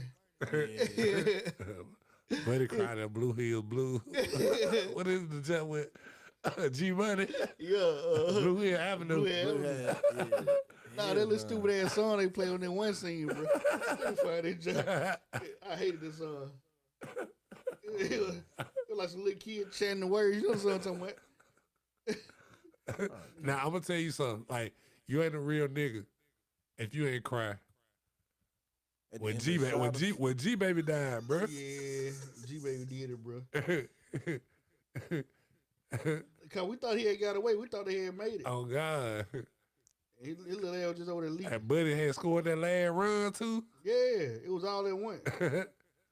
Buddy cried at Blue Hill Blue. What is the jump with G Money? Yeah. Blue Hill Avenue. Blue Hill. Nah, that little stupid ass song they play on that one scene, bro. I hated this song. It was like some little kid chanting the words. You know what I'm talking about? Now I'm gonna tell you something. Like, you ain't a real nigga if you ain't cry. When G Baby died, bro. Yeah, G Baby did it, bro. Cause we thought he had got away. We thought he had made it. Oh God. His little ass was just over there leaving. That Buddy had scored that last run too. Yeah, it was all in one.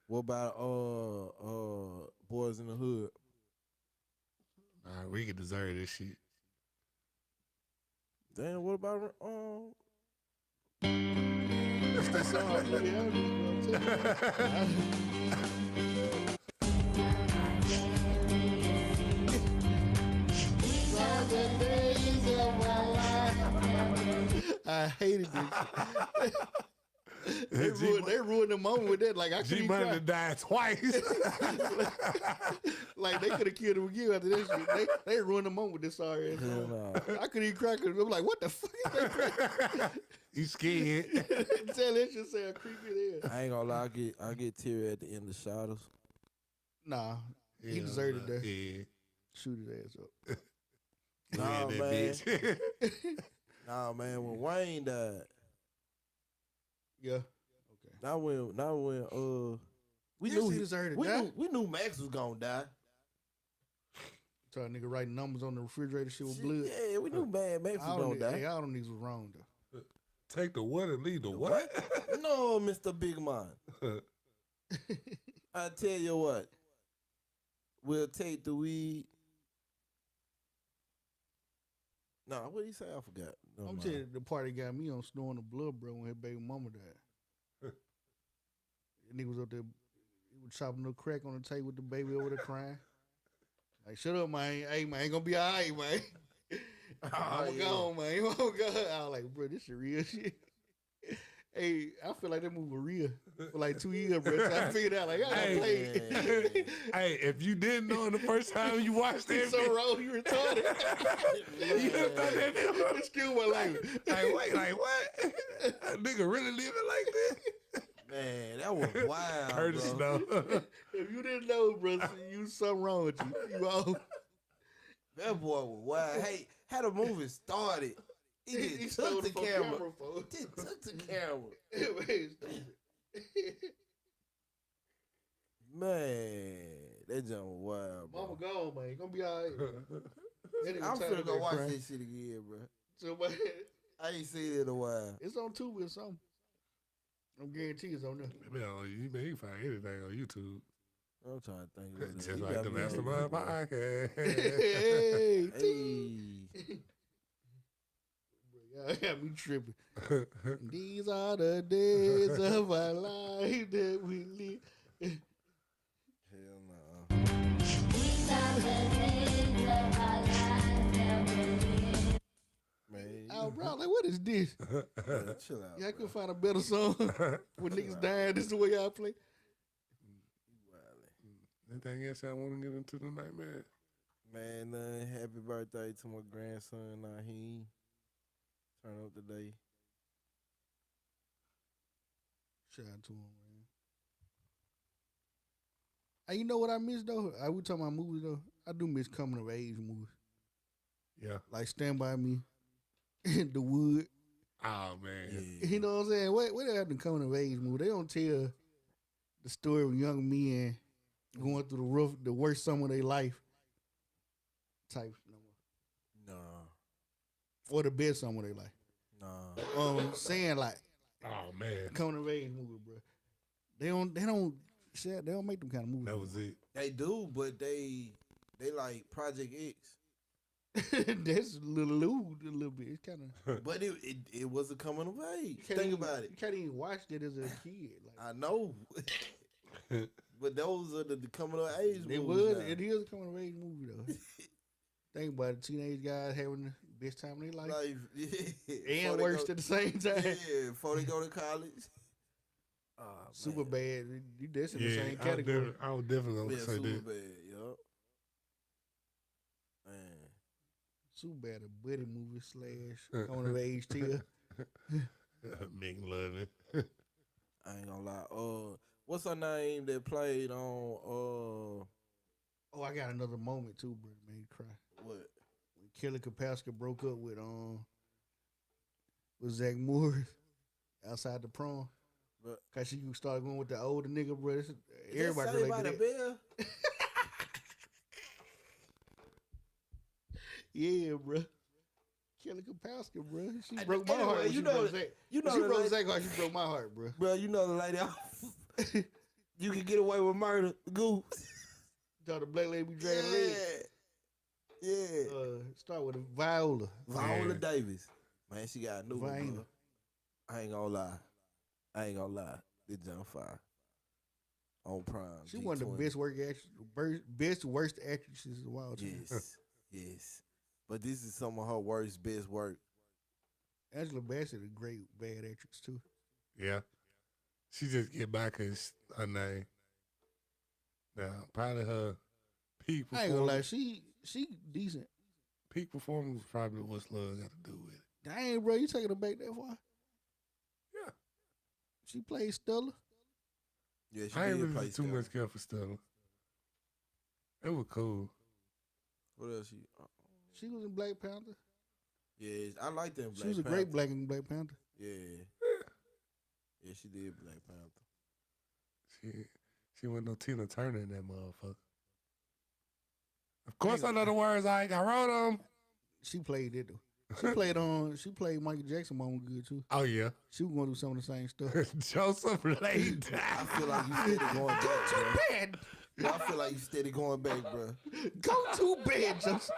What about Boys in the Hood? All right, we can deserve this shit. Damn, what about That's the song. Blue Hill, I hated this. They ruined the moment with that. Like I G couldn't Money cry. died twice. Like they could have killed him again after this shit. They ruined the moment with this sorry ass Hell song. nah. I couldn't even cry because I'm like, what the fuck is they crying? You scared? Tell that shit sound creepy there. I ain't gonna lie, I get teary at the end of Shadows. Nah, he Yeah, deserted that. Yeah. Shoot his ass up. Nah, that man. bitch. Nah, man, when Wayne died, Yeah. now when we Yes, knew he deserted we that. knew Max was gonna die. Tell a nigga writing numbers on the refrigerator shit with blood. Yeah, we knew Max was All gonna them, hey, die. all them niggas was wrong though. Take the what and leave the what? No, Mr. Big Man. I tell you what, we'll take the weed. Nah, what did he say? I forgot. Never I'm mind. telling you, the party got me on snoring the blood, bro, when his baby mama died. The nigga was up there, he was chopping no crack on the table with the baby over there crying. Like, shut up, man. Hey, man, ain't gonna be all right, man. I'm gone, man. I'm gone. I was like, bro, this is real shit. Hey, I feel like that movie was real for like 2 years, bro. So I figured out, like, I gotta play it. Hey, if you didn't know the first time you watched it, So wrong, you retarded. you thought that nigga Excuse my language. like, wait, like what? That nigga really living like this? Man, that was wild, Curtis, bro. no. If you didn't know, bro, you something wrong with you. You all. That boy was wild. Hey, how the movie started, he just took the camera. Just took the camera. Man, that jump was wild, bro. Mama gone, man. Gonna be all right. I'm finna go watch this shit again, bro. So, man, I ain't seen it in a while. it's on Tubi or something. I'm guarantee it's on there. You can find anything on YouTube. I'm trying to think of it. Just like the Masterminds Podcast. Hey, Hey. y'all got me tripping. These are the days of our life that we live. Hell no. Man, Oh, bro, like, what is this? man, chill out. Yeah, I couldn't find a better song. When niggas dying, this is the way y'all play. Anything else I want to get into tonight, man? Man, happy birthday to my grandson, Naheem. Turn up today. Shout out to him, man. Hey, you know what I miss, though? We talking about movies, though. I do miss coming of age movies. Yeah. Like Stand By Me, The Wood. Oh, man. Yeah. You know what I'm saying? What they have to coming of age movie? They don't tell the story of young men going through the worst summer of their life type no more. Nah. Or the best summer of their life. Nah. Saying like Oh, man. coming of age movie, bro. They don't make them kind of movies. That was it. They do, but they like Project X. That's a little lewd, a little bit. It's kind of. But it was a coming of age. Think about it. You can't even watch that as a kid. Like, I know. But those are the coming of age it movies. was. It is a coming of age movie though. Think about it. Teenage guys having the best time of their life. Life, yeah. And worse at the same time. Yeah, before they go to college. Oh, Super man. bad. That's in the same category. I was definitely going to Yeah, say super that. bad, yup. Man. Super bad. A buddy movie / coming of age tale. Megan loving. I ain't gonna lie. What's her name that played on Oh, I got another moment too, bro. Made me cry. what? When Kelly Kapowski broke up with Zach Morris outside the prom. But Cause she started going with the older nigga, bro. Everybody Saved by related the to that. Bell? Yeah, bro. Kelly Kapowski, bro. She I- broke my anyway, heart. when you she know broke the- Zach. You know She the broke lady, Zach heart. She broke my heart, bro. bro. You know the lady off. You can get away with murder. Goose. Tell the black lady be dragging Yeah. legs. Yeah. Start with Viola. Viola Yeah. Davis. Man, she got a new one. Viola. bro. I ain't gonna lie. This jump fire. On Prime. She one of the G20. best worst actresses of all time. Yes. Yes. But this is some of her worst, best work. Angela Bassett, a great bad actress too. Yeah. She just get back because her name. Now, probably her peak I ain't gonna lie, performance. she decent. Peak performance probably what's love got to do with it. Dang, bro, you taking her back that far? Yeah. She played Stella. Yeah, she I ain't did really play too Stella. much care for Stella. It was cool. What else she? She was in Black Panther. Yeah, I like that. She was a great black in Black Panther. Yeah. Yeah, she did Black Panther. She wasn't no Tina Turner in that motherfucker. Of course I know the words. I wrote them. She played it though. She played Michael Jackson Mama good too. Oh, yeah. She was gonna do some of the same stuff. Joseph laid I down. feel like you steady going back, bro. Bad. I feel like you steady going back, bro. Go to bed, Joseph.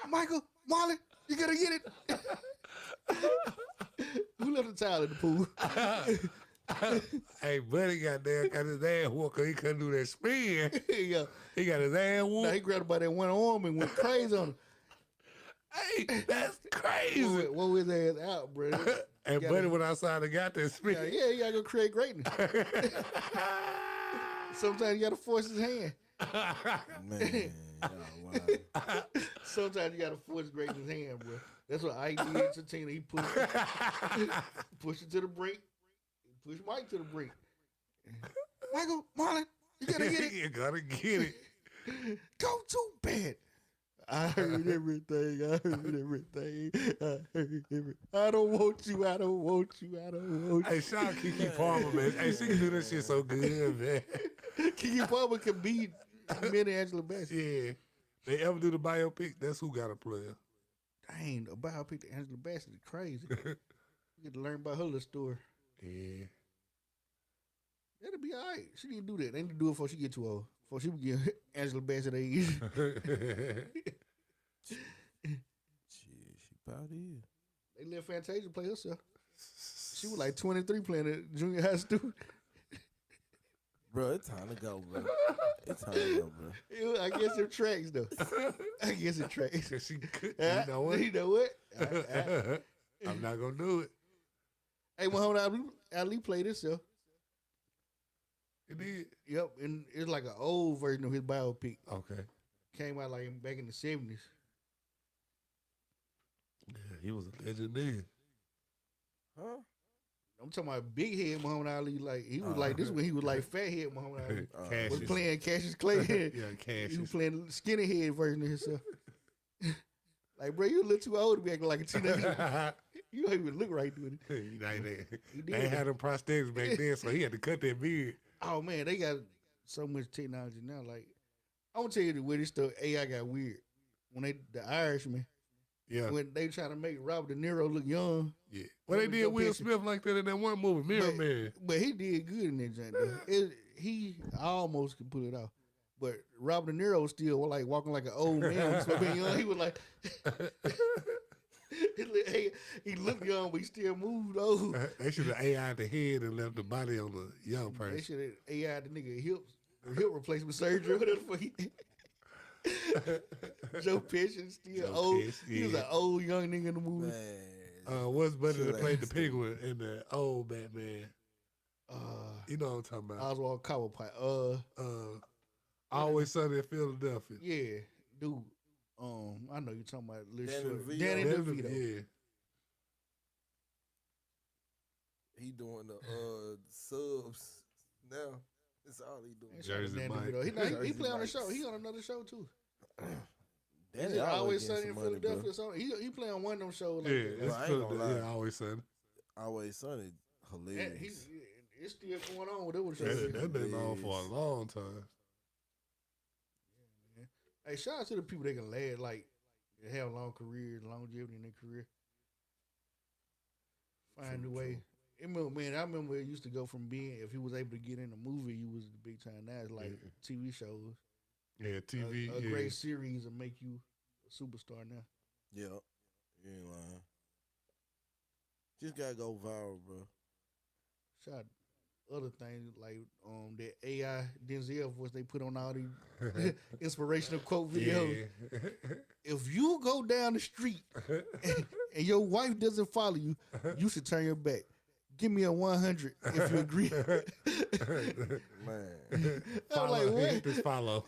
Michael, Marley, you gotta get it. Who left the towel in the pool? Hey, buddy got his ass whooped 'cause he couldn't do that spin. Yeah. He got his ass Now whooped. he grabbed by that one arm and went crazy on him. Hey, that's crazy. Whoa his ass out, bro. And buddy went outside and got that spin. Yeah, you gotta go create greatness. Sometimes you gotta force his hand. Man, wow. Sometimes you gotta force greatness hand, bro. That's what Ike did to Tina. He pushed it to the brink. He pushed Mike to the brink. Michael, Marlon, you gotta get it. You gotta get it. Go too bad. I heard everything. I don't want you. I don't want you. Hey, shout out Kiki Palmer, man. Hey, she can do that shit so good, man. Kiki Palmer can beat Minnie Angela Bassett. Yeah. They ever do the biopic, that's who got a player. Dang, a biopic to Angela Bassett is crazy. You get to learn about her little story. Yeah. That'll be all right. She need to do that. They need to do it before she get too old. Before she get Angela Bassett age. Shit, she probably is. They let Fantasia play herself. She was like 23 playing at junior high student. Bro, it's time to go, bro. It's time to go, bro. I guess it tracks, though. I guess it tracks. 'Cause she could, You you know what? You know what? I'm not gonna do it. Hey, Muhammad Ali played himself. It did. Yep, and it's like an old version of his biopic. Okay. Came out like back in the 70s. Yeah, he was a legend then. Huh? I'm talking about big head Muhammad Ali. Like he was like this when he was like fat head Muhammad Ali. Was Cassius. playing Cassius Clay. Yeah, He Cassius. was playing skinny head version of himself. Like, bro, you a little too old to be acting like a teenager. You don't even look right doing it. They ain't had them prosthetics back then, so he had to cut that beard. Oh man, they got so much technology now. Like, I'm gonna tell you the weirdest stuff. AI got weird when the Irishman Yeah. when they trying to make Robert De Niro look young. Yeah. Well, they did Will Smith like that in that one movie, Mirror Man. But he did good in that joint. Though. He almost could pull it off. But Robert De Niro was still like walking like an old man. So being young, he was like, he looked young, but he still moved old. They should have AI'd the head and left the body on the young They person. should have AI the nigga hips, hip replacement surgery. Whatever the fuck he did. Joe Pesci still Joe old. Pesci, He was an old young nigga in the movie. Man. What's buddy that Shoulda played the asked penguin in the old Batman? You know what I'm talking about. Oswald Cobblepot. Always Sunny in Philadelphia. Yeah, dude. I know you're talking about little Danny short. DeVito. Danny Yeah. DeVito. Yeah. He doing the subs now. That's all he doing. Shout out to Jersey Danny Mike. DeVito. He Jersey play on the Mike's. show. He on another show too. Danny Is it Always getting Sunny in some money, bro. Philadelphia? Or something? He play on one of them shows. Like Yeah, that. it's I ain't gonna lie. yeah, Always Sunny. Always Sunny, And hilarious. it's still going on with those That, shows. that been on for a long time. Hey, shout out to the people that can last, like, that have long careers, longevity in their career. Find a way. I remember it used to go from being, if he was able to get in a movie, you was the big time. Now it's like TV shows. Yeah, TV. A yeah. great series will make you a superstar now. Yep. You ain't lying. Just gotta go viral, bro. Shout out other things like that AI Denzel voice they put on all these inspirational quote videos. Yeah. If you go down the street and your wife doesn't follow you, you should turn your back. Give me a 100 if you agree. Man. I'm like, Follow. what? Hit this follow.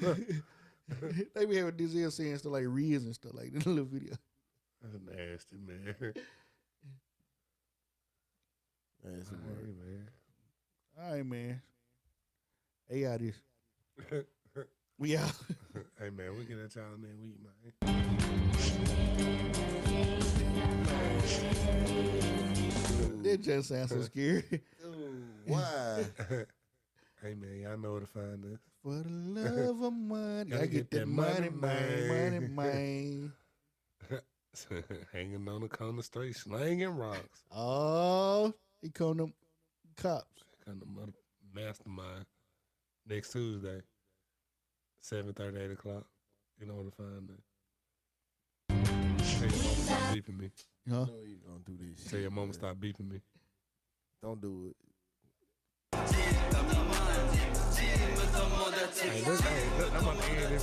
They be having Denzel saying stuff like Riz and stuff like that in the little video. That's nasty, man. Man, some Hey, work. man. All right, man. AI this. We out. Hey, man, we get at y'all next week, man. That just sounds so scary. Dude, why? Hey, man, y'all know where to find us. For the love of money. Gotta I get that money, man. Hanging on the corner straight, slanging rocks. Oh, he called them cops. Kind of mother mastermind. Next Tuesday, 7:30, 8 o'clock. You know where to find us. Tell your mama stop beeping me. Huh? No, you don't do this. Tell your shit, mama man. stop beeping me. Don't do it. Hey, look, I'm about to end this